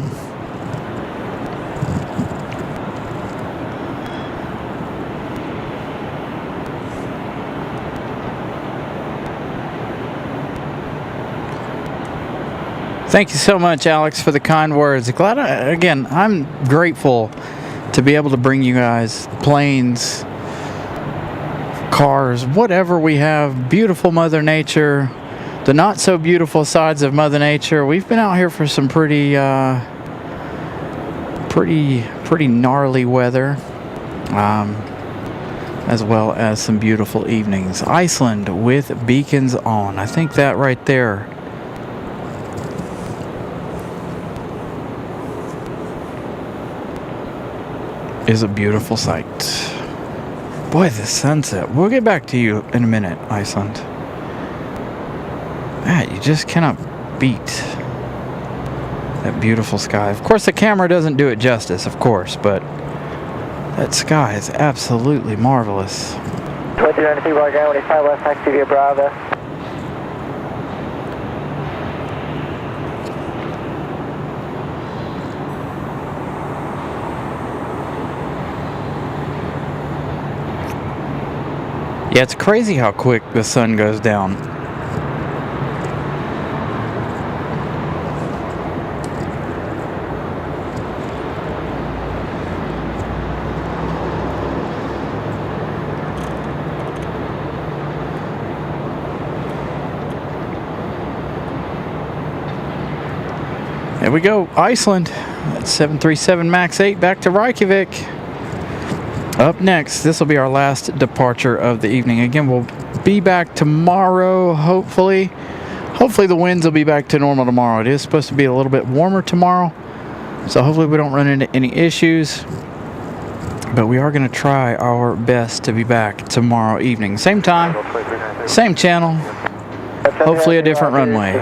Speaker 3: Thank you so much, Alex, for the kind words. I'm grateful to be able to bring you guys planes, cars, whatever we have. Beautiful Mother Nature, the not so beautiful sides of Mother Nature. We've been out here for some pretty gnarly weather, as well as some beautiful evenings. Iceland with beacons on. I think that right there is a beautiful sight. Boy, the sunset. We'll get back to you in a minute, Iceland. Man, you just cannot beat that beautiful sky. Of course, the camera doesn't do it justice, of course, but that sky is absolutely marvelous.
Speaker 1: 2293 Roger, 185 West, taxi via Bravo.
Speaker 3: Yeah, it's crazy how quick the sun goes down. There we go, Iceland. That's 737 MAX 8 back to Reykjavik. Up next, this will be our last departure of the evening. Again, we'll be back tomorrow, hopefully. Hopefully the winds will be back to normal tomorrow. It is supposed to be a little bit warmer tomorrow, so hopefully we don't run into any issues. But we are going to try our best to be back tomorrow evening. Same time, same channel, hopefully a different runway.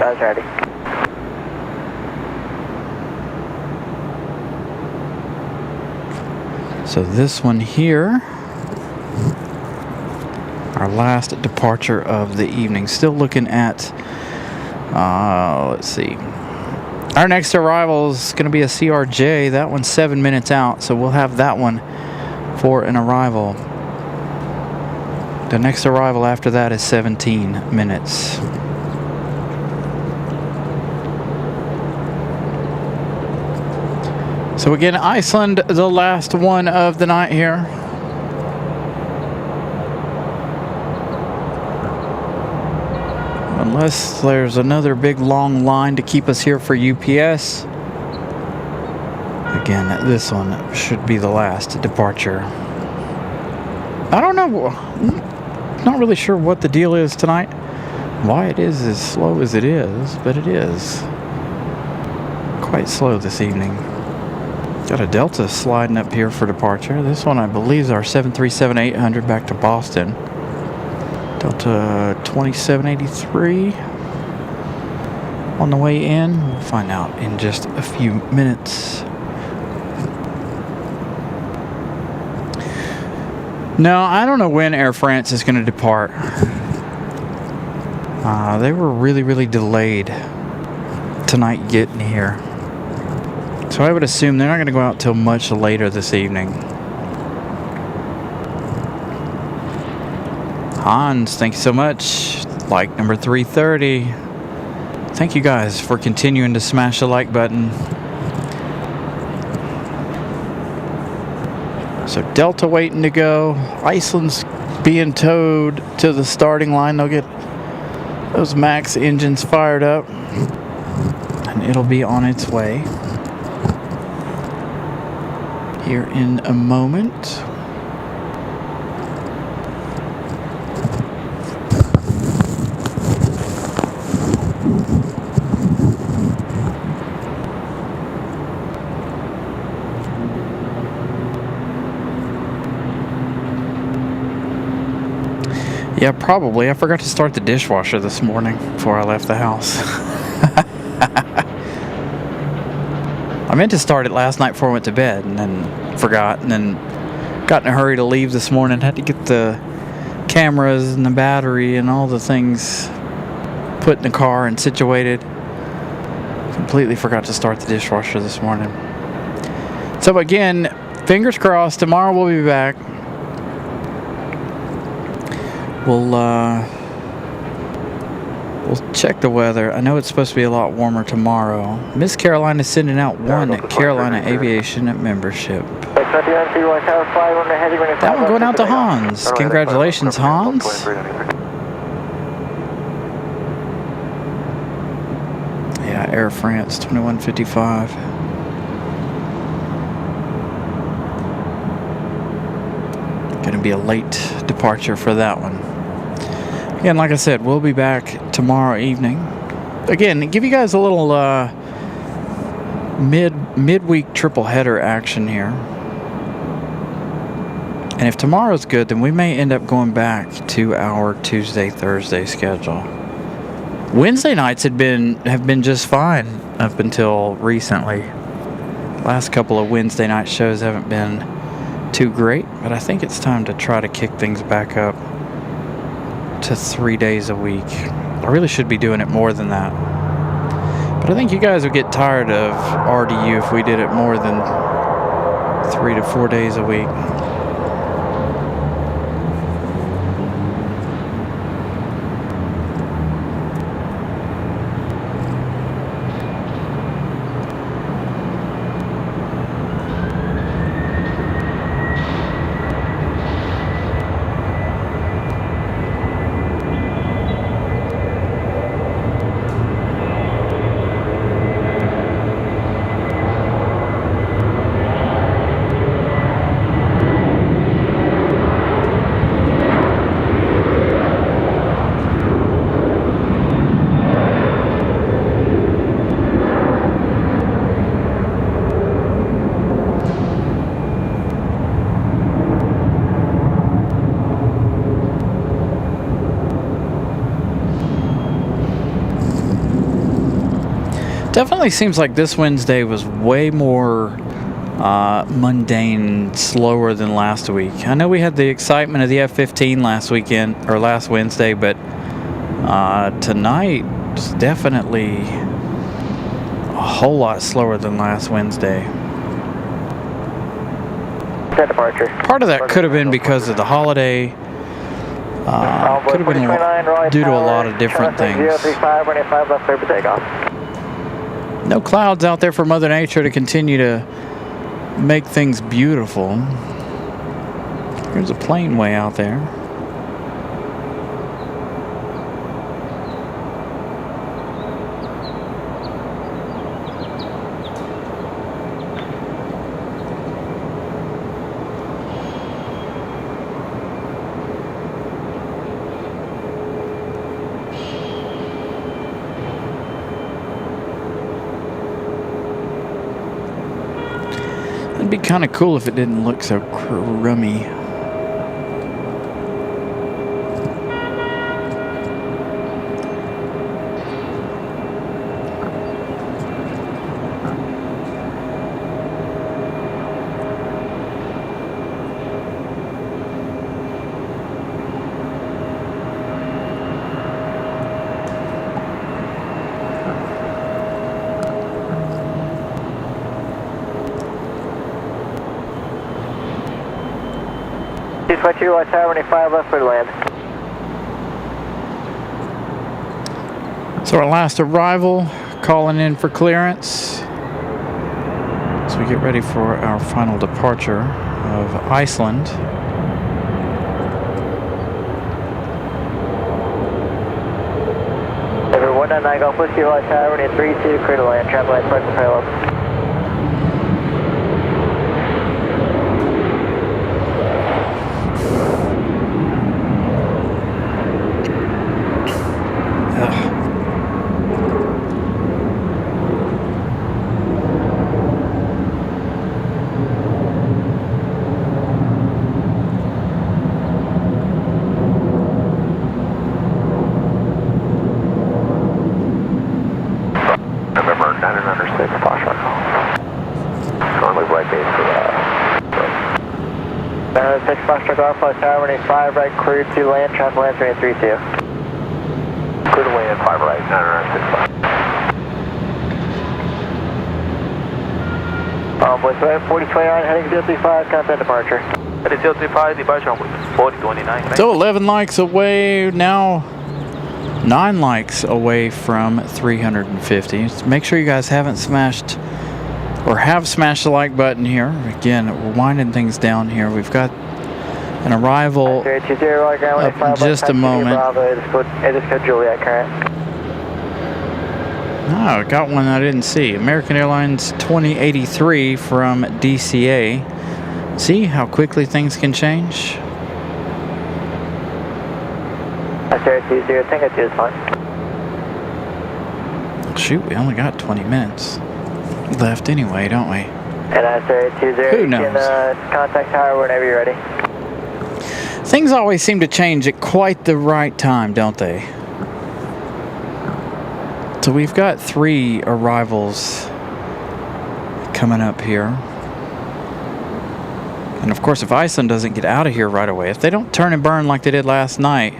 Speaker 3: So this one here, our last departure of the evening. Still looking at, let's see. Our next arrival is going to be a CRJ. That one's 7 minutes out, so we'll have that one for an arrival. The next arrival after that is 17 minutes. So again, Iceland, the last one of the night here. Unless there's another big long line to keep us here for UPS. Again, this one should be the last departure. I don't know, not really sure what the deal is tonight. Why it is as slow as it is, but it is quite slow this evening. Got a Delta sliding up here for departure. This one, I believe, is our 737-800 back to Boston. Delta 2783 on the way in. We'll find out in just a few minutes. No, I don't know when Air France is going to depart. They were really delayed tonight getting here. So I would assume they're not going to go out till much later this evening. Hans, thank you so much. Like number 330. Thank you guys for continuing to smash the like button. So Delta waiting to go. Iceland's being towed to the starting line. They'll get those MAX engines fired up, and it'll be on its way here in a moment. Yeah, probably. I forgot to start the dishwasher this morning before I left the house. I meant to start it last night before I went to bed, and then forgot, and then got in a hurry to leave this morning. Had to get the cameras and the battery and all the things put in the car and situated. Completely forgot to start the dishwasher this morning. So again, fingers crossed, tomorrow we'll be back. We'll check the weather. I know it's supposed to be a lot warmer tomorrow. Miss Caroline is sending out one at Carolina Aviation at membership. That one going out to Hans. Congratulations, Hans. Yeah, Air France 2155. Gonna be a late departure for that one. Again, like I said, we'll be back tomorrow evening. Again, give you guys a little midweek triple header action here. And if tomorrow's good, then we may end up going back to our Tuesday, Thursday schedule. Wednesday nights have been just fine up until recently. Last couple of Wednesday night shows haven't been too great, but I think it's time to try to kick things back up to 3 days a week. I really should be doing it more than that. But I think you guys would get tired of RDU if we did it more than 3 to 4 days a week. Definitely seems like this Wednesday was way more mundane, slower than last week. I know we had the excitement of the F-15 last weekend, or last Wednesday, but tonight is definitely a whole lot slower than last Wednesday.
Speaker 1: Departure.
Speaker 3: Part of that could have been because of the holiday. Could have been due to a lot of different things.
Speaker 1: 035, runway 5 left, clear for takeoff.
Speaker 3: No clouds out there for Mother Nature to continue to make things beautiful. There's a plane way out there. It'd be kind of cool if it didn't look so crummy.
Speaker 1: Switch you, Tower 5 left for land.
Speaker 3: So our last arrival, calling in for clearance. As we get ready for our final departure of Iceland.
Speaker 1: Everyone on I Golf Whiskey, Tower 32, clear to land, traffic lights, parking parallel. Golf Tower 5 right, clear to land, traffic land 332. Clear to land 5 right, 965. Envoy, so 4029 heading 035, contact departure.
Speaker 2: Heading 035, departure on 4029.
Speaker 3: So 11 likes away now. 9 likes away from 350. Just make sure you guys haven't smashed or have smashed the like button here. Again, we're winding things down here. We've got an arrival up in just a moment.
Speaker 1: It is code Juliet current.
Speaker 3: Oh, got one I didn't see. American Airlines 2083 from DCA. See how quickly things can change?
Speaker 1: Tango 2 is fine.
Speaker 3: Shoot, we only got 20 minutes left anyway, don't we?
Speaker 1: And 20,
Speaker 3: who knows?
Speaker 1: You can contact tower whenever you're ready.
Speaker 3: Things always seem to change at quite the right time, don't they? So we've got 3 arrivals coming up here. And of course, if Iceland doesn't get out of here right away, if they don't turn and burn like they did last night,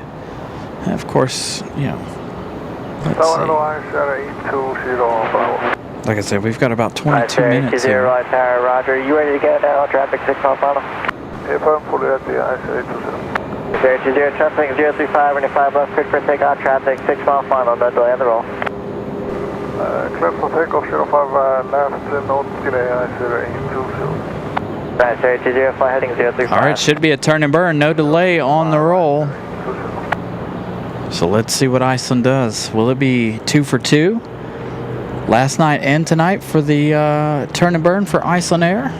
Speaker 3: of course, you know, let's see. Like I said, we've got about 22 minutes here.
Speaker 1: Tower, Roger. You ready to go now? Traffic 6 mile final.
Speaker 2: If I'm fully at the ICA
Speaker 1: 20, traffic 035, and 5 left, quick for takeoff, traffic 6 mile final, no delay on the roll.
Speaker 2: Clear for takeoff 05 left, no delay, ICA
Speaker 1: 20, fly heading 035.
Speaker 3: All right, should be a turn and burn, no delay on the roll. So let's see what Iceland does. Will it be 2 for 2? Last night and tonight for the turn and burn for Iceland Air?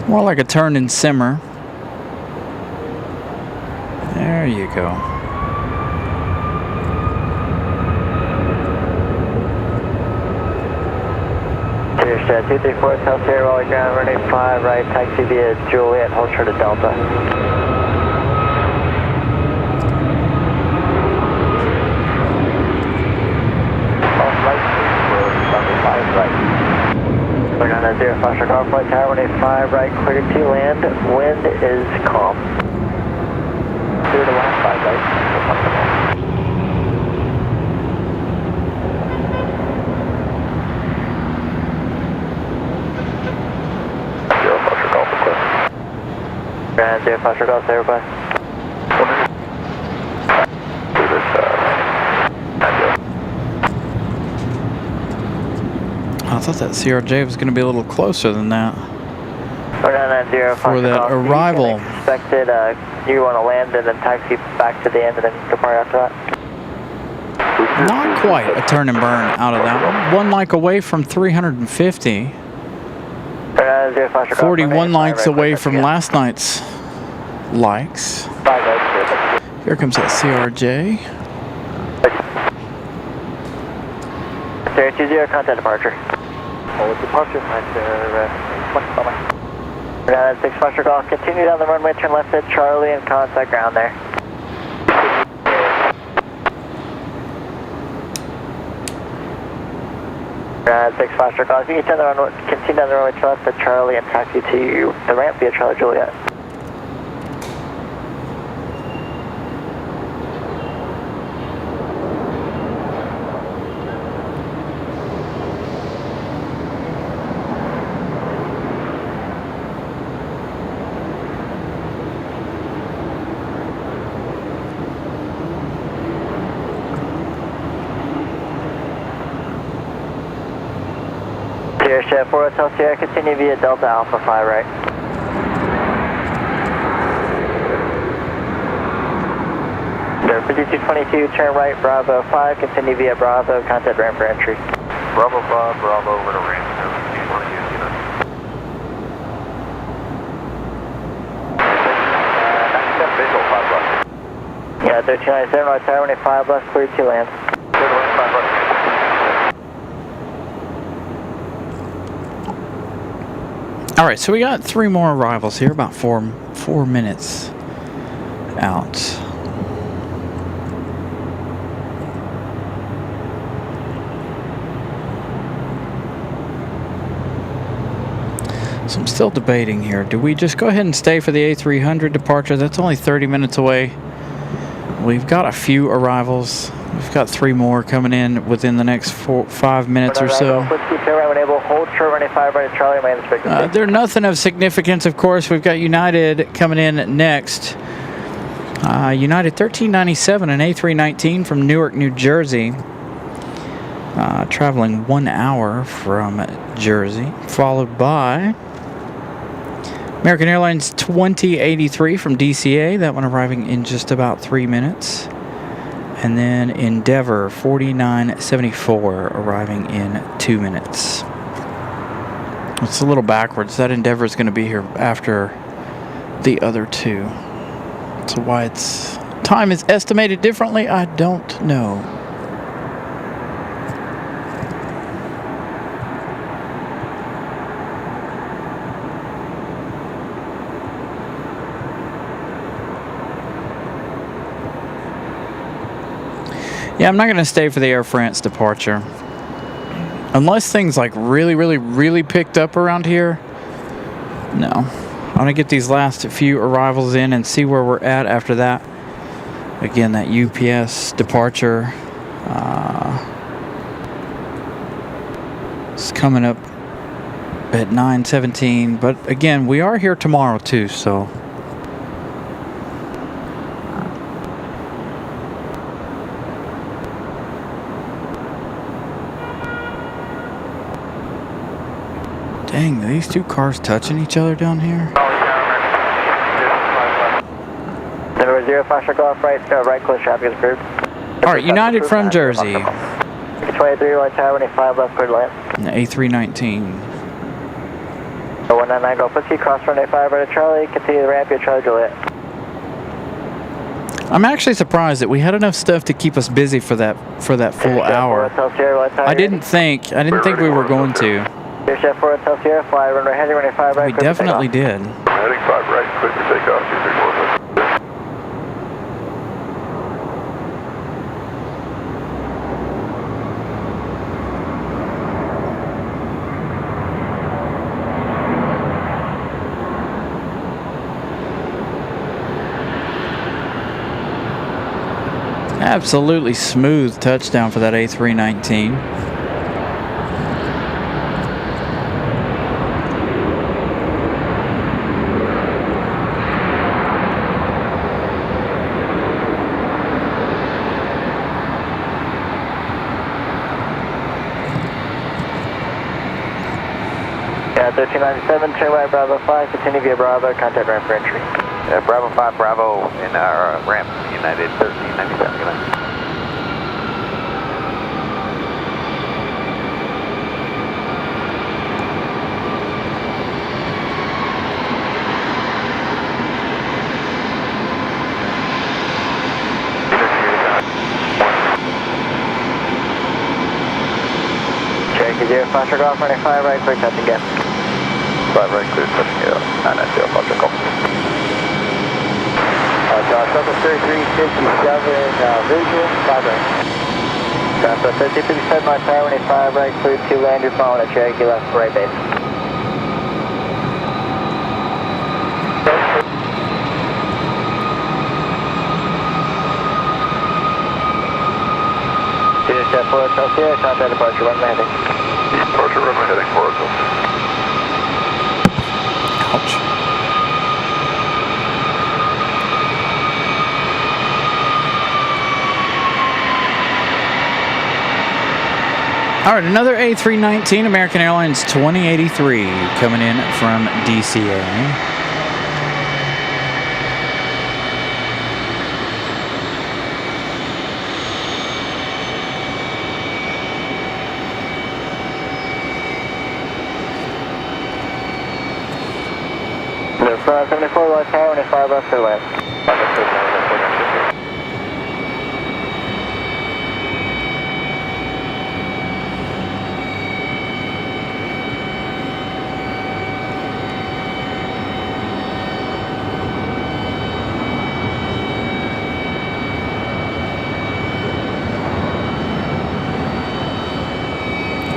Speaker 3: More like a turn and simmer. There you go.
Speaker 1: Cheers, 234, South Sierra, Raleigh ground, running 5 right, taxi via Juliet, hold short of Delta. Off right, running 5 right. We're on a 0, Foster Golf Flight Tower, running 5 right, clear to land, wind is calm. 0 to 1, 5 right, Grand 0, Foster Golf, everybody.
Speaker 3: I thought that CRJ was going to be a little closer than that.
Speaker 1: We're down at 0,
Speaker 3: For that arrival.
Speaker 1: Expected, you want to land and then taxi back to the end and then depart after that?
Speaker 3: Not quite a turn and burn out of that one. 1 like away from 350. 41 likes away from last night's likes. Here comes that CRJ.
Speaker 1: 020, contact departure.
Speaker 2: departure,
Speaker 1: We're down at 6 Foster Golf. Continue down the runway, turn left at Charlie and contact ground there. We're down at 6 Foster Golf. You can continue down the runway, turn left at Charlie and taxi to the ramp via Charlie Juliet. Sierra 4 Hotel Sierra, continue via Delta Alpha 5 right. Sierra 5222, turn right, Bravo 5, continue via Bravo, contact ramp for entry.
Speaker 2: Bravo 5, Bravo over to ramp.
Speaker 1: Yeah, 1397, right tower, 25 left, clear to land.
Speaker 3: All right, so we got 3 more arrivals here, about 4 minutes out. So I'm still debating here. Do we just go ahead and stay for the A300 departure? That's only 30 minutes away. We've got a few arrivals. We've got 3 more coming in within the next 5 minutes or so. They're nothing of significance, of course. We've got United coming in next. United 1397 and A319 from Newark, New Jersey. Traveling 1 hour from Jersey. Followed by American Airlines 2083 from DCA. That one arriving in just about 3 minutes. And then Endeavor 4974 arriving in 2 minutes. It's a little backwards. That Endeavor is going to be here after the other 2. So why its time is estimated differently, I don't know. Yeah, I'm not going to stay for the Air France departure. Unless things like really picked up around here. No. I'm going to get these last few arrivals in and see where we're at after that. Again, that UPS departure is coming up at 9:17. But again, we are here tomorrow too, so... Dang, are these 2 cars touching each other down here?
Speaker 1: Number 0, Foster Golf, right close traffic is approved.
Speaker 3: Alright, United from Jersey.
Speaker 1: 23, right tower, 25, left clear land.
Speaker 3: A319.
Speaker 1: 199, Golf Whiskey, cross runway 5, right at Charlie, continue the ramp, your Charlie Juliet.
Speaker 3: I'm actually surprised that we had enough stuff to keep us busy for that full hour. I didn't think we were going to.
Speaker 1: We
Speaker 3: definitely did.
Speaker 2: Heading 5 right, clear for takeoff, 234.
Speaker 3: Absolutely smooth touchdown for that A319.
Speaker 1: Yeah, 1397, turn right, Bravo 5, continue via Bravo, contact ramp for entry.
Speaker 2: Bravo 5, Bravo in our ramp, United 1397, United.
Speaker 1: Cherokee 0, Foster Golf, running 5 right, clear, touch again.
Speaker 2: 5 right, clear, touching you, 990, Foster Golf.
Speaker 1: Southern 3357, visual, 5 right. Southern 5057, my tower, 25 right, clear to land, you're following at Cherokee left, right base. Step 4 Excelsior, contact departure, runway heading.
Speaker 2: Departure runway heading 4 Excelsior.
Speaker 3: Ouch. All right, another A319, American Airlines 2083 coming in from DCA.
Speaker 1: The 74 right tower, 25 left clear land.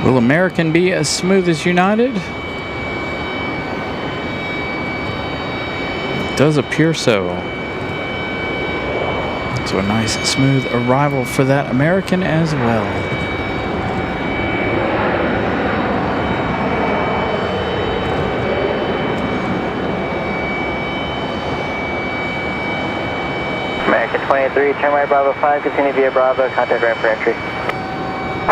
Speaker 3: Will American be as smooth as United? does appear so. So a nice smooth arrival for that American as well.
Speaker 1: American 23, turn right Bravo 5, continue via Bravo, contact ramp for entry.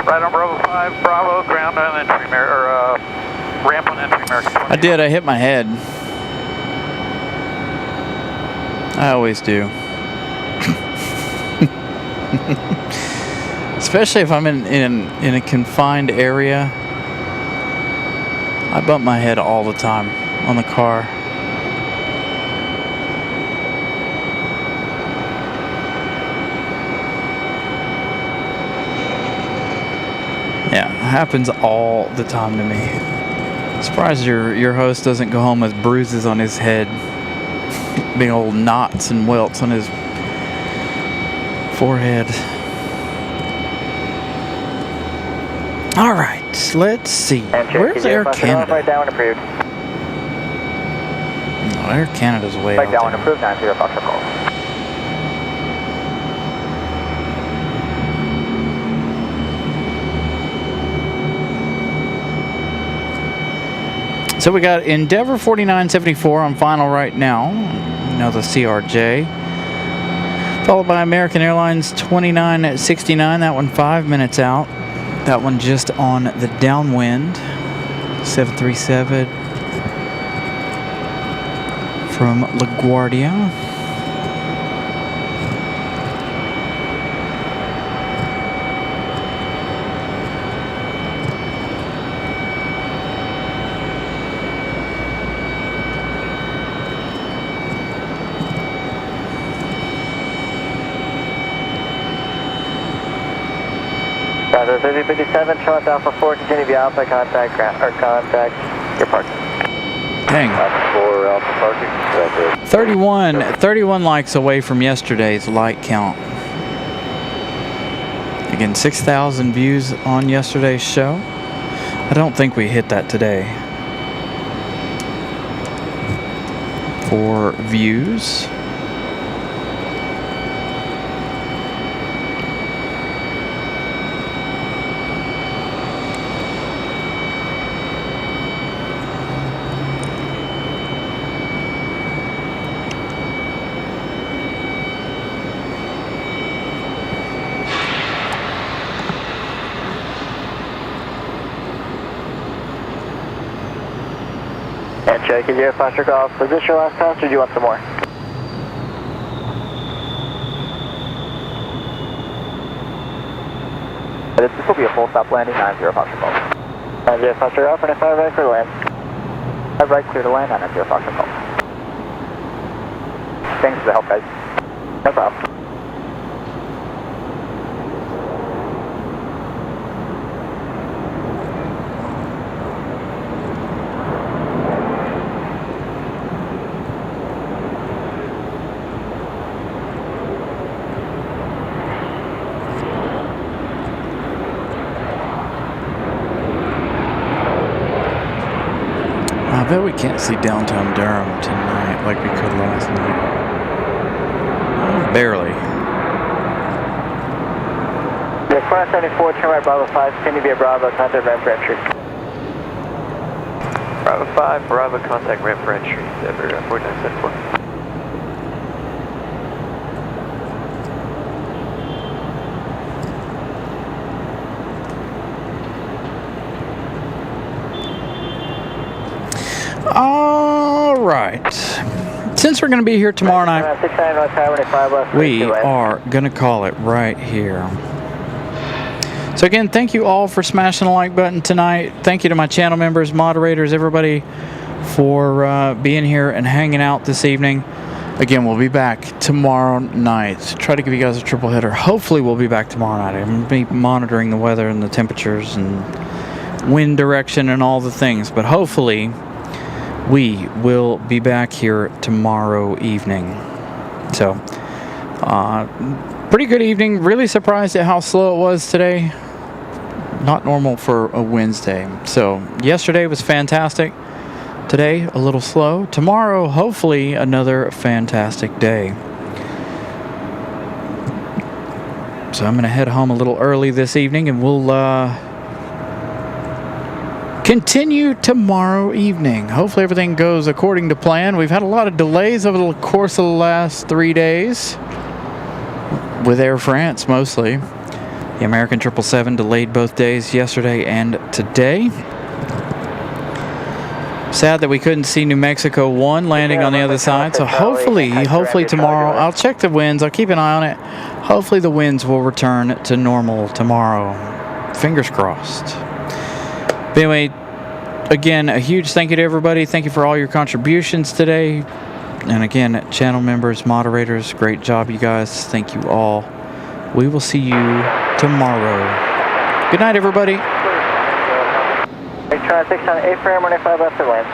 Speaker 2: Right on Bravo 5, Bravo, ground on entry, ramp on entry, American 20.
Speaker 3: I did, I hit my head. I always do. Especially if I'm in a confined area. I bump my head all the time on the car. Yeah, it happens all the time to me. Surprised your host doesn't go home with bruises on his head. Big old knots and welts on his forehead. All right, let's see. Where's Air Canada?
Speaker 1: Right down when approved.
Speaker 3: Oh, Air Canada's way
Speaker 1: Right
Speaker 3: out
Speaker 1: down when
Speaker 3: there.
Speaker 1: approved, 90 Foxtrot call.
Speaker 3: So we got Endeavour 4974 on final right now. Now the CRJ. Followed by American Airlines 2969. That one 5 minutes out. That one just on the downwind. 737 from LaGuardia.
Speaker 1: Bravo 3057, Charlotte Alpha 4, continue via Alpha, contact your parking.
Speaker 3: Dang.
Speaker 2: For Alpha parking.
Speaker 3: 31 likes away from yesterday's like count. Again, 6,000 views on yesterday's show. I don't think we hit that today. For views.
Speaker 1: And check is your Foxtrot golf. Was this your last pass or do you want some more? This will be a full stop landing, 90 Foxtrot golf. 90 Foxtrot golf, and 5 right clear to land. 5 right clear to land, 90 Foxtrot golf. Thanks for the help, guys. No problem.
Speaker 3: I bet we can't see downtown Durham tonight like we could last night. Barely.
Speaker 1: The 474, turn right Bravo 5, continue via Bravo, contact ramp for entry.
Speaker 2: Bravo 5, Bravo, contact ramp for entry. Endeavour 4974.
Speaker 3: All right. Since we're going to be here tomorrow night,
Speaker 1: 69 North Highway 5 left.
Speaker 3: we are going to call it right here. So again, thank you all for smashing the like button tonight. Thank you to my channel members, moderators, everybody for being here and hanging out this evening. Again, we'll be back tomorrow night. Try to give you guys a triple header. Hopefully we'll be back tomorrow night. I'm going to be monitoring the weather and the temperatures and wind direction and all the things. But hopefully we will be back here tomorrow evening. So, pretty good evening. Really surprised at how slow it was today. Not normal for a Wednesday. So, yesterday was fantastic. Today, a little slow. Tomorrow, hopefully, another fantastic day. So I'm going to head home a little early this evening, and we'll continue tomorrow evening. Hopefully everything goes according to plan. We've had a lot of delays over the course of the last 3 days, with Air France mostly. The American 777 delayed both days, yesterday and today. Sad that we couldn't see New Mexico 1 landing on the other side. So hopefully tomorrow, I'll check the winds. I'll keep an eye on it. Hopefully the winds will return to normal tomorrow. Fingers crossed. But anyway, again, a huge thank you to everybody. Thank you for all your contributions today. And again, channel members, moderators, great job, you guys. Thank you all. We will see you tomorrow. Good night, everybody.
Speaker 1: Traffic on A-frame 185 left to land.